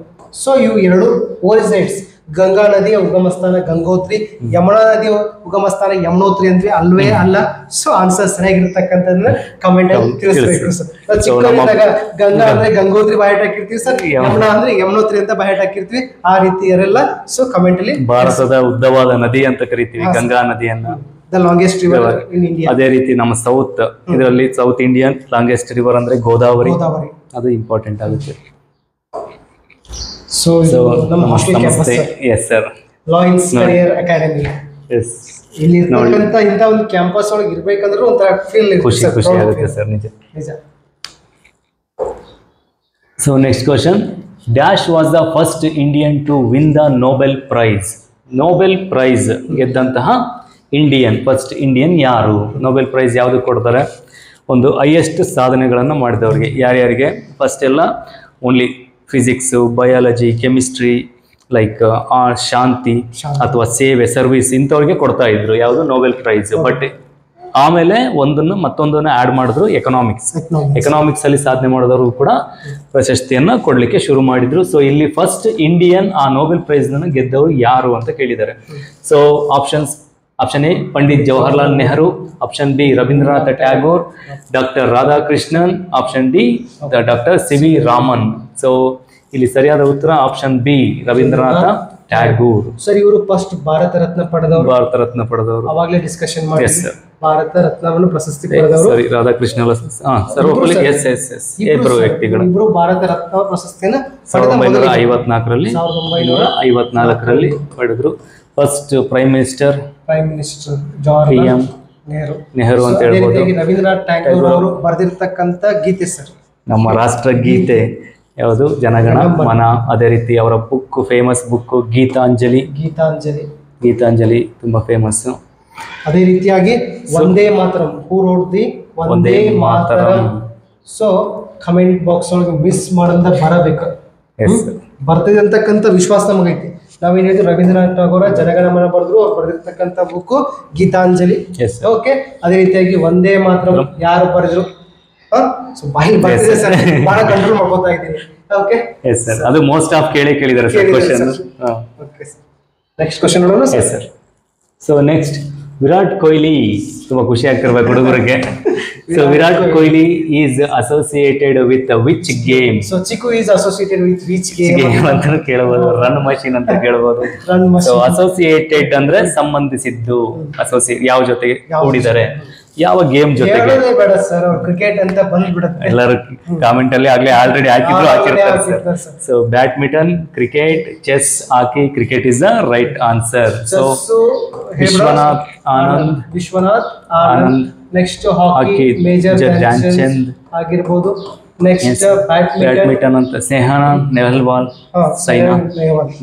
ಸೊ ಇವು ಎರಡು ಓರಿಜಿನೇಟ್ಸ್. ಗಂಗಾ ನದಿಯ ಉಗಮ ಸ್ಥಾನ ಗಂಗೋತ್ರಿ, ಯಮುನಾ ನದಿಯ ಉಗಮ ಸ್ಥಾನ ಯಮುನೋತ್ರಿ ಅಂದ್ರೆ ಅಲ್ವೇ ಅಲ್ಲ? ಸೊ ಆನ್ಸರ್ ಸರಿಯಾಗಿರ್ತಕ್ಕಂಥದ್ದನ್ನ ಕಮೆಂಟ್ ಅಲ್ಲಿ ತಿಳಿಸ್ಬೇಕು ಸರ್. ಚಿಕ್ಕವರಿದ್ದಾಗ ಗಂಗಾ ಅಂದ್ರೆ ಗಂಗೋತ್ರಿ ಬಾಯಟ್ ಹಾಕಿರ್ತೀವಿ ಸರ್, ಯಮುನಾ ಅಂದ್ರೆ ಯಮುನೋತ್ರಿ ಅಂತ ಬಾಯಟ್ ಹಾಕಿರ್ತೀವಿ. ಆ ರೀತಿ ಇರಲ್ಲ. ಸೊ ಕಮೆಂಟ್ ಅಲ್ಲಿ ಭಾರತದ ಉದ್ದವಾದ ನದಿ ಅಂತ ಕರಿತೀವಿ ಗಂಗಾ ನದಿಯನ್ನ, the longest river in India. ಅದೇ ರೀತಿ ನಮ್ಮ ಸೌತ್ ಇದರಲ್ಲಿ ಸೌತ್ ಇಂಡಿಯನ್ ಲಾಂಗೆಸ್ಟ್ ರಿವರ್ ಅಂದ್ರೆ ಗೋದಾವರಿ, ಅದು ಇಂಪಾರ್ಟೆಂಟ್ ಆಗುತ್ತೆ. ಸೊ ನಮ್ಮ ಹಾಸ್ಟೆಲ್ ಕ್ಯಾಂಪಸ್, ಎಸ್ ಸರ್, ಲಾ ಇನ್ಸ್ಪೈರ್ ಅಕಾಡೆಮಿ. ಎಸ್, ಇಲ್ಲಿ ಇರ್ತಕ್ಕಂತ ಇಂತ ಒಂದು ಕ್ಯಾಂಪಸ್ ಒಳಗೆ ಇರ್ಬೇಕಂದ್ರೂ ಒಂಥರ ಫೀಲ್ ಖುಷಿ ಆಗುತ್ತೆ ಸರ್, ನಿಜ. So next question, dash was the first Indian to win the Nobel prize. Nobel prize ಗೆದ್ದಂತಹ ಇಂಡಿಯನ್, ಫಸ್ಟ್ ಇಂಡಿಯನ್ ಯಾರು? ನೊಬೆಲ್ ಪ್ರೈಸ್ ಯಾವುದು ಕೊಡ್ತಾರೆ? ಒಂದು ಹೈಯೆಸ್ಟ್ ಸಾಧನೆಗಳನ್ನು ಮಾಡಿದವರಿಗೆ. ಯಾರ್ಯಾರಿಗೆ? ಫಸ್ಟ್ ಎಲ್ಲ only physics, biology, chemistry, like ಶಾಂತಿ ಅಥವಾ ಸೇವೆ, ಸರ್ವಿಸ್ ಇಂಥವ್ರಿಗೆ ಕೊಡ್ತಾ ಇದ್ರು ಯಾವುದು ನೊಬೆಲ್ ಪ್ರೈಸ್. ಬಟ್ ಆಮೇಲೆ ಒಂದನ್ನು ಮತ್ತೊಂದನ್ನು ಆ್ಯಡ್ ಮಾಡಿದ್ರು, ಎಕನಾಮಿಕ್ಸ್ ಅಲ್ಲಿ ಸಾಧನೆ ಮಾಡಿದವರು ಕೂಡ ಪ್ರಶಸ್ತಿಯನ್ನು ಕೊಡಲಿಕ್ಕೆ ಶುರು ಮಾಡಿದ್ರು. ಸೊ ಇಲ್ಲಿ ಫಸ್ಟ್ ಇಂಡಿಯನ್ ಆ ನೊಬೆಲ್ ಪ್ರೈಸ್ನ ಗೆದ್ದವರು ಯಾರು ಅಂತ ಕೇಳಿದ್ದಾರೆ. So option A Pandit Jawaharlal Nehru, option B Rabindranath Tagore, doctor Radhakrishnan, option D doctor C V Raman. So ಇಲ್ಲಿ ಸರಿಯಾದ ಉತ್ತರ option B Rabindranath Tagore. Sir, ಇವರು ಫಸ್ಟ್ ಭಾರತ ರತ್ನ ಪಡೆದವರು. ಅವಾಗಲೇ ಡಿಸ್ಕಷನ್ ಮಾಡಿ ಭಾರತ ರತ್ನವನ್ನು ಪ್ರಶಸ್ತಿ ಪಡೆದವರು ರಾಧಾಕೃಷ್ಣ ಇಬ್ಬರು ವ್ಯಕ್ತಿಗಳು. ಇಬ್ಬರು ಭಾರತ ರತ್ನ ಪ್ರಶಸ್ತಿಯನ್ನು 1954ರಲ್ಲಿ ಪಡೆದ್ರು. First prime minister Jawaharlal Nehru ಅಂತ ಹೇಳ್ಬೋದು. ರವೀಂದ್ರನಾಥ್ ಟ್ಯಾಗೋರ್ ಅವರು ಬರೆದಿರ್ತಕ್ಕಂಥ ಗೀತೆ ಸರ್, ನಮ್ಮ ರಾಷ್ಟ್ರ ಗೀತೆ ಯಾವುದು? ಜನಗಣ ಮನ. ಅದೇ ರೀತಿ ಅವರ ಬುಕ್, ಫೇಮಸ್ ಬುಕ್ ಗೀತಾಂಜಲಿ ತುಂಬಾ ಫೇಮಸ್. ಅದೇ ರೀತಿಯಾಗಿ Vande Mataram, who wrote the Vande Mataram. So comment box ಒಳಗೆ ಮಿಸ್ ಮಾಡಂದ ಬರಬೇಕು, ಬರ್ತಿದೆ ಅಂತಕ್ಕಂಥ ವಿಶ್ವಾಸ ನಮಗೈತಿ. ನಾವೇನ್ ಹೇಳಿದ್ವಿ, ರವೀಂದ್ರನಾಥ್ ಟಾಗೋರ ಜನಗಣಮನ ಬರೆದ್ರು, ಅವ್ರು ಬರೆದಿರ್ತಕ್ಕಂಥ ಬುಕ್ ಗೀತಾಂಜಲಿ. ಓಕೆ, ಅದೇ ರೀತಿಯಾಗಿ ವಂದೇ ಮಾತರಂ ಯಾರು ಬರೆದ್ರು? ಬಾಯಿ ಬರ್ತಿದೆ ಸರ್, ಬಹಳ ಕಂಟ್ರೋಲ್ ಮಾಡ್ಕೋತಾ ಇದ್ದೀನಿ. ಓಕೆ, ಎಸ್ ಸರ್, ಅದು ಮೋಸ್ಟ್ ಆಫ್ ಕೇಳಿದ್ದಾರೆ sir question. Okay sir, next question ನೋಡೋಣ sir. So next, Virat Kohli. ತುಂಬಾ ಖುಷಿ ಆಗ್ತಿರ್ಬೇಕು ಹುಡುಗರಿಗೆ. So Virat Kohli is associated with which game? So Chikku is associated with which game ಅಂತ ಕೇಳಬಹುದು, ರನ್ ಮಷೀನ್ ಅಂತ ಕೇಳಬಹುದು. ಸೊ ಅಸೋಸಿಯೇಟೆಡ್ ಅಂದ್ರೆ ಸಂಬಂಧಿಸಿದ್ದು, ಅಸೋಸಿಯೇಟ್ ಯಾವ ಜೊತೆಗೆ ಕೂಡಿದ್ದಾರೆ, ಯಾವ ಗೇಮ್ ಜೊತೆಗೆ. ಬೇಡ ಸರ್, ಅವ್ರು ಕ್ರಿಕೆಟ್ ಅಂತ ಬಂದ್ಬಿಡುತ್ತೆ. ಎಲ್ಲರೂ ಕಾಮೆಂಟ್ ಅಲ್ಲಿ ಆಲ್ರೆಡಿ ಹಾಕಿರ್ತಾರೆ sir. So badminton, cricket, chess, hockey, cricket is the right answer. So Vishwanath Anand, next hockey major Dhyan Chand ಆಗಿರ್ಬೋದು. ನೆಕ್ಸ್ಟ್ ಬ್ಯಾಡ್ಮಿಂಟನ್ ಅಂತ ಸೈನಾ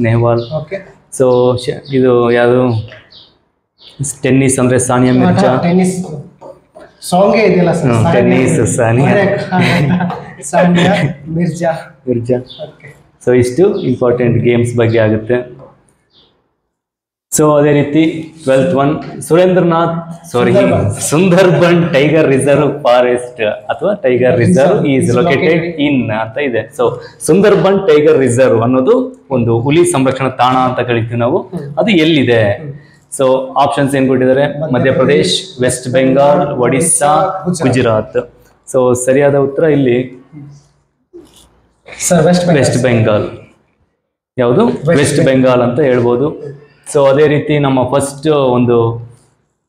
ನೆಹ್ವಾಲ್. ಸೊ ಇದು ಯಾವುದು? ಟೆನ್ನಿಸ್ ಅಂದ್ರೆ ಸಾನಿಯಾ ಮಿರ್ಜಾ. ಸಾಂಗೇ ಇದೆಯಲ್ಲ sir, tennis Sania Mirza. So ಇಷ್ಟು ಇಂಪಾರ್ಟೆಂಟ್ ಗೇಮ್ಸ್ ಬಗ್ಗೆ ಆಗುತ್ತೆ. ಸೊ ಅದೇ ರೀತಿ 12th one, Sundarban tiger reserve forest ಅಥವಾ tiger reserve is located in ಅಂತ ಇದೆ. ಸೊ ಸುಂದರ್ಬನ್ ಟೈಗರ್ ರಿಸರ್ವ್ ಅನ್ನೋದು ಒಂದು ಹುಲಿ ಸಂರಕ್ಷಣಾ ತಾಣ ಅಂತ ಕರಿತೀವಿ ನಾವು. ಅದು ಎಲ್ಲಿದೆ? ಸೊ ಆಪ್ಷನ್ಸ್ ಏನ್ ಕೊಟ್ಟಿದ್ದಾರೆ? ಮಧ್ಯಪ್ರದೇಶ್, ವೆಸ್ಟ್ ಬೆಂಗಾಲ್, ಒಡಿಸ್ಸಾ, ಗುಜರಾತ್. ಸೊ ಸರಿಯಾದ ಉತ್ತರ ಇಲ್ಲಿ ವೆಸ್ಟ್ ಬೆಂಗಾಲ್. ಯಾವುದು? ವೆಸ್ಟ್ ಬೆಂಗಾಲ್ ಅಂತ ಹೇಳ್ಬೋದು. ಸೊ ಅದೇ ರೀತಿ ನಮ್ಮ ಫಸ್ಟ್ ಒಂದು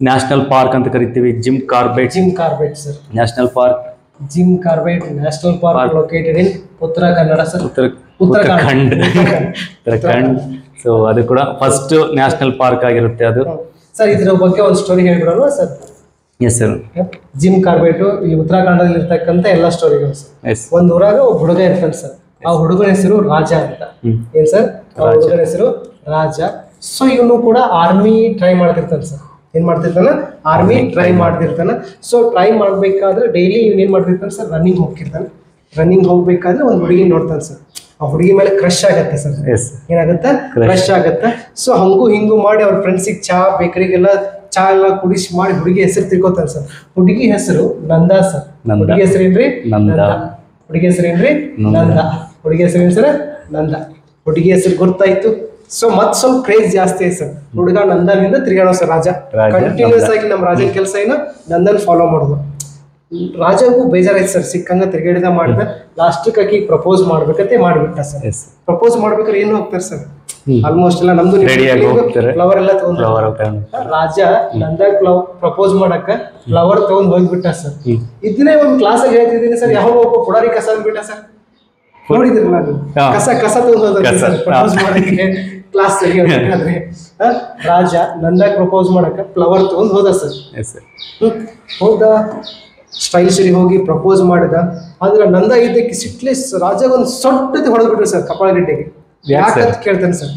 ನ್ಯಾಷನಲ್ ಪಾರ್ಕ್ ಅಂತ ಕರಿತೀವಿ, Jim Corbett sir. National park, Jim Corbett national park located ಇನ್ ಉತ್ತರ ಕನ್ನಡ ಸರ್. ಉತ್ತರಾಖಂಡ್. ಸೊ ಅದು ಕೂಡ ಫಸ್ಟ್ ನ್ಯಾಷನಲ್ ಪಾರ್ಕ್ ಆಗಿರುತ್ತೆ ಅದು ಸರ್. ಇದ್ರ ಬಗ್ಗೆ ಒಂದು ಸ್ಟೋರಿ ಹೇಳ್ಬಿಡೋಣ sir. Yes sir. Jim Corbett ಈ ಉತ್ತರಾಖಂಡದಲ್ಲಿ ಇರ್ತಕ್ಕಂಥ ಎಲ್ಲ ಸ್ಟೋರಿಗಳು ಸರ್. ಒಂದ್ ಊರಾಗ ಒಬ್ಬ ಹುಡುಗ ಇರ್ತಾನೆ ಸರ್. ಆ ಹುಡುಗನ ಹೆಸರು ರಾಜ ಅಂತ. ಏನ್ ಸರ್? ಆ ಹುಡುಗನ ಹೆಸರು ರಾಜ. ಸೊ ಇವನು ಕೂಡ ಆರ್ಮಿ ಟ್ರೈ ಮಾಡ್ತಿರ್ತಾನೆ ಸರ್. ಏನ್ ಮಾಡ್ತಿರ್ತಾನ? ಆರ್ಮಿ ಟ್ರೈ ಮಾಡ್ತಿರ್ತಾನ. ಸೊ ಟ್ರೈ ಮಾಡ್ಬೇಕಾದ್ರೆ ಡೈಲಿ ಇವ್ನು ಏನ್ ಮಾಡ್ತಿರ್ತಾನೆ ಸರ್? ರನ್ನಿಂಗ್ ಹೋಗ್ತಿರ್ತಾನೆ. ರನ್ನಿಂಗ್ ಹೋಗ್ಬೇಕಾದ್ರೆ ಒಂದು ಹುಡುಗಿ ನೋಡ್ತಾನೆ ಸರ್. ಆ ಹುಡುಗಿ ಮೇಲೆ ಕ್ರಶ್ ಆಗತ್ತೆ ಸರ್. ಏನಾಗತ್ತೆ? ಕ್ರಶ್ ಆಗತ್ತೆ. ಸೊ ಹಂಗೂ ಹಿಂಗೂ ಮಾಡಿ ಅವ್ರ ಫ್ರೆಂಡ್ಸಿಗೆ ಚಾ, ಬೇಕರಿಗೆಲ್ಲ ಚಾ ಎಲ್ಲ ಕುಡಿಸಿ ಮಾಡಿ ಹುಡುಗಿ ಹೆಸರು ತಿಳ್ಕೊತಾನೆ ಸರ್. ಹುಡುಗಿ ಹೆಸರು ನಂದಾ ಸರ್. ಹುಡುಗಿ ಹೆಸರೇನ್ರಿ? ನಂದಾ. ಹುಡುಗಿ ಹೆಸರೇನ್ರಿ? ನಂದಾ. ಹುಡುಗಿ ಹೆಸರು ಏನು ಸರ್? ನಂದ. ಹುಡುಗಿ ಹೆಸರು ಗೊತ್ತಾಯ್ತು. ಸೊ ಮತ್ ಸ್ವಲ್ಪ ಕ್ರೇಜ್ ಜಾಸ್ತಿ ಆಯ್ತು ಸರ್. ಹುಡುಗ ನಂದನಿಂದ ತಿರ್ಗಾಡೋ ಸರ್ ರಾಜ. ಕಂಟಿನ್ಯೂಸ್ ಆಗಿ ನಮ್ಮ ರಾಜನ ಕೆಲಸ ಏನು ನಂದನ್ ಫಾಲೋ ಮಾಡೋದು. ರಾಜಗೂ ಬೇಜಾರಾಯ್ತು ಸರ್, ಸಿಕ್ಕಂಗ ತಿರ್ಗಾಡಿದ ಮಾಡಿದ. ಲಾಸ್ಟಿಗೆ ಆಕಿ ಪ್ರಪೋಸ್ ಮಾಡ್ಬೇಕಂತೆ ಮಾಡಿಬಿಟ್ಟ ಸರ್. ಪ್ರಪೋಸ್ ಮಾಡ್ಬೇಕಾದ್ರೆ ಏನು ಹೋಗ್ತಾರೆ ಸರ್, ಆಲ್ಮೋಸ್ಟ್ ಎಲ್ಲ ನಮ್ದು ಫ್ಲವರ್ ಎಲ್ಲ ತಗೊಂಡ್ ರಾಜ ನಂದಾಗ ಪ್ರಪೋಸ್ ಮಾಡಕ್ಕ ಫ್ಲವರ್ ತಗೊಂಡ್ ಹೋಗ್ಬಿಟ್ಟ ಸರ್. ಇದನ್ನೇ ಒಂದ್ ಕ್ಲಾಸ್ ಆಗಿ ಹೇಳ್ತಿದ್ದೀನಿ ಸರ್. ಯಾವ ಒಬ್ಬ ಪುಡಾರಿ ಕಸ ಅಂದ್ಬಿಟ್ಟ ಸರ್, ನೋಡಿದ್ರಿ ನಾನು ಕಸ ತಗೊಂಡ್ ಹೋದ ಸರ್ ಪ್ರಪೋಸ್ ಮಾಡಕ್ಕೆ ಕ್ಲಾಸ್ ಆದ್ರೆ. ರಾಜ ನಂದಾಗ ಪ್ರಪೋಸ್ ಮಾಡಕ್ಕ ಫ್ಲವರ್ ತಗೊಂಡ್ ಹೋದ ಸರ್. ಹೋದ ಸ್ಟೈಲ್ ಸರಿ ಹೋಗಿ ಪ್ರಪೋಸ್ ಮಾಡಿದ. ಆದ್ರೆ ನಂದ ಇದ್ದಕ್ಕೆ ಸಿಟ್ಲೆಸ್ ರಾಜಾಗ ಒಂದು ಸೊಟ್ಟತಿ ಹೊಡೆದ್ಬಿಟ್ರು ಸರ್ ಕಪಾಳಗಡ್ಡೆಗೆ. ಯಾಕಂತ ಕೇಳ್ತಾನೆ ಸರ್.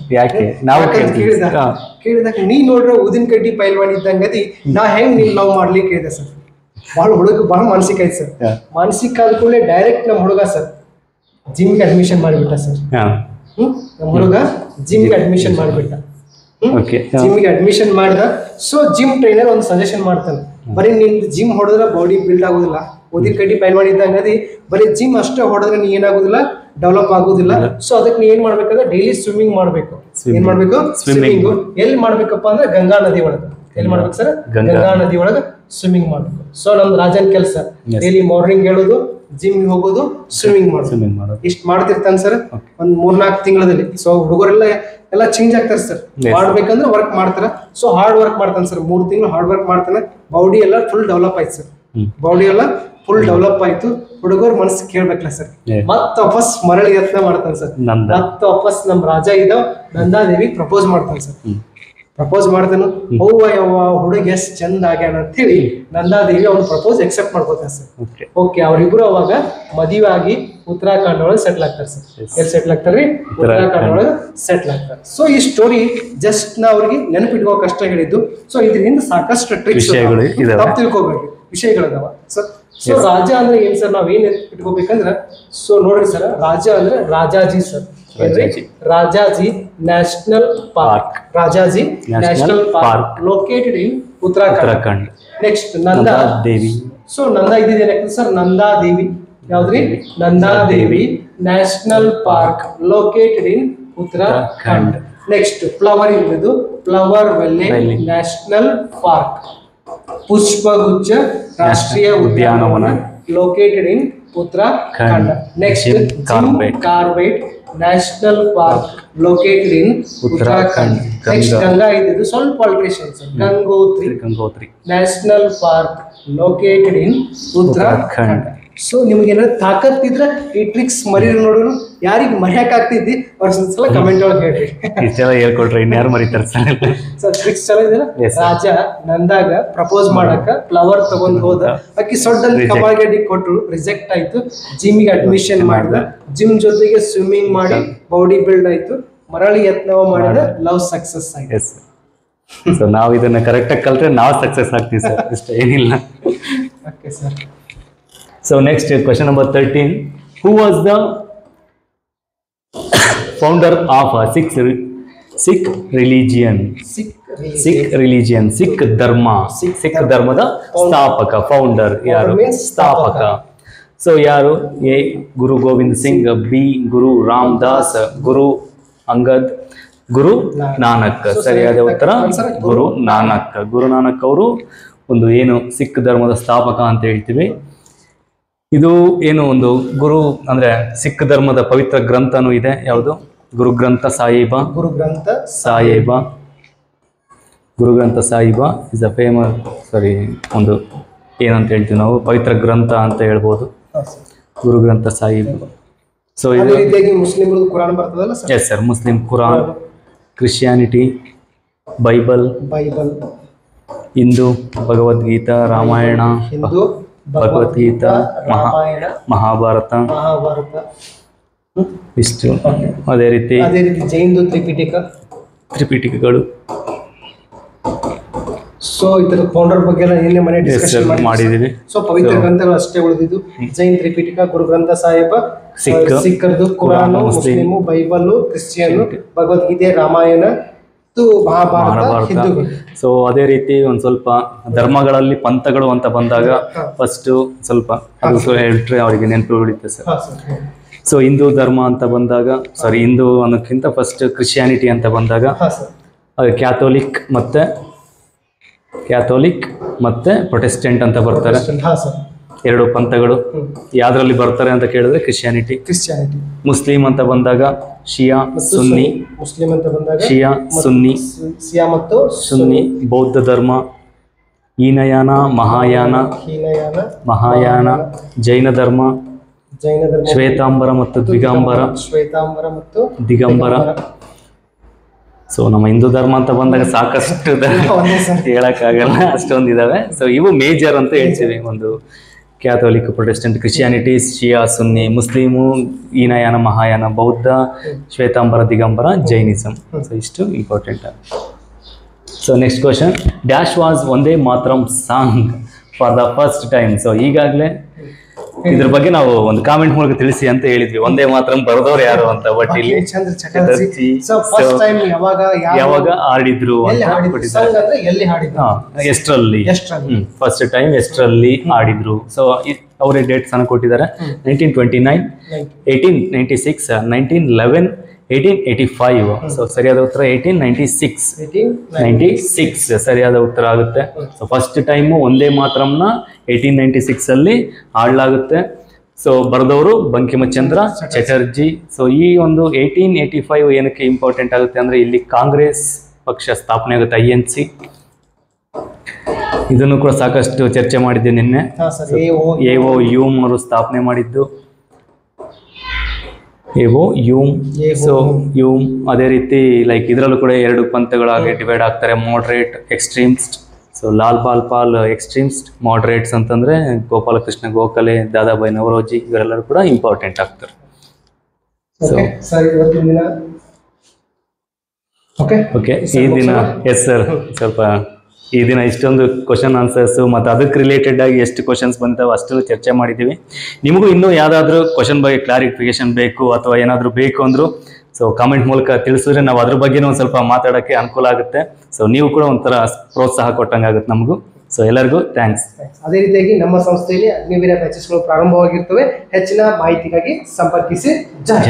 ಕೇಳಿದಾಗ ನೀ ನೋಡ್ರ ಉದಿನ ಕಡ್ಡಿ ಪೈಲ್ವಾನ್ ಇದ್ದಂಗದಿ ನಾ ಹೆಂಗ್ ನೀನ್ ಲವ್ ಮಾಡ್ಲಿ ಕೇಳಿದೆ ಸರ್. ಬಹಳ ಮಾನಸಿಕ ಆಯ್ತು ಸರ್. ಮಾನಸಿಕ ಆದ ಕೂಡಲೇ ಡೈರೆಕ್ಟ್ ನಮ್ಮ ಹುಡುಗ ಸರ್ ಜಿಮ್ಗೆ ಅಡ್ಮಿಷನ್ ಮಾಡಿಬಿಟ್ಟ ಸರ್. ನಮ್ಮ ಹುಡುಗ ಜಿಮ್ಗೆ ಅಡ್ಮಿಷನ್ ಮಾಡಿಬಿಟ್ಟ. ಜಿಮ್ಗೆ ಅಡ್ಮಿಷನ್ ಮಾಡಿದ. ಸೊ ಜಿಮ್ ಟ್ರೈನರ್ ಒಂದು ಸಜೆಷನ್ ಮಾಡ್ತಾನೆ, ಬರೀ ನಿನ್ ಜಿಮ್ ಹೊಡೆದ್ರೆ ಬಾಡಿ ಬಿಲ್ಡ್ ಆಗುದಿಲ್ಲ, ಉದಿನ ಕಡ್ಡಿ ಪೈಲ್ವಾನ್ ಇದ್ದಂಗದಿ ಬರೀ ಜಿಮ್ ಅಷ್ಟೇ ಹೊಡೆದ್ರೆ ನೀ ಏನಾಗುದಿಲ್ಲ, ಡೆವಲಪ್ ಆಗುದಿಲ್ಲ. ಸೊ ಅದಕ್ಕೆ ನೀ ಏನ್ ಮಾಡ್ಬೇಕಂದ್ರೆ ಡೈಲಿ ಸ್ವಿಮ್ಮಿಂಗ್ ಮಾಡ್ಬೇಕು. ಏನ್ ಮಾಡ್ಬೇಕು? ಸ್ವಿಮ್ಮಿಂಗ್. ಎಲ್ಲಿ ಮಾಡ್ಬೇಕಪ್ಪ ಅಂದ್ರೆ ಗಂಗಾ ನದಿ ಒಳಗ. ಎಲ್ಲಿ ಮಾಡ್ಬೇಕು ಸರ್? ಗಂಗಾ ನದಿ ಒಳಗ ಸ್ವಿಮ್ಮಿಂಗ್ ಮಾಡ್ಬೇಕು. ಸೊ ನಮ್ ರಾಜನ್ ಕೆಲಸ ಡೈಲಿ ಮಾರ್ನಿಂಗ್ ಹೇಳೋದು, ಜಿಮ್ ಹೋಗೋದು, ಸ್ವಿಮ್ಮಿಂಗ್ ಮಾಡೋದು. ಇಷ್ಟ ಮಾಡ್ತಿರ್ತಾನೆ ಸರ್ ಒಂದ್ 3-4 ತಿಂಗಳಲ್ಲಿ. ಸೊ ಹುಡುಗರೆಲ್ಲ ಎಲ್ಲ ಚೇಂಜ್ ಆಗ್ತಾರೆ ಸರ್. ಮಾಡ್ಬೇಕಂದ್ರೆ ವರ್ಕ್ ಮಾಡ್ತಾರ. ಸೊ ಹಾರ್ಡ್ ವರ್ಕ್ ಮಾಡ್ತಾನೆ ಸರ್. 3 ತಿಂಗಳು ಹಾರ್ಡ್ ವರ್ಕ್ ಮಾಡ್ತಾನೆ. ಬಾಡಿ ಎಲ್ಲ ಫುಲ್ ಡೆವಲಪ್ ಆಯ್ತು ಸರ್. ಬಾಡಿ ಎಲ್ಲ ಫುಲ್ ಡೆವಲಪ್ ಆಯ್ತು. ಹುಡುಗರು ಮನಸ್ಸು ಕೇಳ್ಬೇಕಲ್ಲ ಸರ್. ಮತ್ತ ವಾಪಸ್ ಮರಳಿ ಯತ್ನ ಮಾಡ್ತಾನೆ ಸರ್. ಮತ್ತ ವಾಪಸ್ ನಮ್ ರಾಜ ಇದ್ದಾವ ನಂದಾದೇವಿ ಪ್ರಪೋಸ್ ಮಾಡ್ತಾನೆ ಸರ್. ಪ್ರಪೋಸ್ ಮಾಡ್ತಾನು. ಅವ್ವ ಯವ್ವ ಹುಡುಗ ಎಷ್ಟ್ ಚಂದ ಆಗ್ಯಾನ ಅಂತ ಹೇಳಿ ನಂದಾದೇವಿ ಅವ್ನ ಪ್ರಪೋಸ್ ಎಕ್ಸೆಪ್ಟ್ ಮಾಡ್ಕೋತಾರೆ ಸರ್. ಓಕೆ, ಅವ್ರಿಬ್ರು ಅವಾಗ ಮದುವೆ ಆಗಿ ಉತ್ತರಾಖಂಡ್ ಒಳಗೆ ಸೆಟ್ಲ್ ಆಗ್ತಾರೆ ಸರ್. ಎಲ್ಲಿ ಸೆಟ್ಲ್ ಆಗ್ತಾರ್ರಿ? ಉತ್ತರಾಖಂಡ್ ಒಳಗೆ ಸೆಟ್ಲ್ ಆಗ್ತಾರೆ. ಸೊ ಈ ಸ್ಟೋರಿ ಜಸ್ಟ್ ನಾ ಅವ್ರಿಗೆ ನೆನಪಿಟ್ಕೋ ಕಷ್ಟ ಹೇಳಿದ್ದು. ಸೊ ಇದರಿಂದ ಸಾಕಷ್ಟು ಟ್ರಿಕ್ಸ್ ತಪ್ಪು ತಿಳ್ಕೊಬೇಡ್ರಿ, ವಿಷಯಗಳದಾವ ಸರ್. ಸೊ ರಾಜ ಅಂದ್ರೆ ಏನ್ ಸರ್, ನಾವ್ ಏನ್ ಇಟ್ಕೋಬೇಕಂದ್ರ, ಸೊ ನೋಡ್ರಿ ಸರ್, ರಾಜ ಅಂದ್ರೆ Rajaji sir. Rajaji national park. Rajaji national park located in Uttarakhand. Next Nanda Devi. So Nanda ಇದೇನಾಗ್ತದೆ ಸರ್? ನಂದಾದೇವಿ. ಯಾವ್ದ್ರಿ? Nanda Devi national park located in Uttarakhand. Next flower ಇರೋದು ಫ್ಲವರ್ ವ್ಯಾಲಿ ನ್ಯಾಷನಲ್ ಪಾರ್ಕ್. ಪುಷ್ಪಗುಚ್ಛ ರಾಷ್ಟ್ರೀಯ ಉದ್ಯಾನವನ located in Uttarakhand. Next Corbett national park located in Uttarakhand. Next Ganga ಇದ್ದು ಸ್ವಲ್ಪ alteration sir. Gangotri national park located in Uttarakhand. So ನಿಮ್ಗೆ ಏನಾದ್ರು ತಾಕತ್ ಇದ್ರೆ ಈ ಟ್ರಿಕ್ಸ್ ಮರೀರಿ ನೋಡೋಣ. ಯಾರಿಗೆ ಮರ್ಯಾಕ್ ಆಗ್ತಿದ್ದಿ ಅವ್ರ ಕಮೆಂಟ್ ಒಳಗೆ ಹೇಳ್ರಿ. ಹೇಳ್ಕೊಟ್ರಿ ಇನ್ಯಾರು ಮರಿತಾರೆ ಸರ್. ಟ್ರಿಕ್ಸ್ ಚಲೋ ಇದೆ. ರಾಜ ನಂದಾಗ ಪ್ರಪೋಸ್ ಮಾಡಕ ಫ್ಲವರ್ ತಗೊಂಡ್ ಹೋದ. ಅಕ್ಕಿ ಸೊಡ್ಡಲ್ಲಿ ಕಮಾಲ್ಗಡ್ಡಿ ಕೊಟ್ರು, ರಿಜೆಕ್ಟ್ ಆಯ್ತು. ಜಿಮ್ಗೆ ಅಡ್ಮಿಷನ್ ಮಾಡಿದ. ಜಿಮ್ ಜೊತೆಗೆ ಸ್ವಿಮ್ಮಿಂಗ್ ಮಾಡಿ ಬಾಡಿ ಬಿಲ್ಡ್ ಆಯ್ತು. ಮರಳಿ ಯತ್ನವ ಮಾಡಿದ. ಲವ್ ಸಕ್ಸಸ್ ಆಯ್ತು. ಸೊ ನಾವು ಇದನ್ನ ಕರೆಕ್ಟ್ ಆಗಿ ಕಲ್ತ್ರೆ ನಾವು ಸಕ್ಸಸ್ ಆಗ್ತೀವಿ ಸರ್, ಇಷ್ಟ ಏನಿಲ್ಲ. Okay sir. So next question number 13. Who was the founder of Sikh religion? Sikh dharma. Sikh dharmada ಸ್ಥಾಪಕ, ಫೌಂಡರ್ ಯಾರು? ಸ್ಥಾಪಕ. ಸೊ ಯಾರು? A Guru Govind Singh, B Guru Ramdas, Guru Angad, Guru Nanak. ಸರಿಯಾದ ಉತ್ತರ ಗುರು ನಾನಕ್. ಗುರು ನಾನಕ್ ಅವರು ಒಂದು ಏನು ಸಿಖ್ ಧರ್ಮದ ಸ್ಥಾಪಕ ಅಂತ ಹೇಳ್ತೀವಿ. ಇದು ಏನು ಒಂದು ಗುರು ಅಂದ್ರೆ ಸಿಖ್ ಧರ್ಮದ ಪವಿತ್ರ ಗ್ರಂಥನೂ ಇದೆ. ಯಾವುದು? ಗುರು ಗ್ರಂಥ ಸಾಹಿಬ. ಗುರು Granth Sahib is a famous, ಸಾರಿ, ಒಂದು ಏನಂತ ಹೇಳ್ತೀವಿ ನಾವು, ಪವಿತ್ರ ಗ್ರಂಥ ಅಂತ ಹೇಳ್ಬೋದು, ಗುರು ಗ್ರಂಥ ಸಾಹಿಬ. ಸೊ ಇದು ಮುಸ್ಲಿಂ ಕುರಾನ್ ಬರ್ತದಲ್ಲ sir? Yes sir. Muslim Quran, Christianity Bible, Hindu Bhagavad Gita, Ramayana, Bhagavad Gita, Mahabharata ಇಷ್ಟು. ಅದೇ ರೀತಿ ಜೈನ್ದು ತ್ರಿಪಿಟಿಕಗಳು. ಸೊ ಇದರ ಫೌಂಡರ್ ಬಗ್ಗೆ ಎಲ್ಲ ಮನೆ ಡಿಸ್ಕಷನ್ ಮಾಡಿದೀವಿ. ಸೊ ಪವಿತ್ರ ಗ್ರಂಥಗಳು ಅಷ್ಟೇ ಉಳಿದಿದ್ದು. ಜೈನ್ ತ್ರಿಪಿಟಿಕ, ಗುರು ಗ್ರಂಥ ಸಾಹಿಬ, ಸಿಖ್ಖರದು Quran, Muslim Bible, Christian Bhagavad Gita, Ramayana, Mahabharata. So ಅದೇ ರೀತಿ ಒಂದ್ ಸ್ವಲ್ಪ ಧರ್ಮಗಳಲ್ಲಿ ಪಂಥಗಳು ಅಂತ ಬಂದಾಗ ಫಸ್ಟ್ ಸ್ವಲ್ಪ ಹೇಳ್ಟ್ರೆ ಅವರಿಗೆ ನೆನಪು ಉಳಿಯುತ್ತೆ ಸರ್. ಸೊ ಹಿಂದೂ ಧರ್ಮ ಅಂತ ಬಂದಾಗ ಹಿಂದೂ ಅನ್ನೋಕ್ಕಿಂತ ಫಸ್ಟ್ ಕ್ರಿಶ್ಚಿಯಾನಿಟಿ ಅಂತ ಬಂದಾಗ ಅದು ಕ್ಯಾಥೋಲಿಕ್ ಮತ್ತೆ ಪ್ರೊಟೆಸ್ಟೆಂಟ್ ಅಂತ ಬರ್ತಾರೆ. ಎರಡು ಪಂಥಗಳು ಯಾವ್ದ್ರಲ್ಲಿ ಬರ್ತಾರೆ ಅಂತ ಕೇಳಿದ್ರೆ ಕ್ರಿಶ್ಚಿಯಾನಿಟಿ. ಮುಸ್ಲಿಂ ಅಂತ ಬಂದಾಗ ಶಿಯಾ ಸುನ್ನಿ. ಶಿಯಾ ಸುನ್ನಿ. ಬೌದ್ಧ ಧರ್ಮ ಹೀನಯಾನ ಮಹಾಯಾನ. ಜೈನ ಧರ್ಮ ಶ್ವೇತಾಂಬರ ಮತ್ತು ದಿಗಂಬರ. ಸೊ ನಮ್ಮ ಹಿಂದೂ ಧರ್ಮ ಅಂತ ಬಂದಾಗ ಸಾಕಷ್ಟು ಹೇಳಕ್ಕಾಗಲ್ಲ, ಅಷ್ಟೊಂದಿದಾವೆ. ಸೊ ಇವು ಮೇಜರ್ ಅಂತ ಹೇಳ್ತೀವಿ. ಒಂದು ಕ್ಯಾಥೋಲಿಕ್, ಪ್ರೊಟೆಸ್ಟೆಂಟ್, ಕ್ರಿಶ್ಚಿಯಾನಿಟಿ, ಶಿಯಾ ಸುನ್ನಿ, ಮುಸ್ಲಿಮು ಹೀನಯಾನ ಮಹಾಯಾನ, ಬೌದ್ಧ, ಶ್ವೇತಾಂಬರ, ದಿಗಂಬರ, ಜೈನಿಸಮ್. ಸೊ ಇಷ್ಟು important. So next question, dash was Vande Mataram song for the first time. So ಈಗಾಗಲೇ ಇದ್ರ ಬಗ್ಗೆ ನಾವು ಒಂದು ಕಾಮೆಂಟ್ ಮೂಲಕ ತಿಳಿಸಿ ಅಂತ ಹೇಳಿದ್ವಿ, ವಂದೇ ಮಾತರಂ ಬರೆದವ್ರು ಯಾರು ಅಂತ. ಬಟ್ ಇಲ್ಲಿ ಯಾವಾಗ ಹಾಡಿದ್ರು ಎಷ್ಟರಲ್ಲಿ, ಫಸ್ಟ್ ಟೈಮ್ ಎಷ್ಟರಲ್ಲಿ ಹಾಡಿದ್ರು. ಸೊ ಅವರೇ ಡೇಟ್ಸ್ ಅನ್ನು ಕೊಟ್ಟಿದ್ದಾರೆ. 1929, 1896, 1911, 1885. ಸೊ ಸರಿಯಾದ ಉತ್ತರ 1896 ಸರಿಯಾದ ಉತ್ತರ ಆಗುತ್ತೆ. ಸೊ ಫಸ್ಟ್ ಟೈಮು ಒಂದೇ ಮಾತರಂನ 1896 ಅಲ್ಲಿ ಹಾಡಲಾಗುತ್ತೆ. ಸೊ ಬರೆದವರು ಬಂಕಿಮಚಂದ್ರ ಚಟರ್ಜಿ. ಸೊ ಈ ಒಂದು 1885 ಏನಕ್ಕೆ ಇಂಪಾರ್ಟೆಂಟ್ ಆಗುತ್ತೆ ಅಂದ್ರೆ ಇಲ್ಲಿ ಕಾಂಗ್ರೆಸ್ ಪಕ್ಷ ಸ್ಥಾಪನೆ ಆಗುತ್ತೆ, INC. ಇದನ್ನು ಕೂಡ ಸಾಕಷ್ಟು ಚರ್ಚೆ ಮಾಡಿದ್ದೆ ನಿನ್ನೆ. AO ಯೂಮ್ ಅವರು ಸ್ಥಾಪನೆ ಮಾಡಿದ್ದು. ಸೊ ಯೂಮ್ ಅದೇ ರೀತಿ ಲೈಕ್ ಇದರಲ್ಲೂ ಕೂಡ ಎರಡು ಪಂಥಗಳಾಗಿ ಡಿವೈಡ್ ಆಗ್ತಾರೆ, moderate, extremist. So Lal Bal Pal extremist, moderates ಅಂತಂದ್ರೆ ಗೋಪಾಲಕೃಷ್ಣ ಗೋಖಲೆ, ದಾದಾಬಾಯಿ ನವರೋಜಿ, ಇವರೆಲ್ಲರೂ ಕೂಡ ಇಂಪಾರ್ಟೆಂಟ್ ಆಗ್ತಾರೆ. ಓಕೆ ಈ ದಿನ ಎಸ್ ಸರ್, ಸ್ವಲ್ಪ ಈ ದಿನ ಇಷ್ಟೊಂದು ಕ್ವಶನ್ ಆನ್ಸರ್ಸ್ ಮತ್ತು ಅದಕ್ಕೆ ರಿಲೇಟೆಡ್ ಆಗಿ ಎಷ್ಟು ಕ್ವಶನ್ಸ್ ಬಂತಾವೆ ಅಷ್ಟೆಲ್ಲ ಚರ್ಚೆ ಮಾಡಿದ್ದೀವಿ. ನಿಮಗೂ ಇನ್ನೂ ಯಾವುದಾದ್ರೂ ಕ್ವಶನ್ ಬಗ್ಗೆ ಕ್ಲಾರಿಫಿಕೇಶನ್ ಬೇಕು ಅಥವಾ ಏನಾದರೂ ಬೇಕು ಅಂದರೂ ಸೊ ಕಾಮೆಂಟ್ ಮೂಲಕ ತಿಳಿಸಿದ್ರೆ ನಾವು ಅದ್ರ ಬಗ್ಗೆ ಒಂದು ಸ್ವಲ್ಪ ಮಾತಾಡೋಕ್ಕೆ ಅನುಕೂಲ ಆಗುತ್ತೆ. ಸೊ ನೀವು ಕೂಡ ಒಂಥರ ಪ್ರೋತ್ಸಾಹ ಕೊಟ್ಟಂಗೆ ಆಗುತ್ತೆ ನಮಗೂ. ಸೊ ಎಲ್ಲರಿಗೂ ಥ್ಯಾಂಕ್ಸ್. ಅದೇ ರೀತಿಯಾಗಿ ನಮ್ಮ ಸಂಸ್ಥೆಯಲ್ಲಿ ಅಗ್ನಿವೀರ ಬ್ಯಾಚಸ್ಗಳು ಪ್ರಾರಂಭವಾಗಿರ್ತವೆ. ಹೆಚ್ಚಿನ ಮಾಹಿತಿಗಾಗಿ ಸಂಪರ್ಕಿಸಿ. ಜೈ